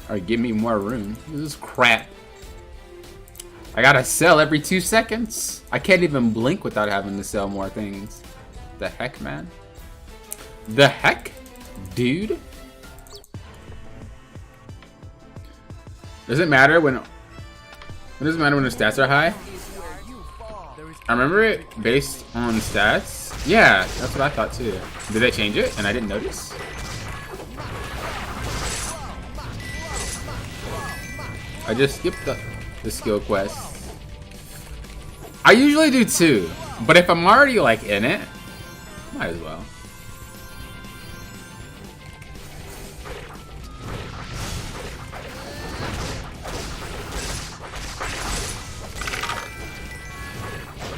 Alright, give me more room. This is crap. I gotta sell every 2 seconds. I can't even blink without having to sell more things. The heck, man? The heck, dude? Does it matter when? What does it matter when the stats are high? I remember it based on stats. Yeah, that's what I thought too. Did they change it and I didn't notice? I just skipped the skill quest. I usually do 2, but if I'm already like in it, might as well.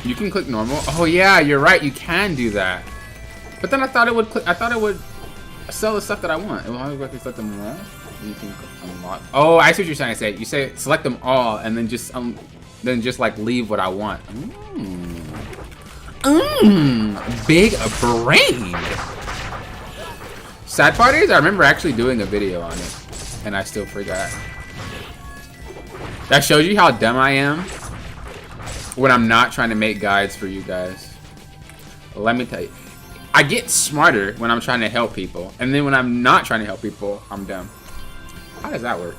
You can click normal. Oh yeah, you're right. You can do that. But then I thought it would. I thought it would sell the stuff that I want. As long as I can select them all, you can unlock. Oh, I see what you're trying to say. You say select them all and then just like leave what I want. Big brain. Sad part is I remember actually doing a video on it, and I still forgot. That shows you how dumb I am when I'm not trying to make guides for you guys. Let me tell you. I get smarter when I'm trying to help people, and then when I'm not trying to help people, I'm dumb. How does that work?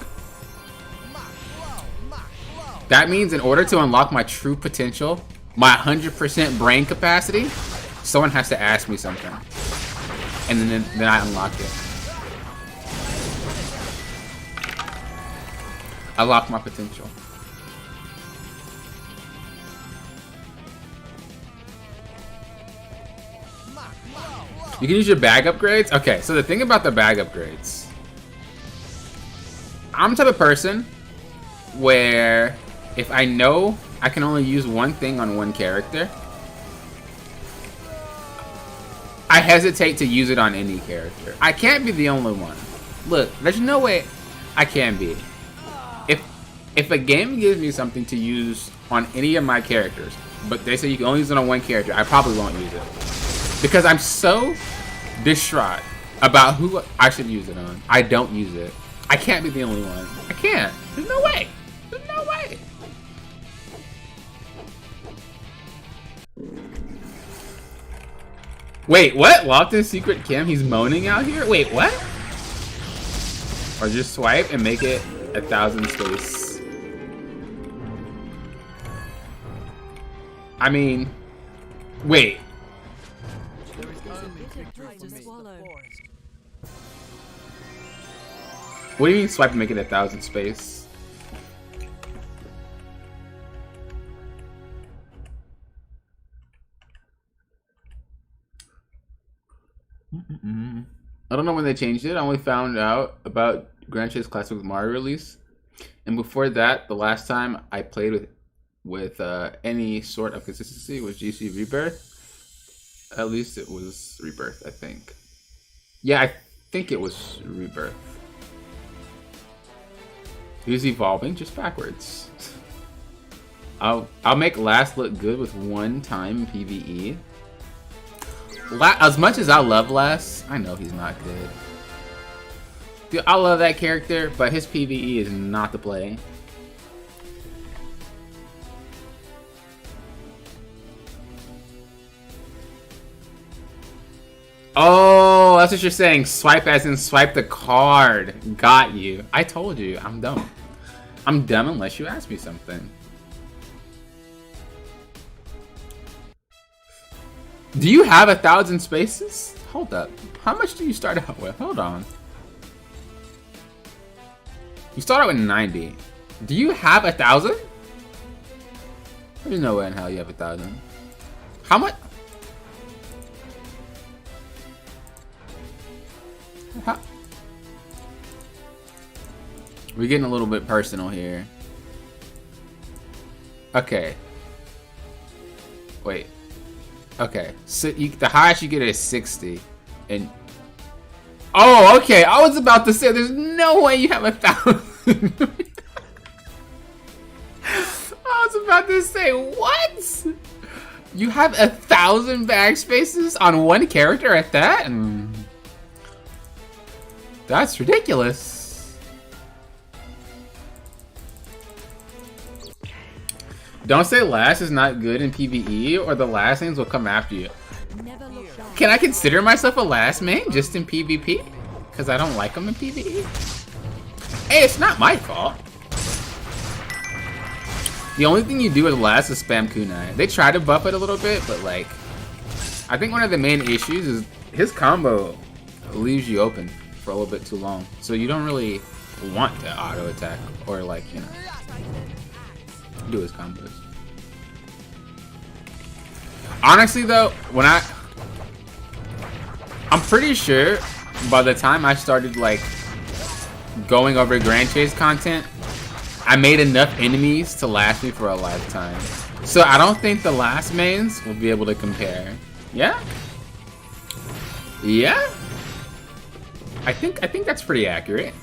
That means in order to unlock my true potential, my 100% brain capacity, someone has to ask me something. And then I unlock it. I lock my potential. You can use your bag upgrades? Okay, so the thing about the bag upgrades. I'm the type of person where if I know I can only use one thing on one character, I hesitate to use it on any character. I can't be the only one. Look, there's no way I can be. If a game gives me something to use on any of my characters, but they say you can only use it on one character, I probably won't use it. Because I'm so distraught about who I should use it on. I don't use it. I can't be the only one. I can't. There's no way. There's no way. Wait, what? Locked in secret cam? He's moaning out here? Wait, what? Or just swipe and make it 1,000 space. I mean, wait. What do you mean swipe and make it 1,000 space? I don't know when they changed it. I only found out about Grand Chase Classic with Mario release. And before that, the last time I played with any sort of consistency was GC Rebirth. At least it was Rebirth, I think. Yeah, I think it was Rebirth. He's evolving just backwards. I'll make Last look good with one time PvE. As much as I love Last, I know he's not good. Dude, I love that character, but his PvE is not the play. Oh, that's what you're saying. Swipe as in swipe the card. Got you. I told you. I'm dumb. I'm dumb unless you ask me something. Do you have 1,000 spaces? Hold up. How much do you start out with? Hold on. You start out with 90. Do you have 1,000? There's no way in hell you have 1,000. How much? We're getting a little bit personal here. Okay. Wait. Okay. So the highest you get is 60. And oh, okay. I was about to say there's no way you have 1,000. I was about to say what? You have 1,000 bag spaces on one character at that? That's ridiculous. Don't say Last is not good in PvE or the Last names will come after you. Can I consider myself a Last main just in PvP? Because I don't like them in PvE? Hey, it's not my fault. The only thing you do with Last is spam kunai. They try to buff it a little bit, but like, I think one of the main issues is his combo leaves you open for a little bit too long. So you don't really want to auto attack or like, you know, do his combos. Honestly though, when I'm pretty sure by the time I started like going over Grand Chase content, I made enough enemies to last me for a lifetime. So I don't think the last mains will be able to compare. Yeah? Yeah? I think that's pretty accurate.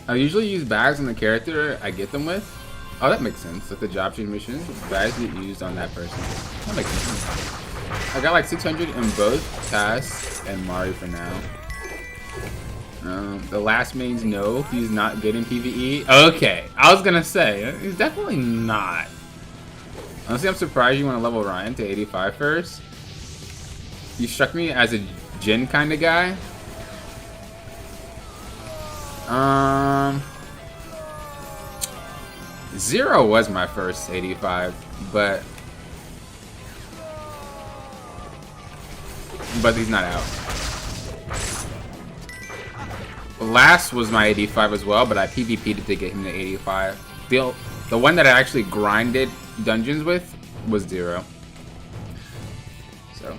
I usually use bags on the character I get them with. Oh, that makes sense. Like the job change missions, bags get used on that person. That makes sense. I got like 600 in both Task and Mari for now. The last main's no, he's not good in PvE. Okay, I was gonna say, he's definitely not. Honestly, I'm surprised you want to level Ryan to 85 first. You struck me as a Jhin kind of guy. Zero was my first 85, but he's not out. Last was my 85 as well, but I PvP'd to get him to 85. The one that I actually grinded dungeons with was Zero. So,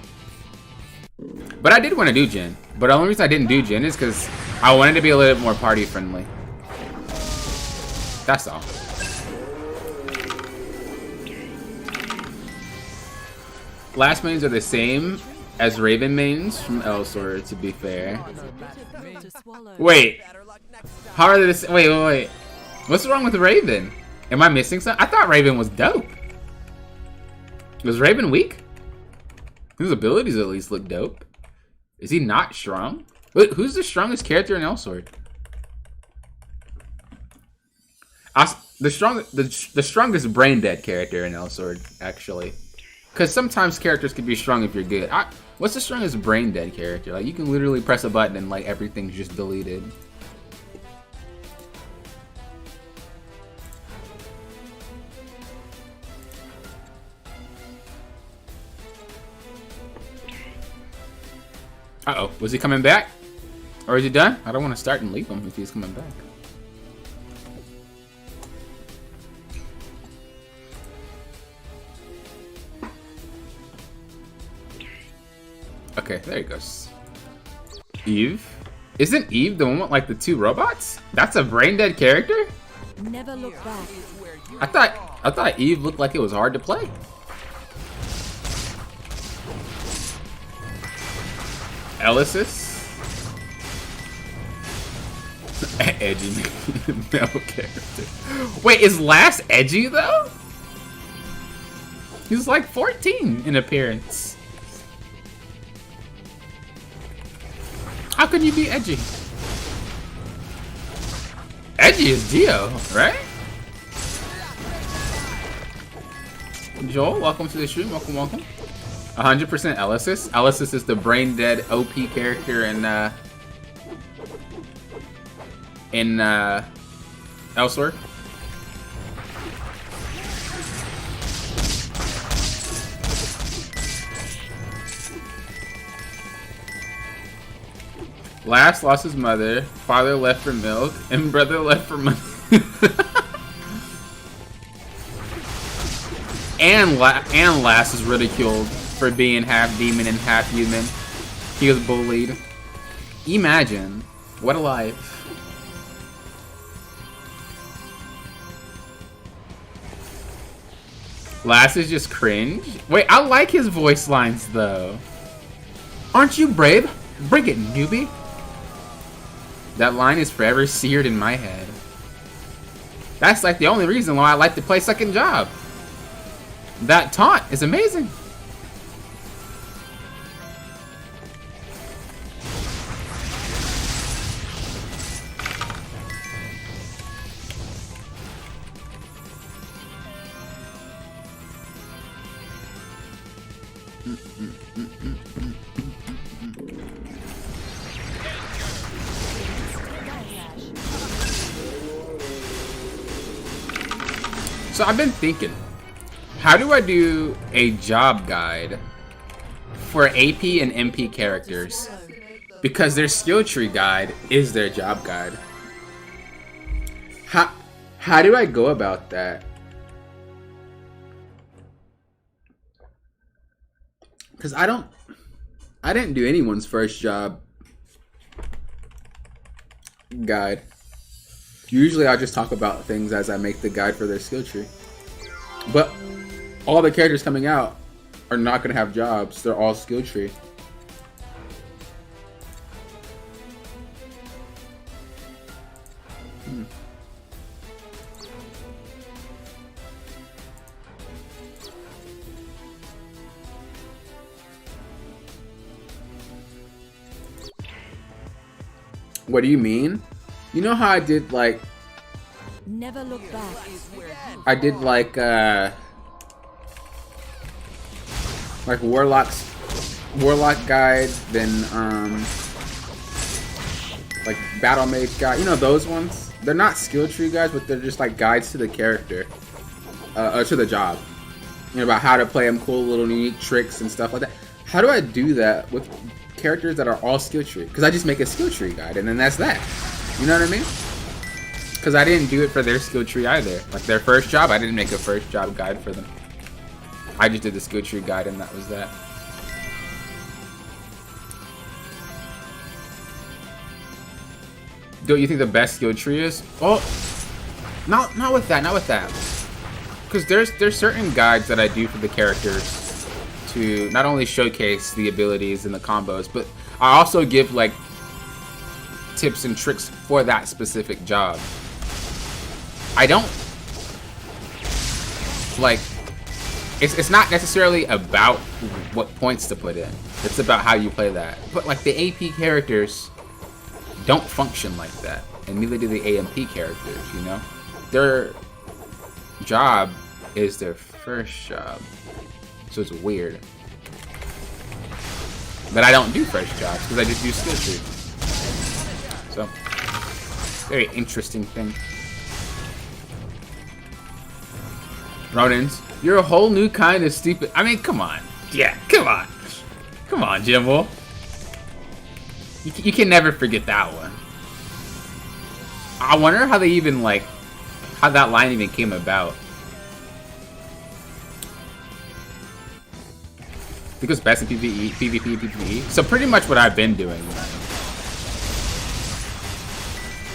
but I did want to do Jhin. But the only reason I didn't do Jhin is because I wanted to be a little bit more party friendly. That's all. Last mains are the same as Raven mains from Elsword, to be fair. Wait, how are they the same? Wait. What's wrong with Raven? Am I missing something? I thought Raven was dope. Was Raven weak? His abilities at least look dope. Is he not strong? Wait, who's the strongest character in Elsword? The strongest brain dead character in Elsword, actually. Because sometimes characters can be strong if you're good. What's the strongest brain dead character? Like, you can literally press a button and like everything's just deleted. Uh-oh, was he coming back? Or is he done? I don't want to start and leave him if he's coming back. Okay, there he goes. Eve? Isn't Eve the one with like the two robots? That's a brain dead character? Never look back. I thought Eve looked like it was hard to play. Elysis? Edgy male character. Wait, is Last edgy though? He's like 14 in appearance. How can you be edgy? Edgy is Dio, right? Joel, welcome to the stream. Welcome. 100% Elysis. Elysis is the brain dead OP character in Elsword. Last lost his mother, father left for milk, and brother left for money. and Last is ridiculed for being half demon and half human. He was bullied. Imagine. What a life. Last is just cringe. Wait, I like his voice lines though. Aren't you brave? Bring it, newbie. That line is forever seared in my head. That's like the only reason why I like to play Second Job. That taunt is amazing. So I've been thinking, how do I do a job guide for AP and MP characters? Because their skill tree guide is their job guide. How do I go about that? Because I didn't do anyone's first job guide. Usually I just talk about things as I make the guide for their skill tree. But all the characters coming out are not going to have jobs. They're all skill tree. What do you mean? You know how I did like Never look back. I did like warlock guide, then like battle mage guide. You know those ones? They're not skill tree guides, but they're just like guides to the character, or to the job. You know, about how to play them, cool little unique tricks and stuff like that. How do I do that with characters that are all skill tree? Because I just make a skill tree guide and then that's that. You know what I mean? Because I didn't do it for their skill tree either. Like their first job, I didn't make a first job guide for them. I just did the skill tree guide and that was that. Don't you think the best skill tree is? Oh, not with that, not with that. Because there's certain guides that I do for the characters to not only showcase the abilities and the combos, but I also give like tips and tricks for that specific job. I don't like it's not necessarily about what points to put in. It's about how you play that. But like the AP characters don't function like that, and neither do the AMP characters, you know? Their job is their first job. So it's weird. But I don't do first jobs because I just do skill tree. So very interesting thing. Ronins, you're a whole new kind of stupid. I mean, come on. Yeah, come on. Come on, Jimbo. You can never forget that one. I wonder how they even, like, how that line even came about. Because best in PvE, PvP, PvE. So pretty much what I've been doing.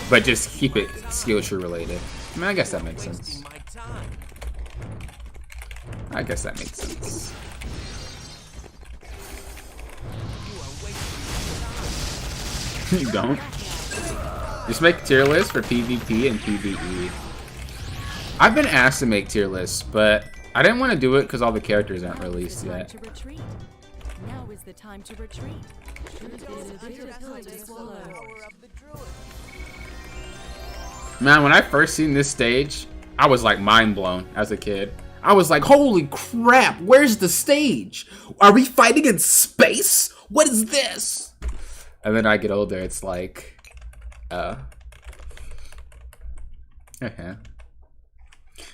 But just keep it skill tree related. I mean, I guess that makes sense. I guess that makes sense. You don't? Just make tier lists for PvP and PvE. I've been asked to make tier lists, but I didn't want to do it because all the characters aren't released yet. Now is the time to retreat. Man, when I first seen this stage, I was like mind blown as a kid. I was like, holy crap, where's the stage? Are we fighting in space? What is this? And then I get older, it's like, okay.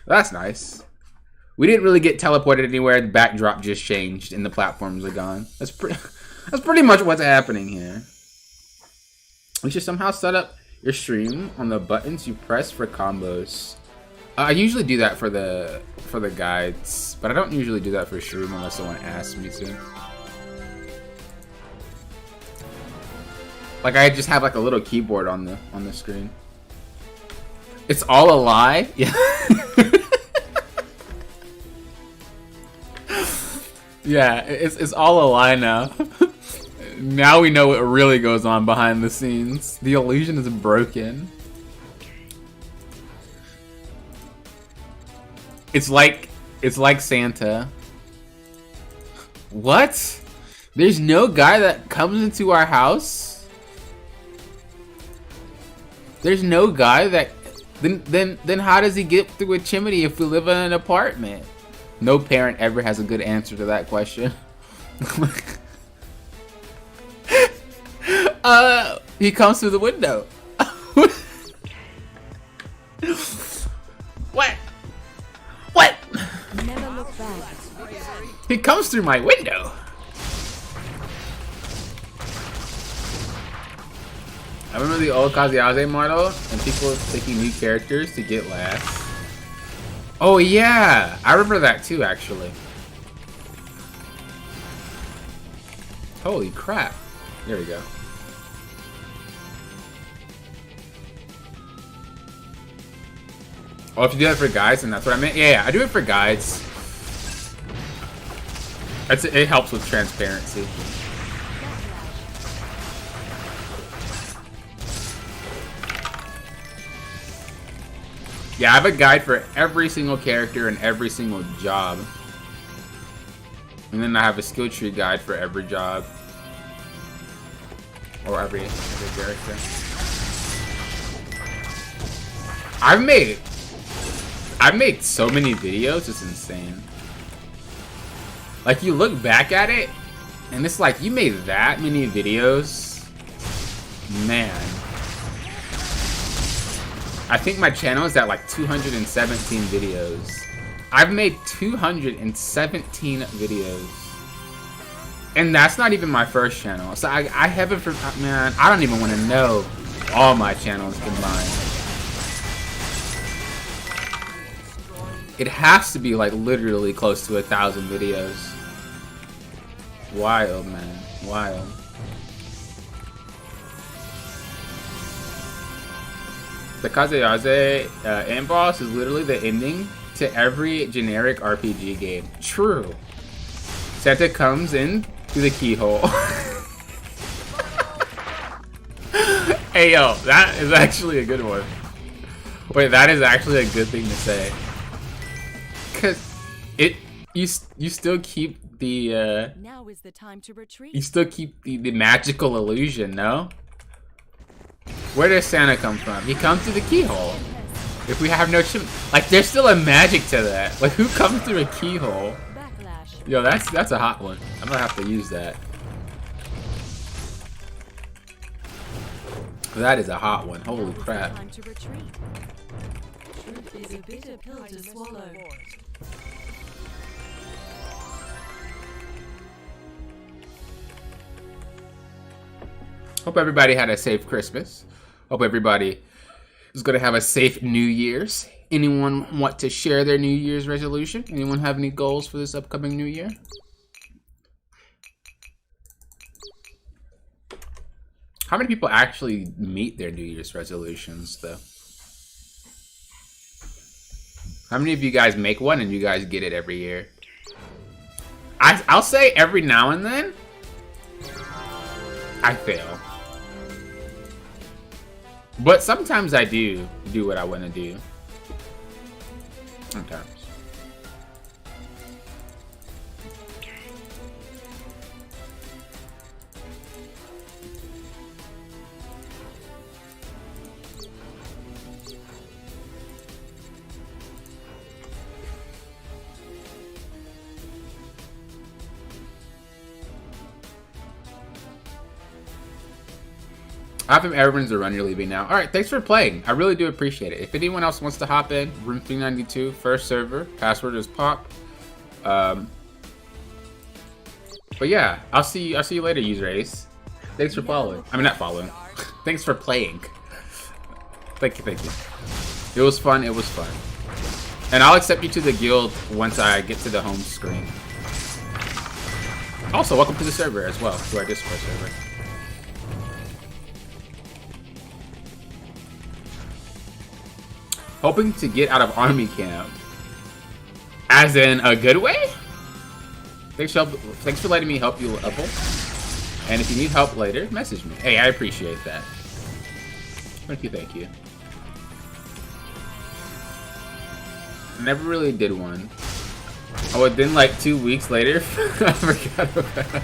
That's nice. We didn't really get teleported anywhere. The backdrop just changed and the platforms are gone. That's pretty much what's happening here. We should somehow set up your stream on the buttons you press for combos. I usually do that for the guides, but I don't usually do that for stream unless someone asks me to. Like I just have like a little keyboard on the screen. It's all a lie? Yeah. Yeah, it's all a lie now. Now we know what really goes on behind the scenes. The illusion is broken. It's like Santa. What? There's no guy that comes into our house? There's no guy that then how does he get through a chimney if we live in an apartment? No parent ever has a good answer to that question. He comes through the window. What? What? Never look back. He comes through my window. I remember the old Kazuyaze model and people picking new characters to get last. Oh yeah, I remember that too actually. Holy crap. There we go. Oh, if you do that for guides, then that's what I meant? Yeah, I do it for guides. It helps with transparency. Yeah, I have a guide for every single character and every single job. And then I have a skill tree guide for every job. Or every character. I've made so many videos, it's insane. Like, you look back at it, and it's like, you made that many videos? Man. I think my channel is at like 217 videos. I've made 217 videos. And that's not even my first channel. So I haven't, man, I don't even want to know all my channels combined. It has to be like literally close to 1,000 videos. Wild, man. Wild. The Kazuyaze end boss is literally the ending to every generic RPG game. True. Santa comes in through the keyhole. Hey yo, that is actually a good one. Wait, that is actually a good thing to say. Cause you still keep the Now is the time to retreat. you still keep the magical illusion, no? Where does Santa come from? He comes through the keyhole. If we have no like, there's still a magic to that. Like, who comes through a keyhole? Backlash. Yo, that's a hot one. I'm gonna have to use that. That is a hot one. Holy Now is the crap. time to retreat. Truth is a bitter pill to Kindness swallow. rewards. Hope everybody had a safe Christmas. Hope everybody is gonna have a safe New Year's. Anyone want to share their New Year's resolution? Anyone have any goals for this upcoming New Year? How many people actually meet their New Year's resolutions, though? How many of you guys make one and you guys get it every year? I'll say every now and then, I fail. But sometimes I do what I want to do. Sometimes. Optim Everyone's a run, you're leaving now. Alright, thanks for playing. I really do appreciate it. If anyone else wants to hop in, room 392, first server, password is pop. But yeah, I'll see you later, user Ace. Thanks for following. I mean, not following. Thanks for playing. Thank you. It was fun, it was fun. And I'll accept you to the guild once I get to the home screen. Also, welcome to the server as well, to our Discord server. Hoping to get out of army camp. As in a good way? Thanks for letting me help you level. And if you need help later, message me. Hey, I appreciate that. Thank you. Never really did one. Oh, and then like 2 weeks later, I forgot about it.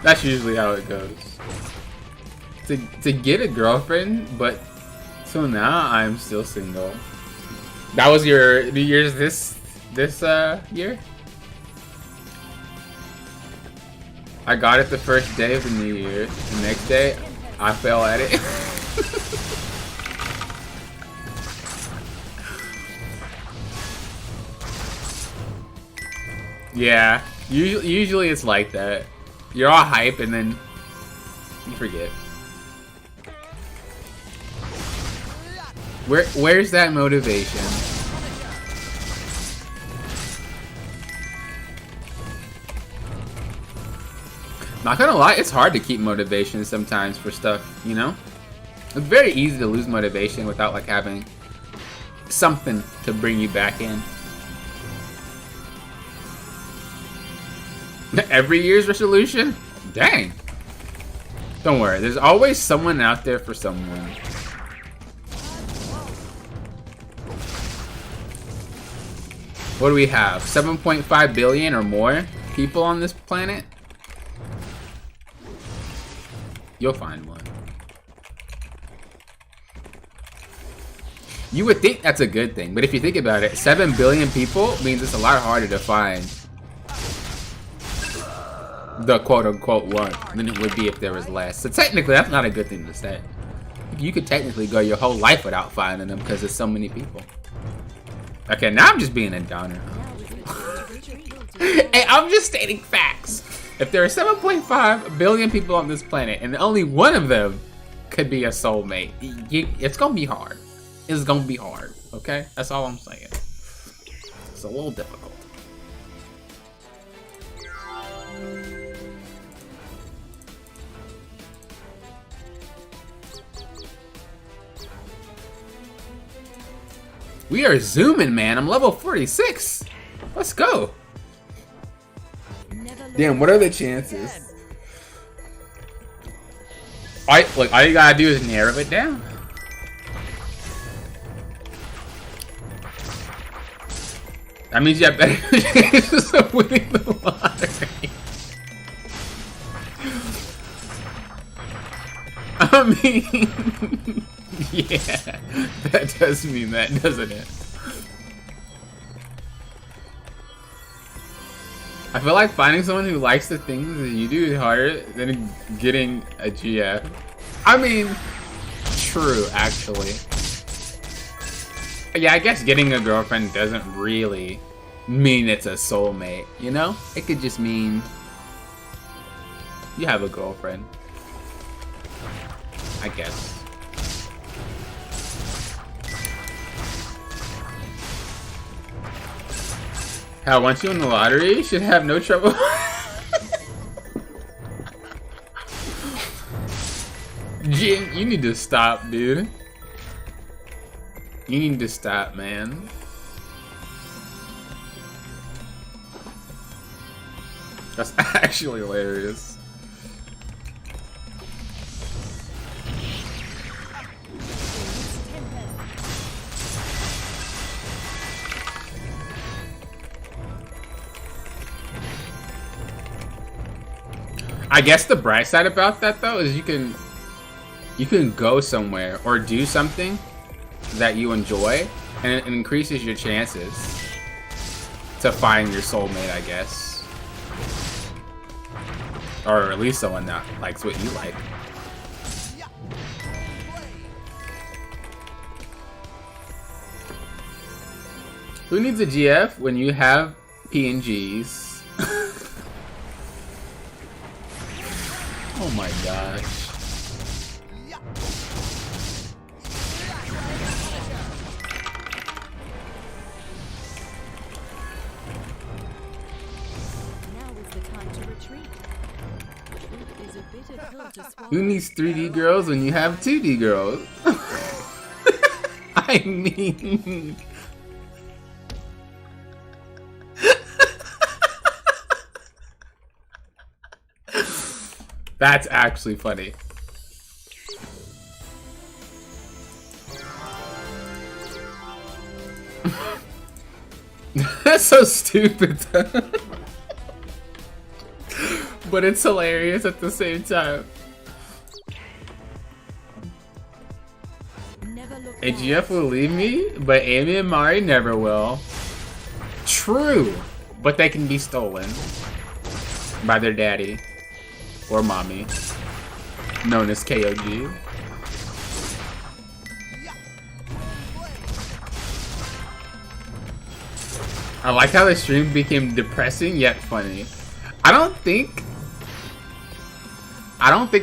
That's usually how it goes. To get a girlfriend, but so now I'm still single. That was your New Year's this year? I got it the first day of the New Year. The next day, I fell at it. Yeah, usually it's like that. You're all hype and then you forget. Where's that motivation? Not gonna lie, it's hard to keep motivation sometimes for stuff, you know? It's very easy to lose motivation without like having something to bring you back in. Every year's resolution? Dang. Don't worry, there's always someone out there for someone. What do we have? 7.5 billion or more people on this planet? You'll find one. You would think that's a good thing, but if you think about it, 7 billion people means it's a lot harder to find the quote-unquote one than it would be if there was less. So technically, that's not a good thing to say. You could technically go your whole life without finding them because there's so many people. Okay, now I'm just being a downer. Hey, I'm just stating facts. If there are 7.5 billion people on this planet and only one of them could be a soulmate, it's gonna be hard. It's gonna be hard, okay? That's all I'm saying. It's a little difficult. We are zooming, man. I'm level 46. Let's go. Damn, what are the chances? Alright, look, all you gotta do is narrow it down. That means you have better chances of winning the lottery. I mean, yeah, that does mean that, doesn't it? I feel like finding someone who likes the things that you do is harder than getting a GF. I mean, true, actually. Yeah, I guess getting a girlfriend doesn't really mean it's a soulmate, you know? It could just mean you have a girlfriend. I guess. How once you win the lottery, you should have no trouble. Jin, you need to stop, dude. You need to stop, man. That's actually hilarious. I guess the bright side about that though is you can go somewhere or do something that you enjoy and it increases your chances to find your soulmate, I guess. Or at least someone that likes what you like. Who needs a GF when you have PNGs? Oh my gosh. Who needs 3D girls when you have 2D girls? I mean... That's actually funny. That's so stupid. But it's hilarious at the same time. AGF will leave me, but Amy and Mari never will. True, but they can be stolen by their daddy or mommy, known as KOG. I like how the stream became depressing yet funny. I don't think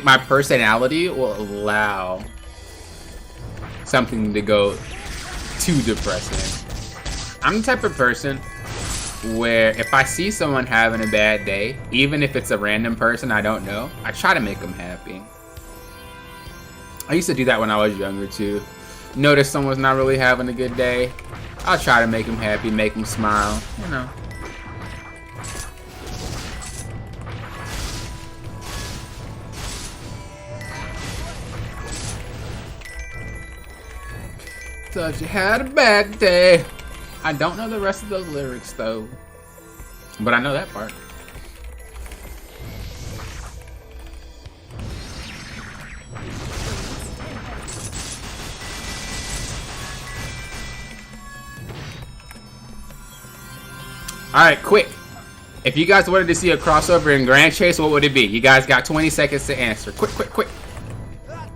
my personality will allow something to go too depressing. I'm the type of person where if I see someone having a bad day, even if it's a random person I don't know, I try to make them happy. I used to do that when I was younger too. Notice someone's not really having a good day, I'll try to make them happy, make them smile, you know. Thought you had a bad day. I don't know the rest of those lyrics though, but I know that part. Alright, quick. If you guys wanted to see a crossover in Grand Chase, what would it be? You guys got 20 seconds to answer. Quick, quick, quick.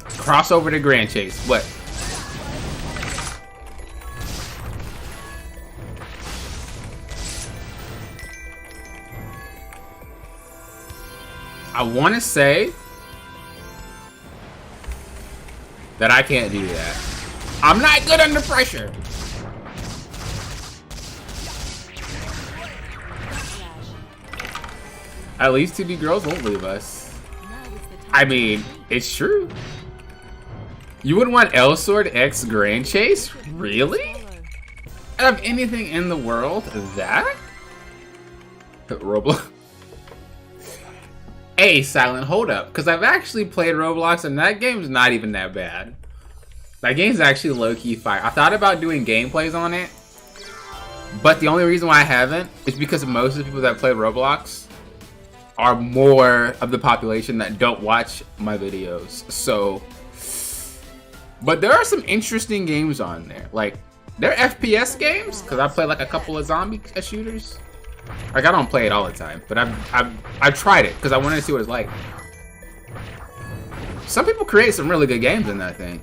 Crossover to Grand Chase. What? I want to say that I can't do that. I'm not good under pressure. At least 2D girls won't leave us. I mean, it's true. You would want L-Sword X Grand Chase? Really? Out of anything in the world, that? Roblox. Hey, Silent, hold up. Because I've actually played Roblox and that game's not even that bad. That game's actually low-key fire. I thought about doing gameplays on it. But the only reason why I haven't is because most of the people that play Roblox are more of the population that don't watch my videos. So, but there are some interesting games on there. Like, they're FPS games, because I play like a couple of zombie shooters. Like, I don't play it all the time, but I've tried it because I wanted to see what it's like. Some people create some really good games in that thing.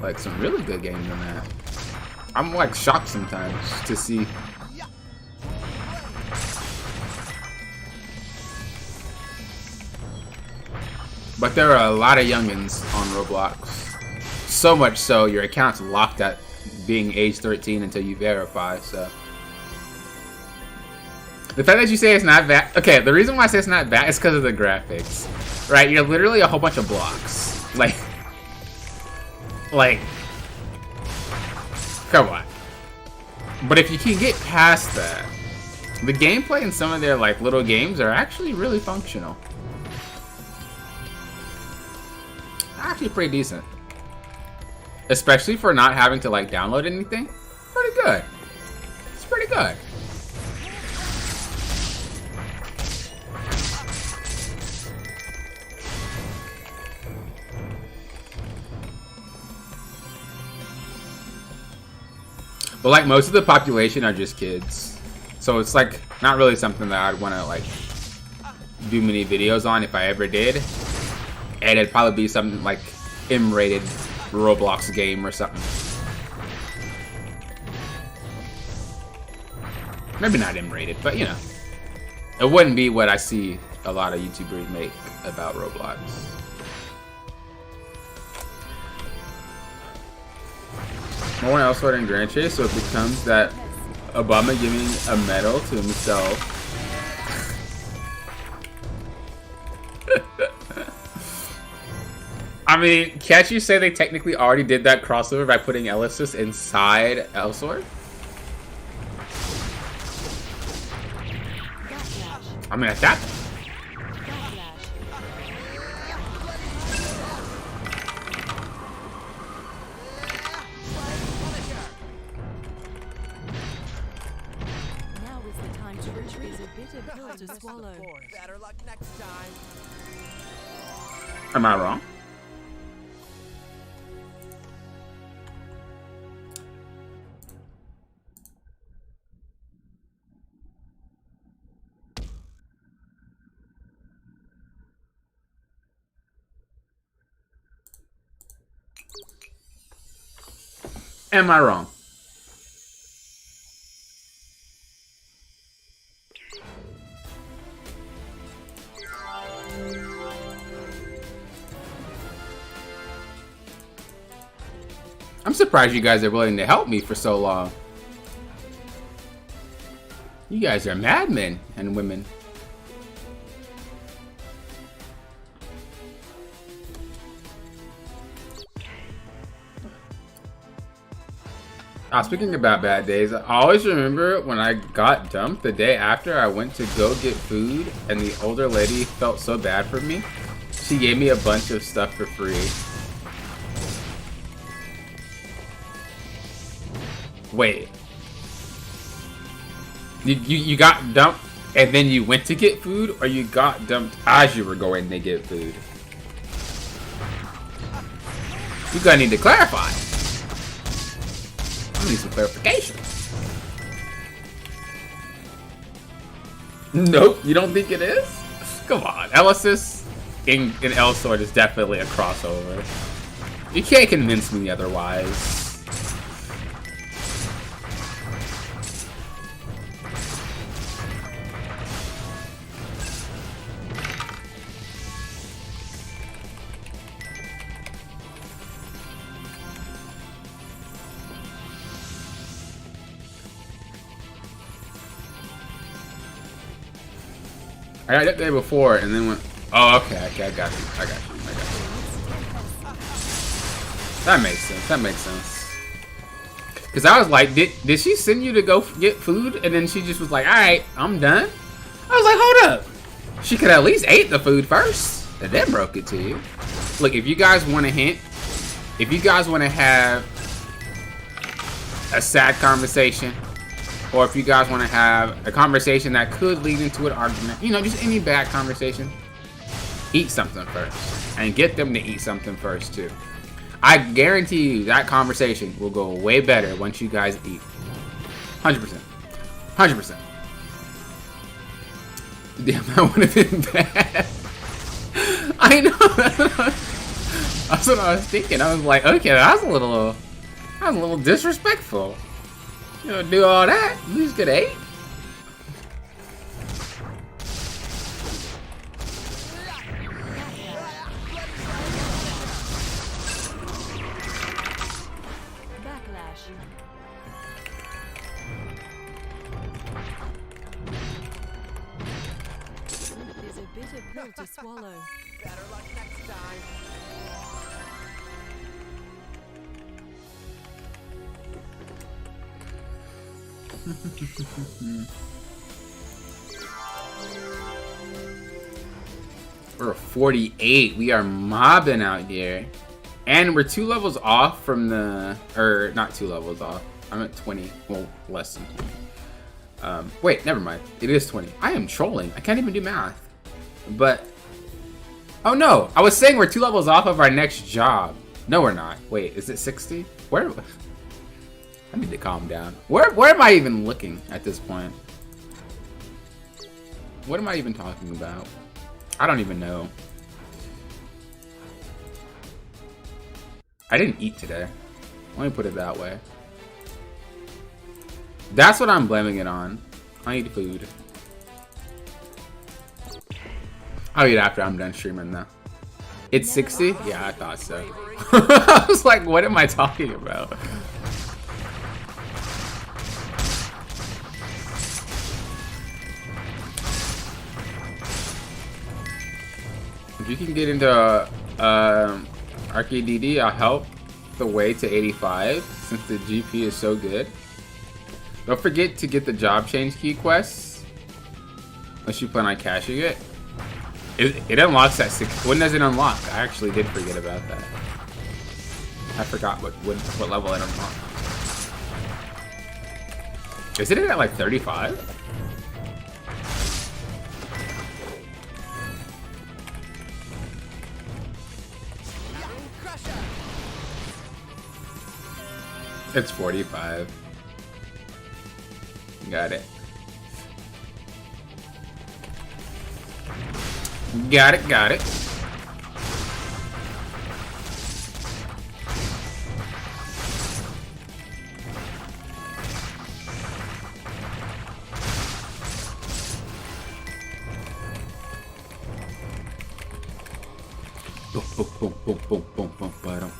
Like, some really good games in that. I'm like shocked sometimes to see. But there are a lot of youngins on Roblox. So much so, your account's locked at being age 13 until you verify, so. The fact that you say it's not bad, okay, the reason why I say it's not bad is because of the graphics. Right, you're literally a whole bunch of blocks. Like, come on. But if you can get past that, the gameplay in some of their like little games are actually really functional. Actually pretty decent. Especially for not having to like download anything. Pretty good. It's pretty good. But like most of the population are just kids. So it's like not really something that I'd want to like do many videos on if I ever did. And it'd probably be something like M-rated Roblox game or something. Maybe not M-rated, but you know. It wouldn't be what I see a lot of YouTubers make about Roblox. More L-Sword in Grand Chase, so it becomes that Obama giving a medal to himself. I mean, can't you say they technically already did that crossover by putting Elysis inside L-Sword? I mean, at that point. Now is the time to retreat. A bitter pill to swallow. Better luck next time. Am I wrong? Am I wrong? I'm surprised you guys are willing to help me for so long. You guys are madmen and women. Speaking about bad days, I always remember when I got dumped the day after I went to go get food and the older lady felt so bad for me. She gave me a bunch of stuff for free. Wait. You got dumped and then you went to get food, or you got dumped as you were going to get food? You gonna need to clarify. I need some clarification. Nope, you don't think it is? Come on, Elysis in Elsword is definitely a crossover. You can't convince me otherwise. I got that day before and then went. Oh, okay, I got you. That makes sense. That makes sense. Cause I was like, did she send you to go get food? And then she just was like, all right, I'm done. I was like, hold up. She could at least ate the food first and then broke it to you. Look, if you guys want a hint, if you guys want to have a sad conversation, or if you guys want to have a conversation that could lead into an argument, you know, just any bad conversation, eat something first. And get them to eat something first, too. I guarantee you that conversation will go way better once you guys eat. 100%. 100%. Damn, that would have been bad. I know. That's what I was thinking. I was like, okay, that was a little disrespectful. You don't do all that. You just get ate. Backlash. Truth is a bitter pill to swallow. Better luck next time. We're 48. We are mobbing out here. And we're 2 levels off from the... Or, not 2 levels off. I'm at 20. Well, less than 20. Wait, never mind. It is 20. I am trolling. I can't even do math. But... Oh, no. I was saying we're 2 levels off of our next job. No, we're not. Wait, is it 60? Where... I need to calm down. Where am I even looking at this point? What am I even talking about? I don't even know. I didn't eat today. Let me put it that way. That's what I'm blaming it on. I need food. I'll eat after I'm done streaming though. It's 60? Yeah, I thought so. I was like, what am I talking about? If you can get into RKDD, I'll help the way to 85 since the GP is so good. Don't forget to get the job change key quests unless you plan on cashing it. It unlocks at 6. When does it unlock? I actually did forget about that. I forgot what level it unlocked. Isn't it at like 35? It's 45. Got it. Got it, got it. Boom, boom, boom, boom, boom, boom, boom, boom.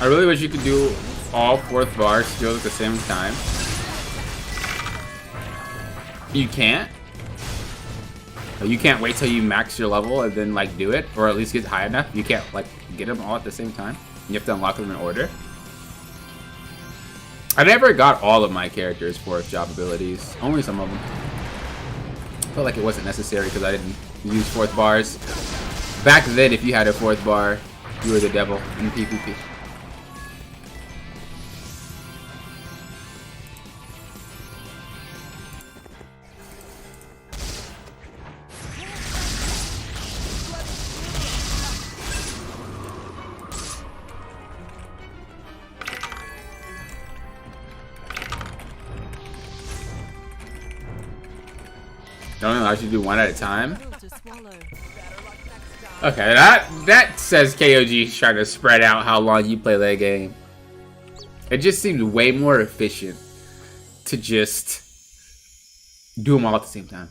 I really wish you could do all 4th bar skills at the same time. You can't? You can't wait till you max your level and then like do it, or at least get high enough. You can't like get them all at the same time. You have to unlock them in order. I never got all of my characters' 4th job abilities. Only some of them. I felt like it wasn't necessary because I didn't use 4th bars. Back then, if you had a 4th bar, you were the devil in PvP. I don't know, I should do one at a time. To swallow. Okay, that says KOG trying to spread out how long you play that game. It just seems way more efficient to just do them all at the same time.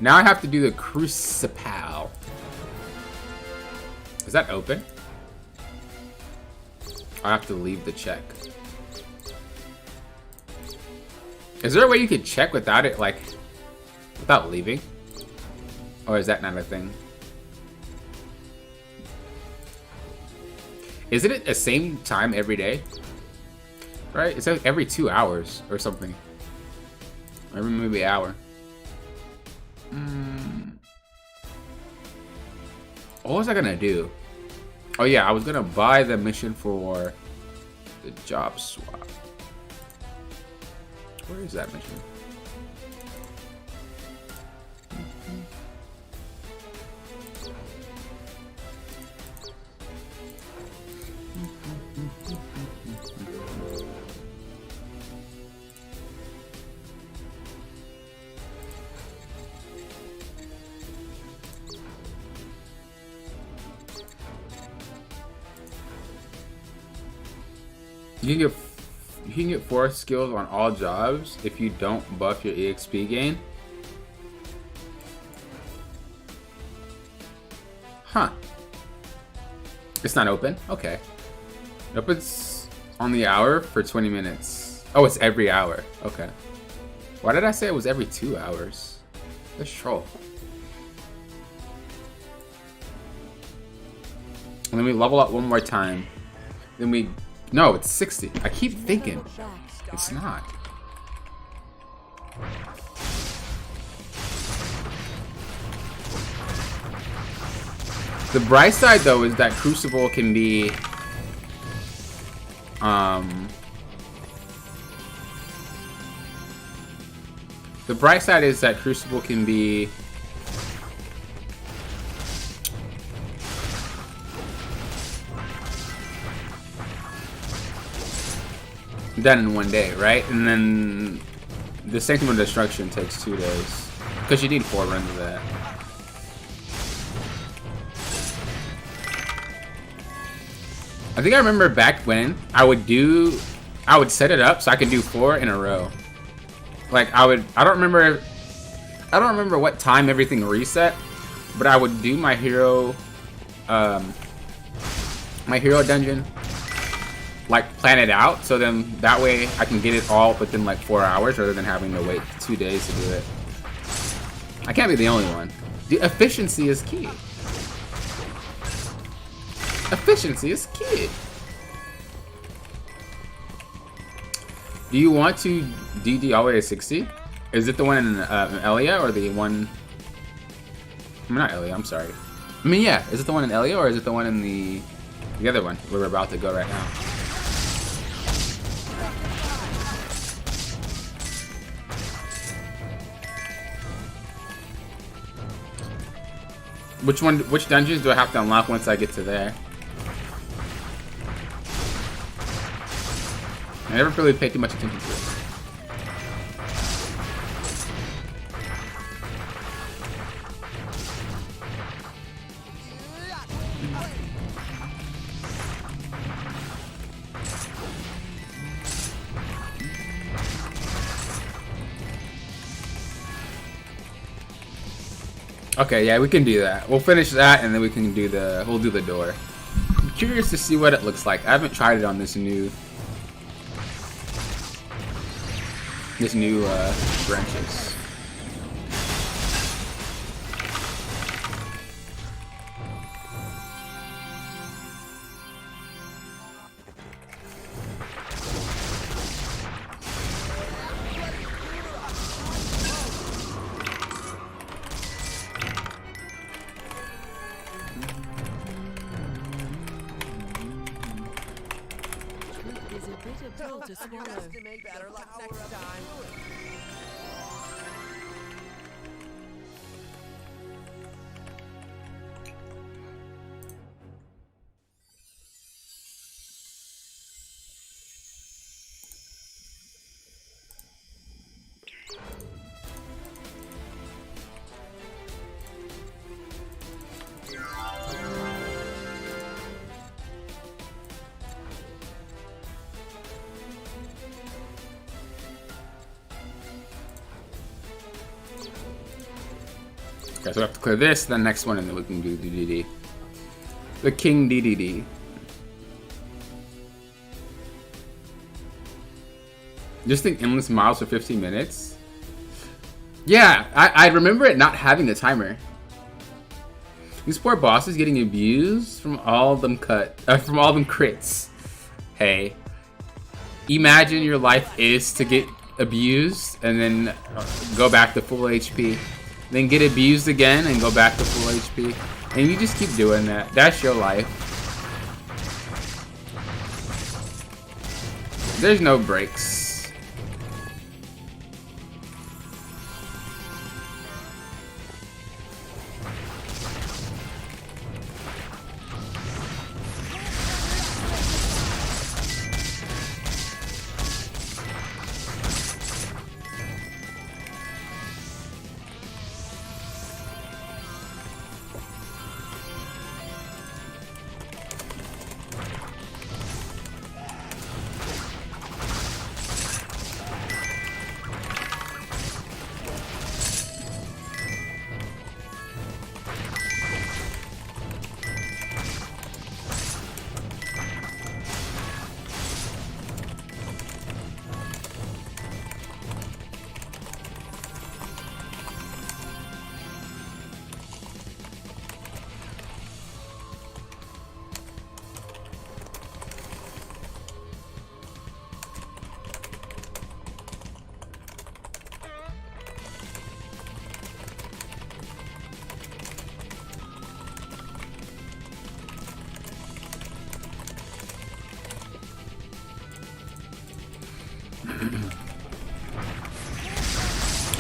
Now I have to do the Crucible. Is that open? I have to leave the check. Is there a way you could check without it, like, without leaving? Or is that not a thing? Isn't it the same time every day? Right? It's like every 2 hours or something. Every maybe hour. What was I gonna do? Oh yeah, I was gonna buy the mission for the job swap. Where is that mission? You can get 4 skills on all jobs if you don't buff your EXP gain. Huh. It's not open? Okay. It opens on the hour for 20 minutes. Oh, it's every hour. Okay. Why did I say it was every 2 hours? Let's troll. And then we level up one more time. Then we... No, it's 60. I keep thinking. It's not. The bright side, though, is that Crucible can be... The bright side is that Crucible can be... done in one day, right? And then the Sanctum of Destruction takes 2 days. Because you need 4 runs of that. I think I remember back when I would set it up so I could do 4 in a row. Like I don't remember what time everything reset, but I would do my hero dungeon, like plan it out, so then that way I can get it all within like 4 hours rather than having to wait 2 days to do it. I can't be the only one. The efficiency is key. Efficiency is key. Do you want to DD all the way to 60? Is it the one in Elia or the one... I mean, not Elia, I'm sorry. I mean, yeah. Is it the one in Elia or is it the one in the other one where we're about to go right now? Which dungeons do I have to unlock once I get to there? I never really paid too much attention to it. Okay, yeah, we can do that. We'll finish that and then we can do the we'll do the door. I'm curious to see what it looks like. I haven't tried it on this new branches. Truth is a bitter pill to swallow. Underestimate better luck next time. Okay, so we have to clear this, the next one, and then we can do DDD. The King DDD. Just think endless miles for 15 minutes? Yeah, I remember it not having a timer. These poor bosses getting abused from all them crits. Hey, imagine your life is to get abused and then go back to full HP. Then get abused again and go back to full HP. And you just keep doing that. That's your life. There's no breaks.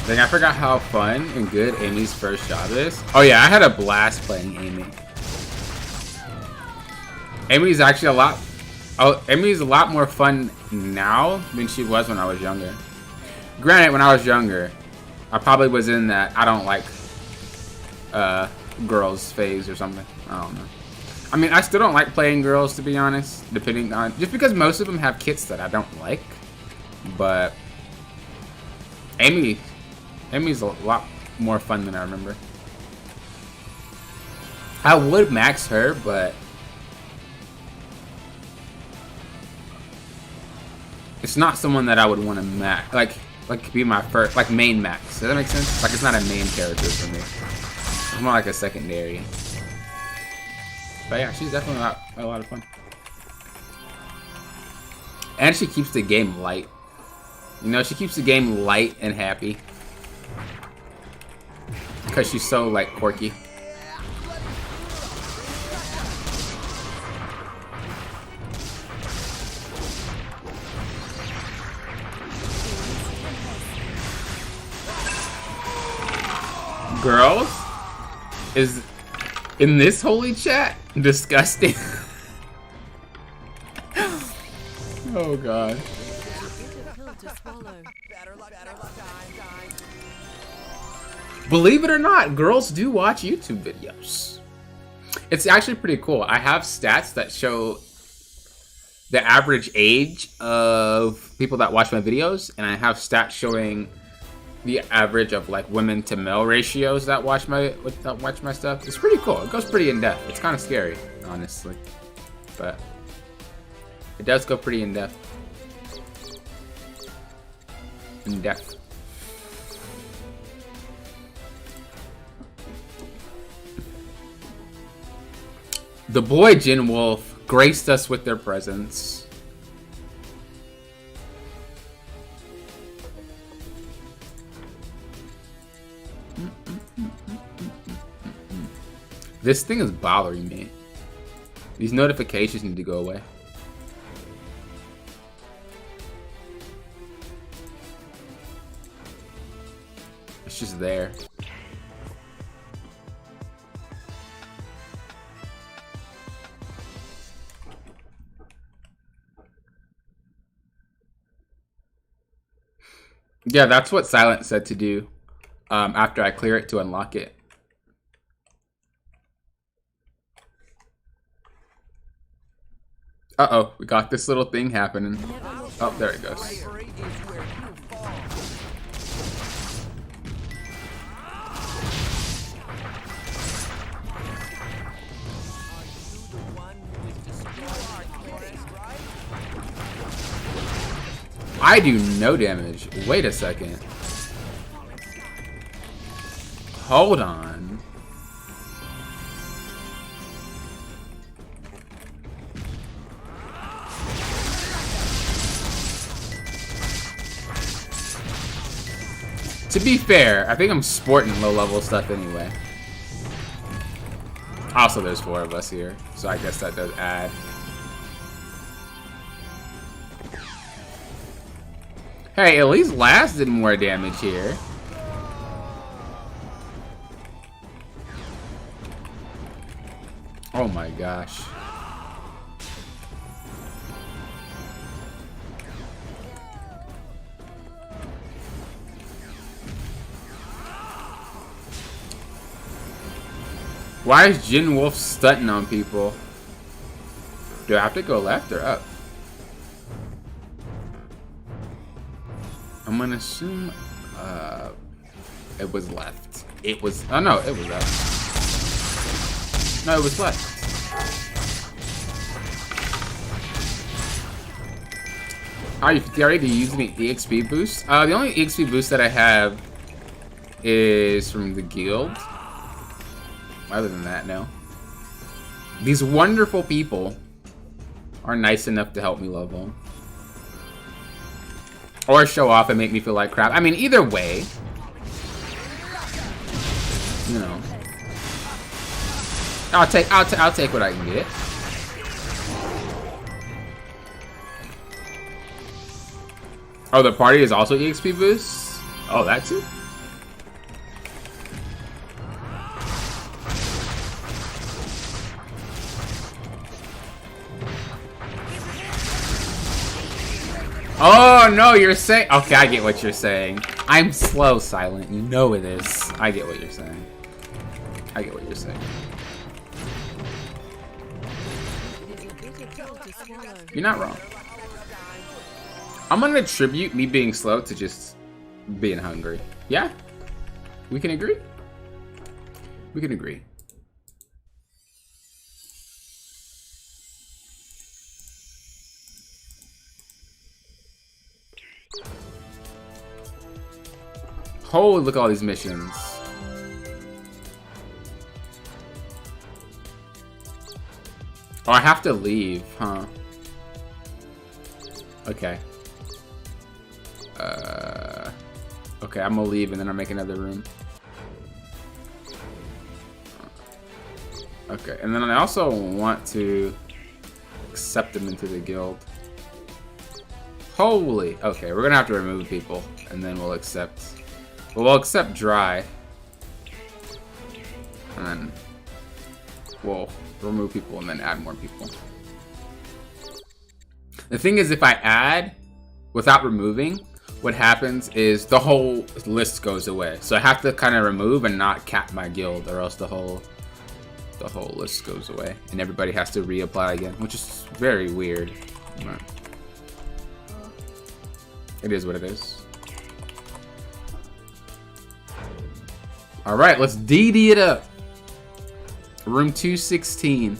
Dang, I forgot how fun and good Amy's first job is. Oh yeah, I had a blast playing Amy. Amy's actually Amy's a lot more fun now than she was when I was younger. Granted, when I was younger, I probably was in that I don't like girls phase or something. I don't know. I mean, I still don't like playing girls, to be honest, depending on, just because most of them have kits that I don't like. But Amy's a lot more fun than I remember. I would max her, but it's not someone that I would want to max, like be my first, like main max. Does that make sense? Like, it's not a main character for me. It's more like a secondary. But yeah, she's definitely a lot of fun. And she keeps the game light. You know, she keeps the game light and happy. Because she's so, like, quirky. Girls is in this holy chat disgusting. Oh god. Believe it or not, girls do watch YouTube videos. It's actually pretty cool. I have stats that show the average age of people that watch my videos, and I have stats showing the average of like women to male ratios that watch my stuff. It's pretty cool. It goes pretty in depth. It's kind of scary, honestly, but it does go pretty in depth. In depth. The boy Jin Wolf graced us with their presence. This thing is bothering me. These notifications need to go away. It's just there. Yeah, that's what Silent said to do after I clear it to unlock it. Uh-oh, we got this little thing happening. Oh, there it goes. Bravery is where you fall. Are you the one who is destroying our forest, right? I do no damage. Wait a second. Hold on. To be fair, I think I'm sporting low-level stuff anyway. Also, there's 4 of us here, so I guess that does add. Hey, at least Last did more damage here. Oh my gosh. Why is Jin Wolf stunting on people? Do I have to go left or up? I'm gonna assume it was left. It was, oh no, it was up. No, it was left. Are you 50 already to use the EXP boost? The only EXP boost that I have is from the guild. Other than that, no. These wonderful people are nice enough to help me level. Or show off and make me feel like crap. I mean, either way. You know. I'll take what I can get. Oh, the party is also EXP boost? Oh, that too? Oh, no, you're saying... Okay, I get what you're saying. I'm slow, Silent. You know it is. I get what you're saying. I get what you're saying. You're not wrong. I'm gonna attribute me being slow to just being hungry. Yeah? We can agree? We can agree. Holy, look at all these missions. Oh, I have to leave, huh? Okay. Okay, I'm gonna leave and then I'll make another room. Okay, and then I also want to accept them into the guild. Holy, okay, we're gonna have to remove people and then we'll accept. Well, we'll accept dry. And then we'll remove people and then add more people. The thing is, if I add without removing, what happens is the whole list goes away. So I have to kind of remove and not cap my guild, or else the whole list goes away and everybody has to reapply again, which is very weird. But it is what it is. All right, let's DD it up. Room 216.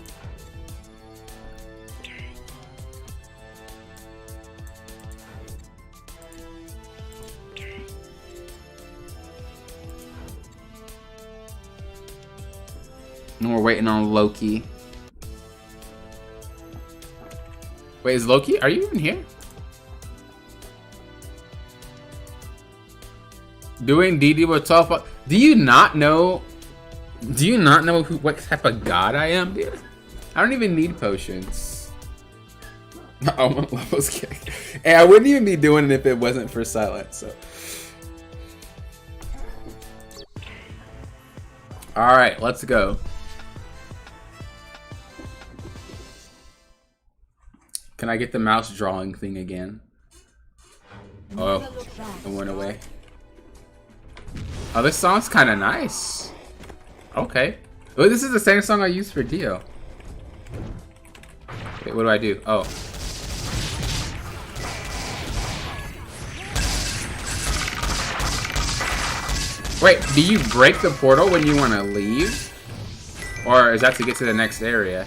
And we're waiting on Loki. Wait, is Loki? Are you even here? Doing DD with 12. Do you not know? Do you not know what type of god I am, dude? I don't even need potions. Oh, my levels kick. And I wouldn't even be doing it if it wasn't for silence. So. All right, let's go. Can I get the mouse drawing thing again? Oh, it went away. Oh, this song's kind of nice. Okay. Oh, this is the same song I used for Dio. Wait, what do I do? Oh. Wait, do you break the portal when you want to leave? Or is that to get to the next area?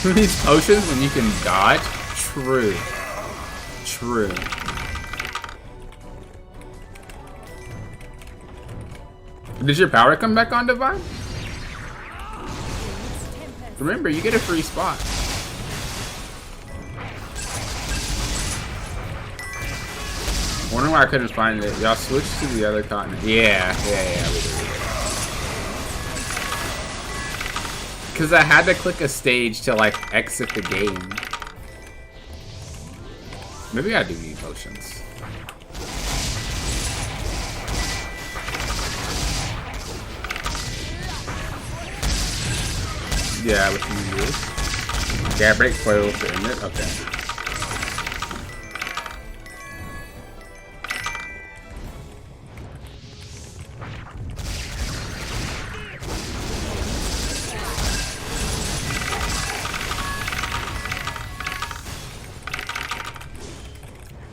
Who needs potions when you can dodge? True. True. Did your power come back on, Divine? Remember, you get a free spot. Wondering why I couldn't find it. Y'all switched to the other continent. Yeah, we did. Because I had to click a stage to, like, exit the game. Maybe I do need potions. Yeah, what you do? Yeah, break foil to end it? Okay.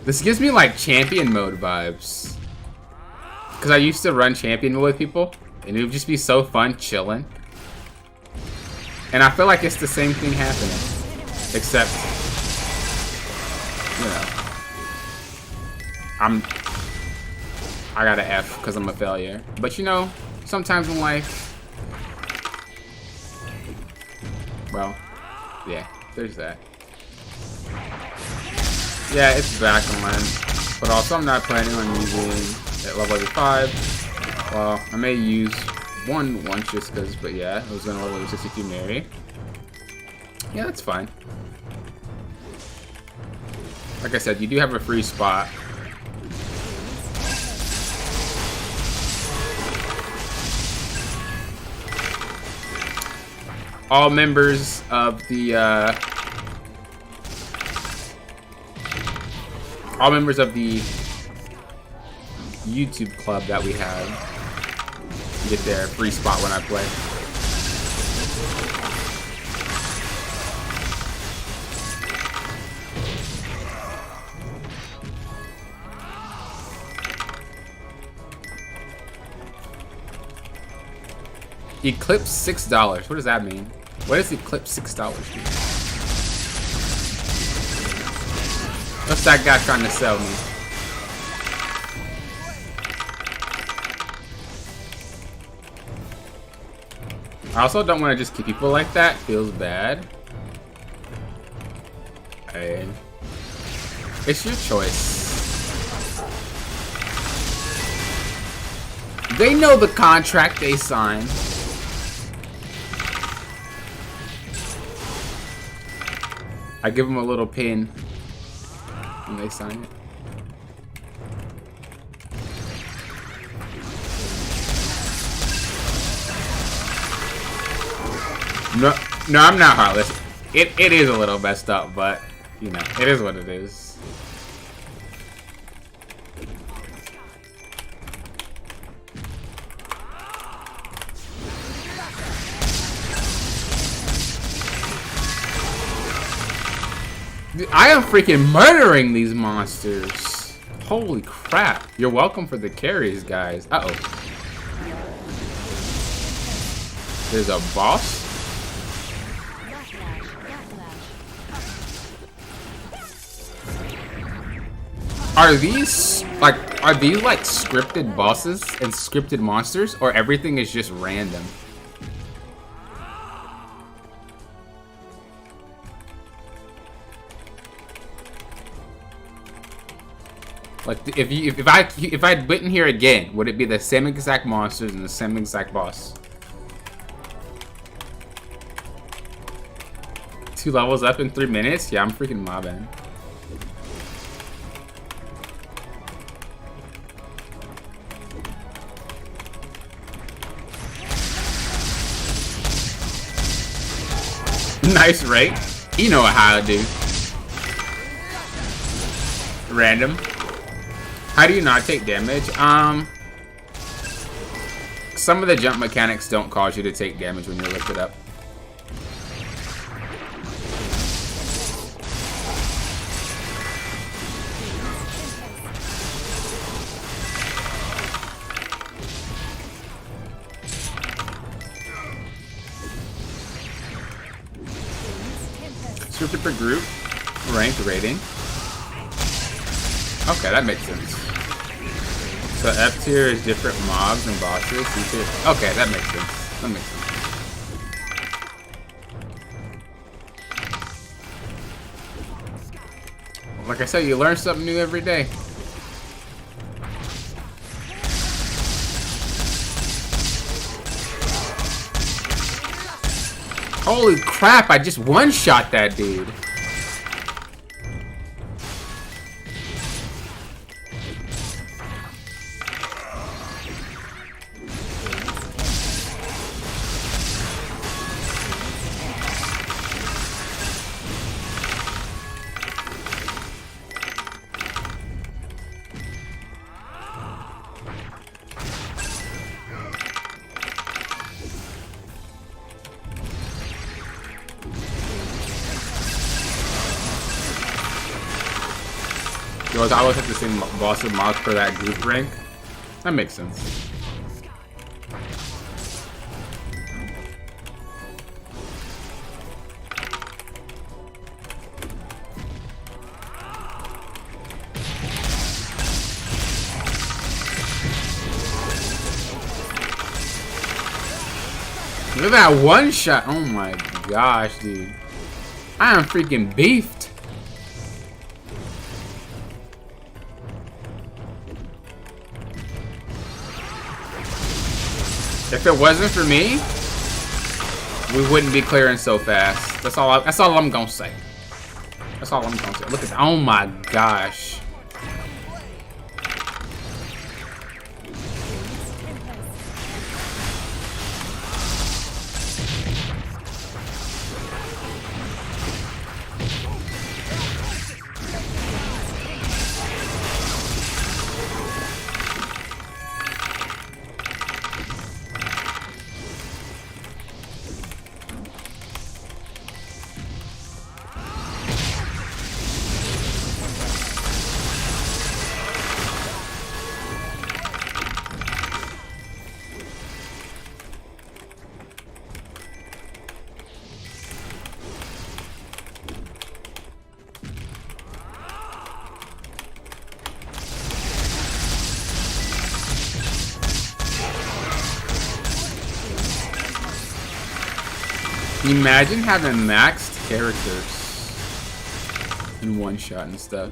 This gives me like champion mode vibes. Cause I used to run champion mode with people and it would just be so fun chilling. And I feel like it's the same thing happening. Except, you know, I got an F because I'm a failure. But you know, sometimes in life, well, yeah, there's that. Yeah, it's back on, but also I'm not planning on using it level 5. Well, I may use one once just because, but yeah, I was gonna level 62 Mary. Yeah, that's fine. Like I said, you do have a free spot. All members of the YouTube club that we have get their free spot when I play. Eclipse $6. What does that mean? What does Eclipse $6 mean? What's that guy trying to sell me? I also don't want to just keep people like that. Feels bad. Hey. It's your choice. They know the contract they signed. I give them a little pin when they sign it. No, I'm not heartless. It is a little messed up, but you know, it is what it is. I am freaking murdering these monsters. Holy crap. You're welcome for the carries, guys. Uh-oh. There's a boss. Are these like scripted bosses and scripted monsters, or everything is just random? Like if I'd been here again, would it be the same exact monsters and the same exact boss? 2 levels up in 3 minutes? Yeah, I'm freaking mobbing. Nice, right? You know how to do. Random. How do you not take damage? Some of the jump mechanics don't cause you to take damage when you're lifted up. Super per group, ranked rating. Okay, that makes sense. So F tier is different mobs and bosses. C tier. Okay, that makes sense. That makes sense. Like I said, you learn something new every day. Holy crap, I just one-shot that dude. Yo, I always have the same boss with mods for that group rank. That makes sense. Look at that one shot. Oh my gosh, dude. I am freaking beefed. If it wasn't for me, we wouldn't be clearing so fast. That's all I'm gonna say. That's all I'm gonna say. Look at that. Oh my gosh. Imagine having maxed characters in one shot and stuff.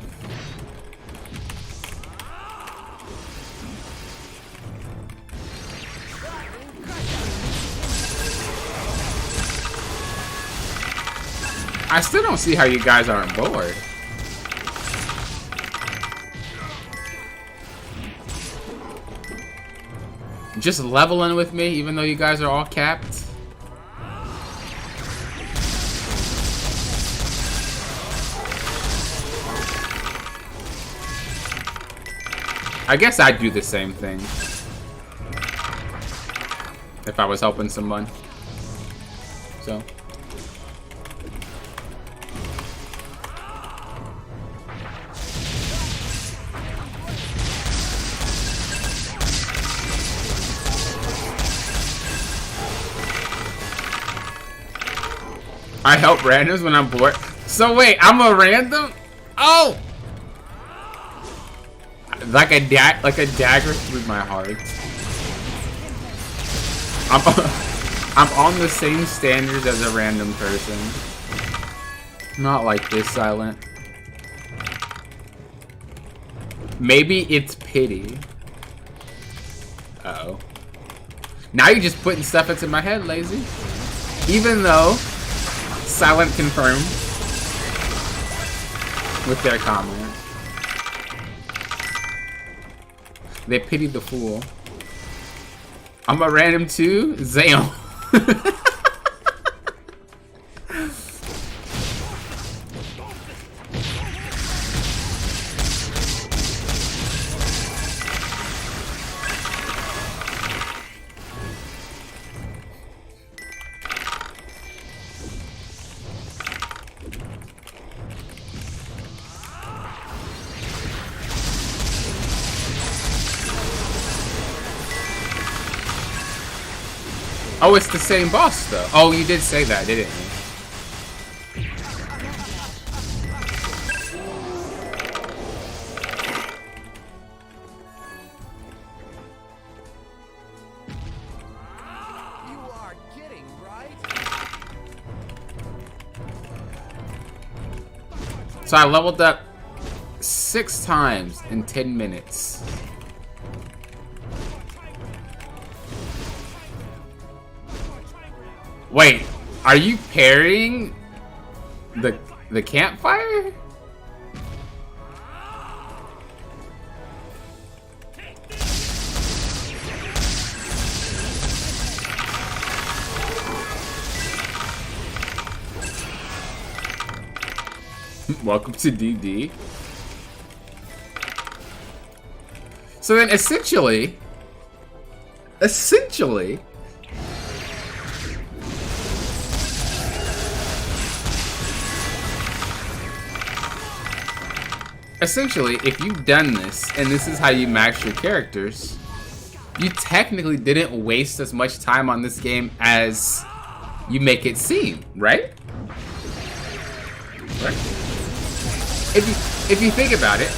I still don't see how you guys aren't bored. Just leveling with me even though you guys are all capped. I guess I'd do the same thing if I was helping someone. So I help randoms when I'm bored. So wait, I'm a random? Oh! Like a dagger through my heart. I'm on the same standards as a random person. Not like this, Silent. Maybe it's pity. Uh-oh. Now you're just putting stuff into my head, lazy. Even though Silent confirmed with their comment. They pitied the fool. I'm a random too? Zayon. Oh, it's the same boss, though. Oh, you did say that, didn't you? You are kidding, right? So I leveled up 6 times in 10 minutes. Wait, are you parrying the campfire? Welcome to DD. So then essentially if you've done this, and this is how you max your characters, you technically didn't waste as much time on this game as you make it seem, right? Right? If you think about it,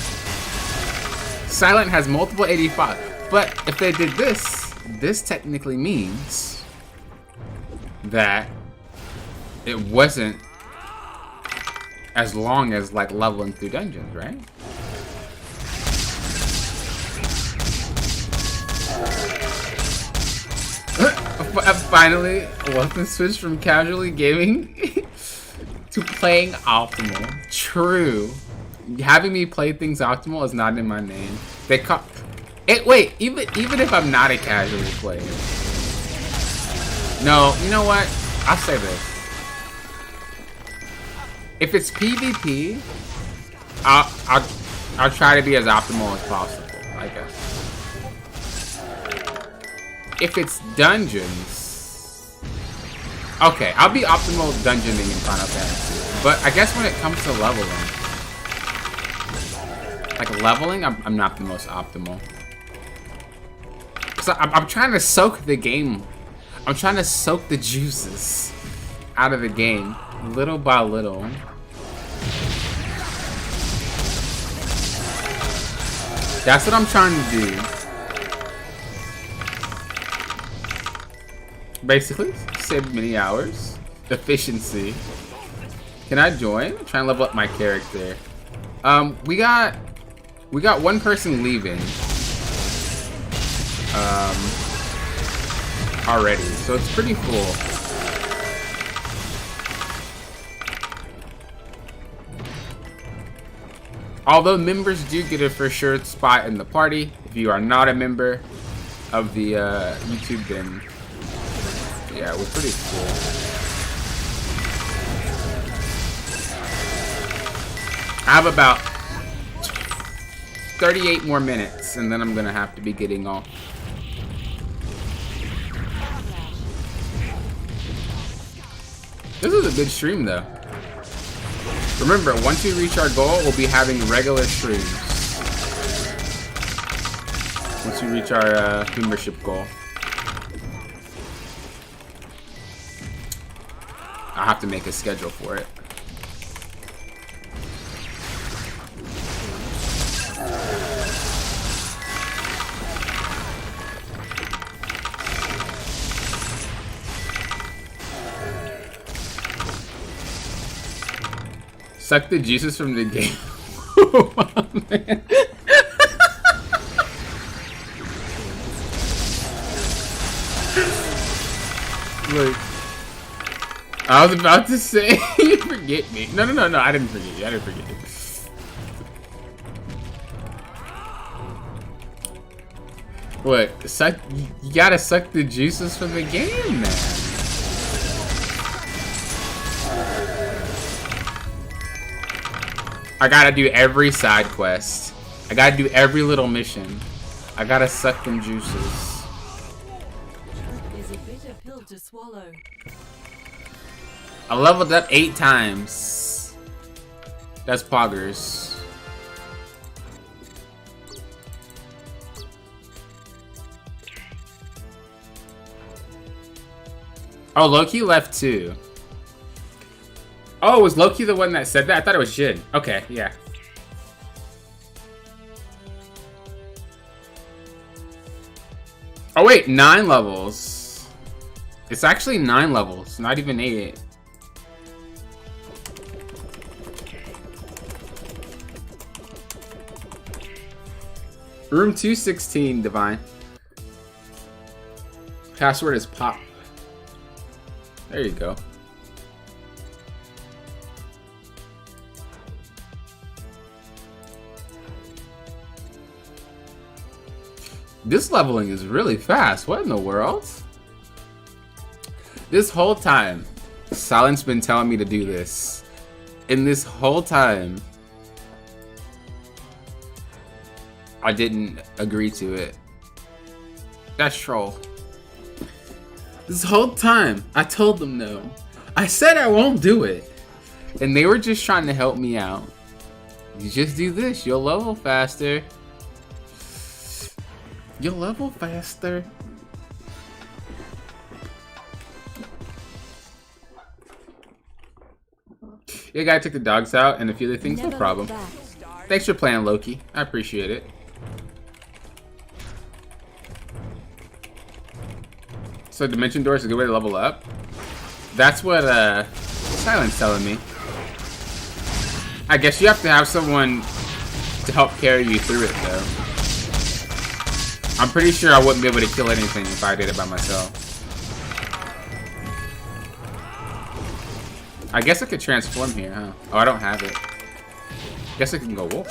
Silent has multiple 85, but if they did this technically means that it wasn't as long as like leveling through dungeons, right? Finally, welcome switch from casually gaming to playing optimal. True. Having me play things optimal is not in my name. They call it. Wait, even if I'm not a casual player. No, you know what? I'll say this. If it's PvP, I'll try to be as optimal as possible, I guess. If it's dungeons, okay, I'll be optimal dungeoning in Final Fantasy. But I guess when it comes to leveling, I'm not the most optimal. So I'm trying to soak the game. I'm trying to soak the juices out of the game, little by little. That's what I'm trying to do. Basically, save many hours. Efficiency. Can I join? I'm trying to level up my character. We got one person leaving. Already, so it's pretty full. Although members do get a for sure spot in the party. If you are not a member of the YouTube, then yeah, we're pretty full. I have about 38 more minutes, and then I'm gonna have to be getting off. This is a good stream, though. Remember, once we reach our goal, we'll be having regular streams. Once we reach our membership goal. I'll have to make a schedule for it. Suck the juices from the game. Oh, man. Look, I was about to say, you forget me. No, I didn't forget you. I didn't forget you. What? Suck? You gotta suck the juices from the game, man. I gotta do every side quest. I gotta do every little mission. I gotta suck them juices. Is a bitter pill to swallow. I leveled up 8 times. That's poggers. Oh, Loki left too. Oh, was Loki the one that said that? I thought it was Jin. Okay, yeah. Oh wait, 9 levels. It's actually 9 levels, not even 8. Room 216, Divine. Password is pop. There you go. This leveling is really fast. What in the world? This whole time, Silent's been telling me to do this. And this whole time, I didn't agree to it. That's troll. This whole time, I told them no. I said I won't do it. And they were just trying to help me out. You just do this, you'll level faster. You'll level faster. Yeah, gotta take the dogs out and a few other things, no problem. Thanks for playing, Loki. I appreciate it. So Dimension Door is a good way to level up? That's what Silent's telling me. I guess you have to have someone to help carry you through it though. I'm pretty sure I wouldn't be able to kill anything if I did it by myself. I guess I could transform here, huh? Oh, I don't have it. Guess I can go wolf.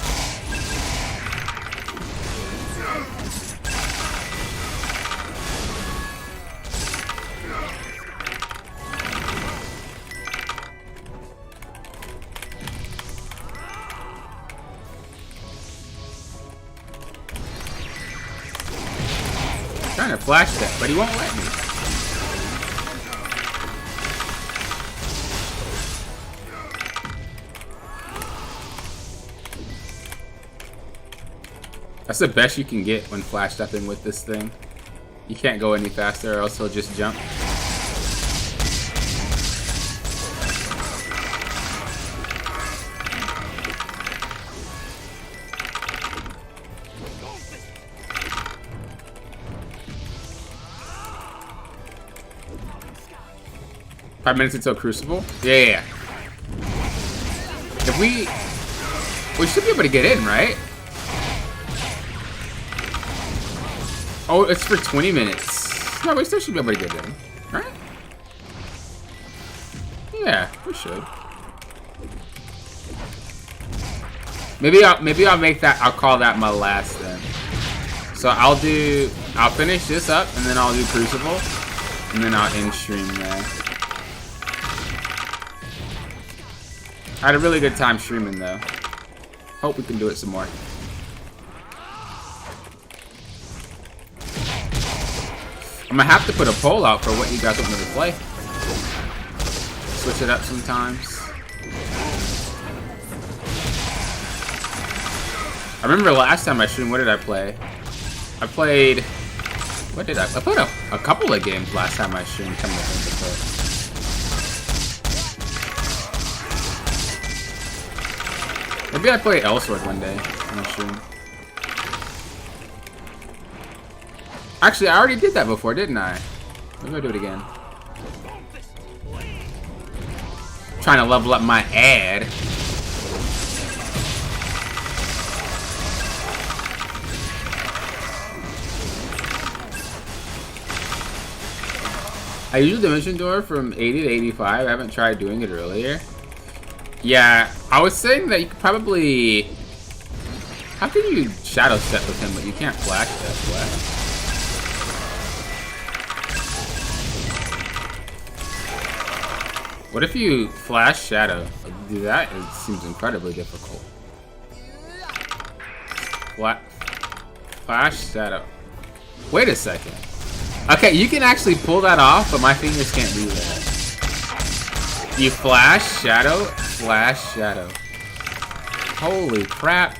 Trying to flash that, but he won't let me. That's the best you can get when flash stepping with this thing. You can't go any faster or else he'll just jump. Five minutes until Crucible? Yeah. If we should be able to get in, right? Oh, it's for 20 minutes. No, we still should be able to get in, right? Yeah, we should. Maybe I'll make that. I'll call that my last then. So I'll finish this up and then I'll do Crucible and then I'll end stream there. I had a really good time streaming though. Hope we can do it some more. I'm gonna have to put a poll out for what you guys want me to play. Switch it up sometimes. I remember last time I streamed, what did I play? I played... What did I played a couple of games last time I streamed. Come to think of it. Maybe I play Elsword one day. I'm not sure. Actually, I already did that before, didn't I? Maybe I'll do it again. Trying to level up my ad. I use the Dimension Door from 80 to 85. I haven't tried doing it earlier. Yeah, I was saying that you could probably... How can you shadow step with him, but you can't flash step? What? What if you flash shadow? That seems incredibly difficult. Flash shadow. Wait a second. Okay, you can actually pull that off, but my fingers can't do that. You flash shadow, Holy crap!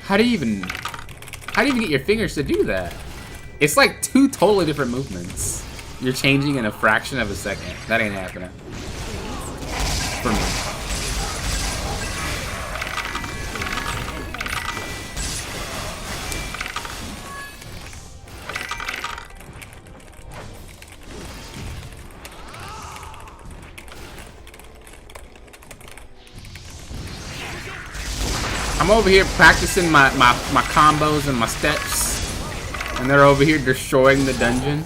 How do you even get your fingers to do that? It's like two totally different movements. You're changing in a fraction of a second. That ain't happening for me. I'm over here practicing my combos and my steps, and they're over here destroying the dungeon.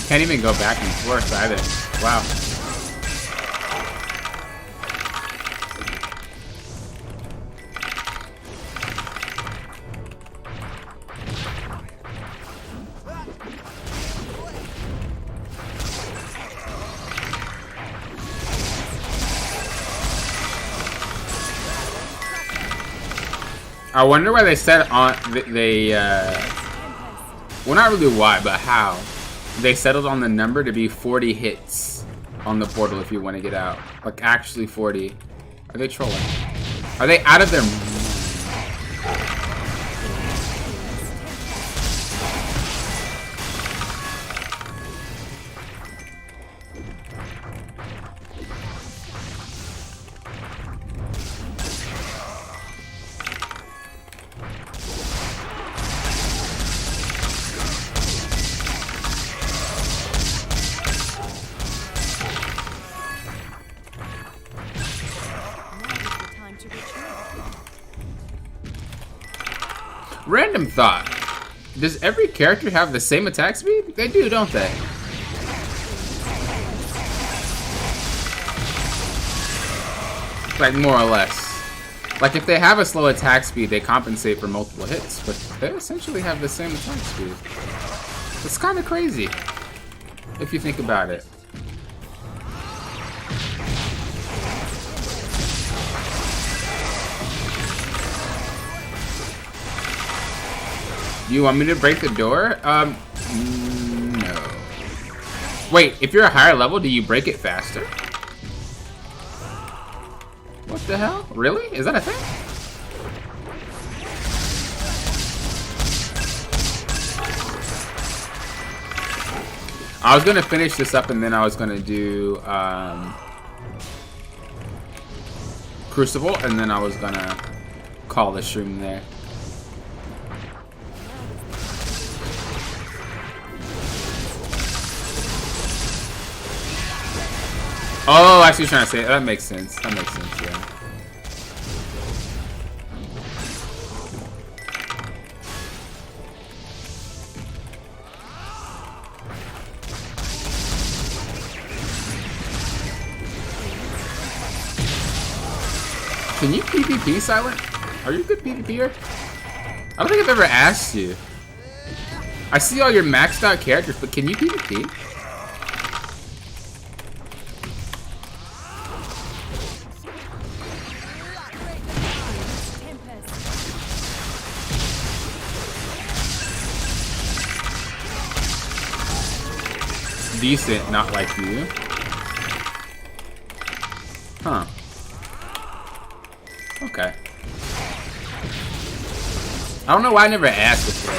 Can't even go back and forth either. Wow. I wonder why they said on well, not really why, but how. They settled on the number to be 40 hits on the portal if you want to get out. Like, actually 40. Are they trolling? Are they out of their... Random thought. Does every character have the same attack speed? They do, don't they? Like, more or less. Like, if they have a slow attack speed, they compensate for multiple hits, but they essentially have the same attack speed. It's kind of crazy, if you think about it. You want me to break the door? No. Wait, if you're a higher level, do you break it faster? What the hell? Really? Is that a thing? I was gonna finish this up and then I was gonna do Crucible and then I was gonna call the stream there. Oh, I see what you're trying to say. That makes sense. That makes sense, yeah. Can you PvP, Silent? Are you a good PvPer? I don't think I've ever asked you. I see all your maxed out characters, but can you PvP? Decent, not like you. Huh. Okay. I don't know why I never asked before.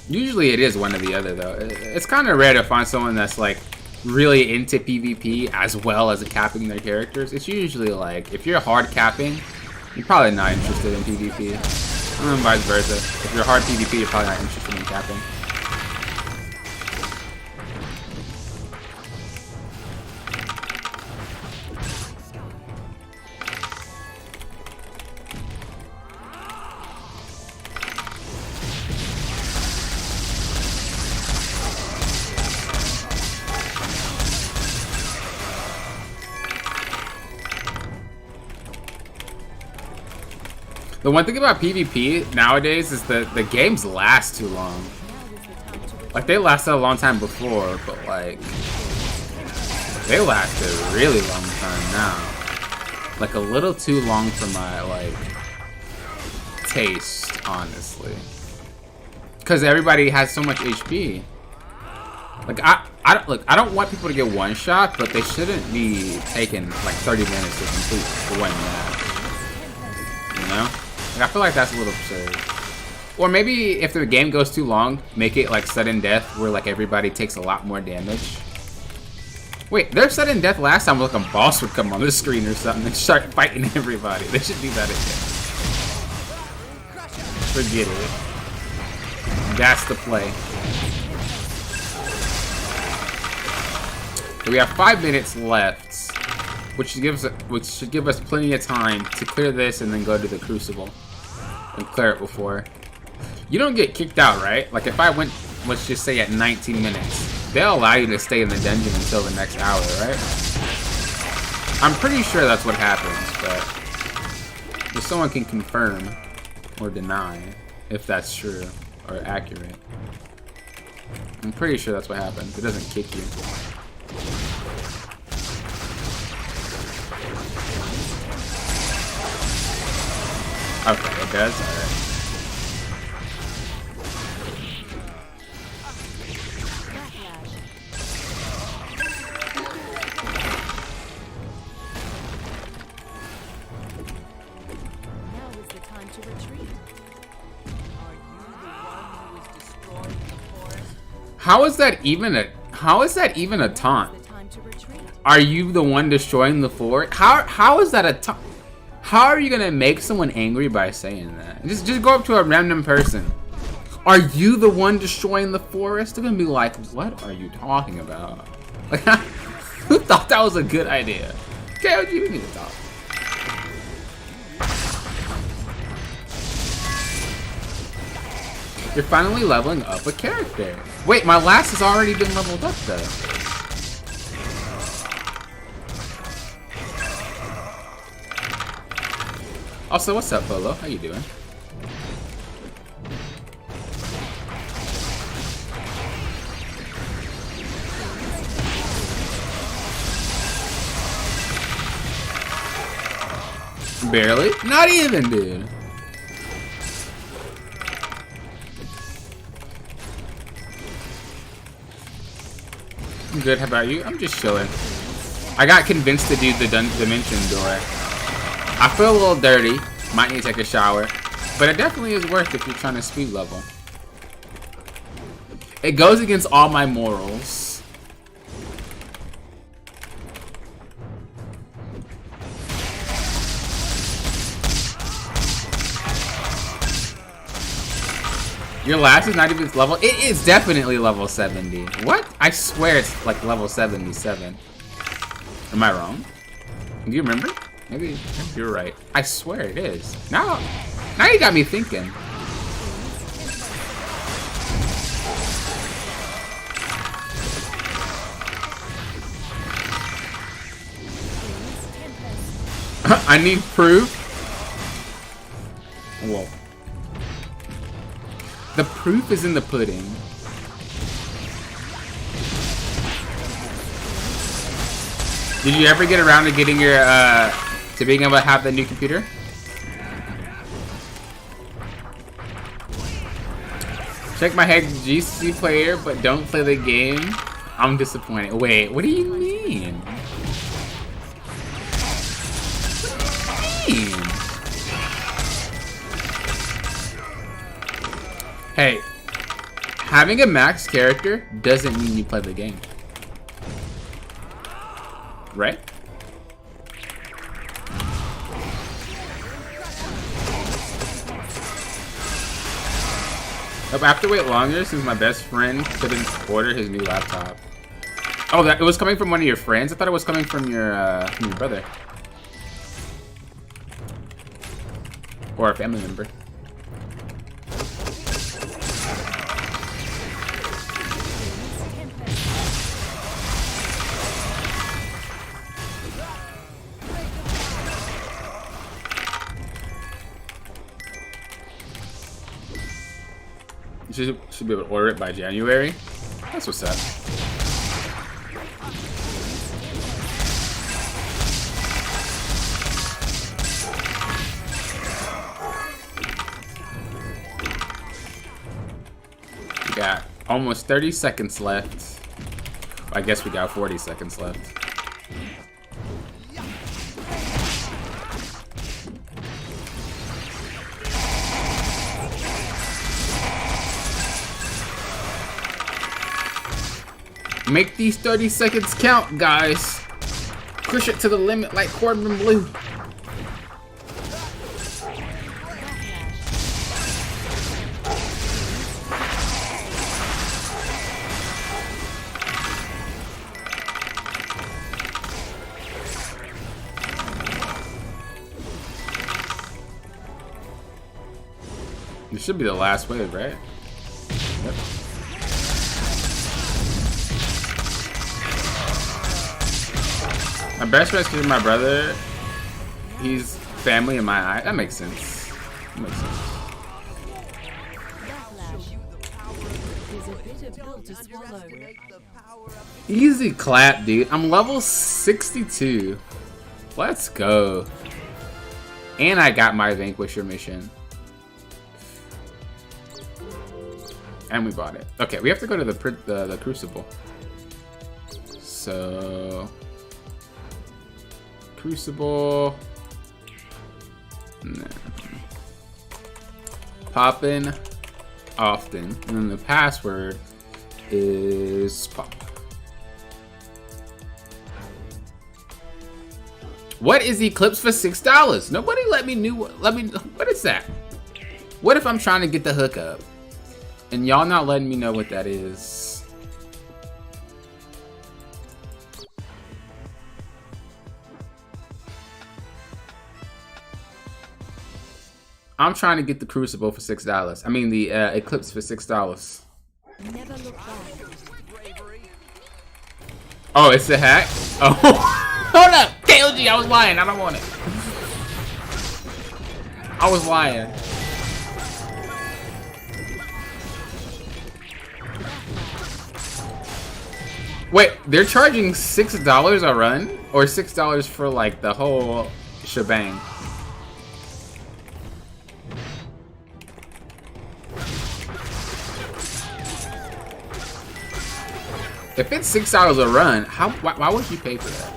Usually it is one or the other though. It's kind of rare to find someone that's like really into PvP as well as capping their characters. It's usually like, if you're hard capping, you're probably not interested in PvP. And vice versa. If you're hard PvP, you're probably not interested in capping. The one thing about PvP nowadays is that the games last too long. Like, they lasted a long time before, but like, they lasted a really long time now. Like, a little too long for my, like, taste, honestly. Because everybody has so much HP. Like, I don't want people to get one shot, but they shouldn't be taking like 30 minutes to complete one match. You know? Like, I feel like that's a little absurd. Or maybe if the game goes too long, make it like sudden death, where like everybody takes a lot more damage. Wait, their sudden death last time was like a boss would come on the screen or something and start fighting everybody. They should do that again. Forget it. That's the play. So we have 5 minutes left, which should give us plenty of time to clear this and then go to the Crucible and clear it before. You don't get kicked out, right? Like, if I went, let's just say at 19 minutes, they'll allow you to stay in the dungeon until the next hour, right? I'm pretty sure that's what happens, but if someone can confirm or deny if that's true or accurate. I'm pretty sure that's what happens. It doesn't kick you. Okay, it does? Alright. Now is the time to retreat. Are you the one who is destroying the forest? How is that even a taunt? The time to retreat. Are you the one destroying the forest? How is that a taunt? How are you gonna make someone angry by saying that? Just go up to a random person. Are you the one destroying the forest? They're gonna be like, what are you talking about? Like, who thought that was a good idea? Okay, what do you need to talk? You're finally leveling up a character. Wait, my last has already been leveled up though. Also, what's up, Polo? How you doing? Barely? Not even, dude. I'm good. How about you? I'm just chilling. I got convinced to do the dimension door. I feel a little dirty. Might need to take a shower. But it definitely is worth if you're trying to speed level. It goes against all my morals. Your last is not even level. It is definitely level 70. What? I swear it's like level 77. Am I wrong? Do you remember? Maybe you're right. I swear it is. Now you got me thinking. I need proof. Whoa. The proof is in the pudding. Did you ever get around to getting your, to being able to have the new computer? Check my head GC player, but don't play the game. I'm disappointed. Wait, what do you mean? What do you mean? Hey, having a max character doesn't mean you play the game. Right? I have to wait longer since my best friend couldn't order his new laptop. Oh, it was coming from one of your friends? I thought it was coming from your brother. Or a family member. Should be able to order it by January. That's what's up. We got almost 30 seconds left. I guess we got 40 seconds left. Make these 30 seconds count, guys. Push it to the limit like Corbin Blue. This should be the last wave, right? Yep. My best friend is my brother. He's family in my eye. That makes sense. That makes sense. Easy clap, dude. I'm level 62. Let's go. And I got my Vanquisher mission. And we bought it. Okay, we have to go to the Crucible. So... Crucible. No. Poppin' often. And then the password is pop. What is Eclipse for $6? Nobody let me what is that? What if I'm trying to get the hookup and y'all not letting me know what that is? I'm trying to get the Crucible for $6. I mean the Eclipse for $6. Never look back. Oh, it's a hack? Oh, hold up! KLG, I was lying. I don't want it. I was lying. Wait, they're charging $6 a run? Or $6 for like the whole shebang? If it's $6 a run, why would you pay for that?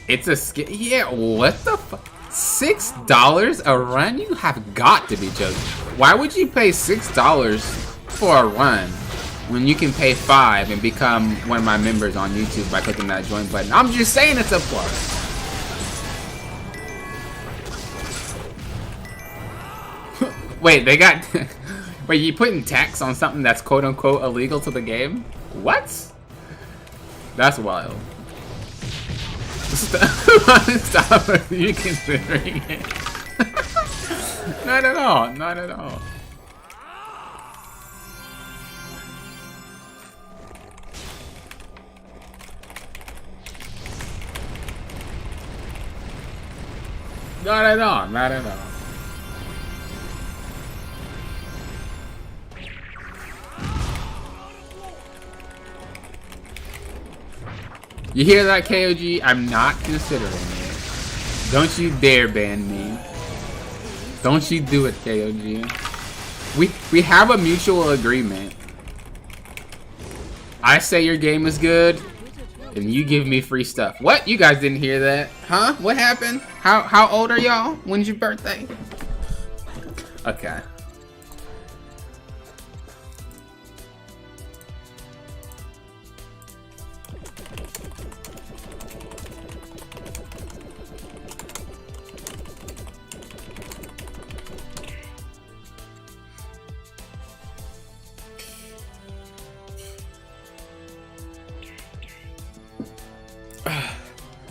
It's a skin. Yeah, what the fuck? $6 a run? You have got to be joking. Why would you pay $6 for a run when you can pay $5 and become one of my members on YouTube by clicking that join button? I'm just saying it's a plus. Wait, they got... Wait, you putting tax on something that's quote-unquote illegal to the game? What? That's wild. Stop you considering it. Not at all. Not at all. Not at all. Not at all. You hear that, KOG? I'm not considering it. Don't you dare ban me. Don't you do it, KOG. We have a mutual agreement. I say your game is good, and you give me free stuff. What? You guys didn't hear that? Huh? What happened? How old are y'all? When's your birthday? Okay.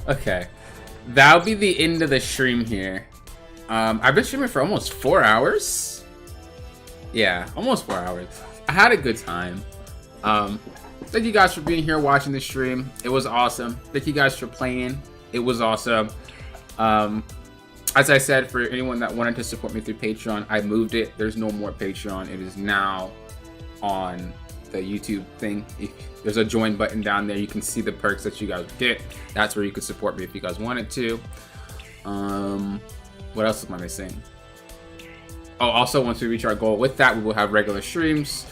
Okay, that'll be the end of the stream here. I've been streaming for almost 4 hours. Yeah, almost 4 hours. I had a good time. Thank you guys for being here watching the stream. It was awesome. Thank you guys for playing. It was awesome. As I said, for anyone that wanted to support me through Patreon, I moved it. There's no more Patreon. It is now on the YouTube thing. There's a join button down there. You can see the perks that you guys get. That's where you could support me if you guys wanted to. What else am I missing? Oh, also once we reach our goal with that, we will have regular streams.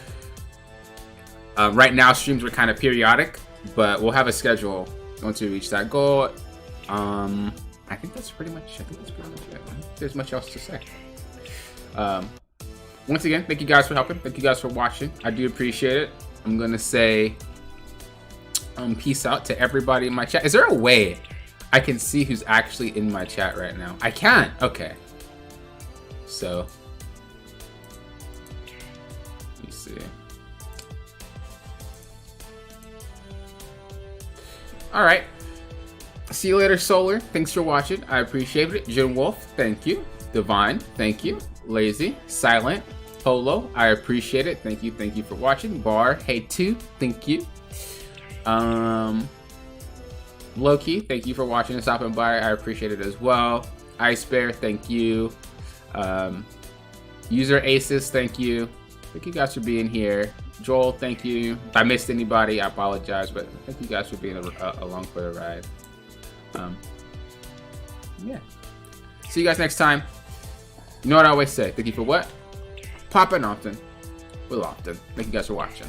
Right now streams are kind of periodic, but we'll have a schedule once we reach that goal. I think that's pretty much it. I don't think there's much else to say. Once again, thank you guys for helping. Thank you guys for watching. I do appreciate it. I'm gonna say peace out to everybody in my chat. Is there a way I can see who's actually in my chat right now? I can't. Okay. So let me see. All right. See you later, Solar. Thanks for watching. I appreciate it. Jim Wolf, thank you. Divine, thank you. Lazy, Silent, Polo, I appreciate it. Thank you for watching. Bar, hey too, thank you. Loki, thank you for watching and stopping by. I appreciate it as well. Ice Bear, thank you. User Aces, thank you. Thank you guys for being here. Joel, thank you. If I missed anybody, I apologize, but thank you guys for being along for the ride. Yeah. See you guys next time. You know what I always say? Thank you for what? Popping often. Will often. Thank you guys for watching.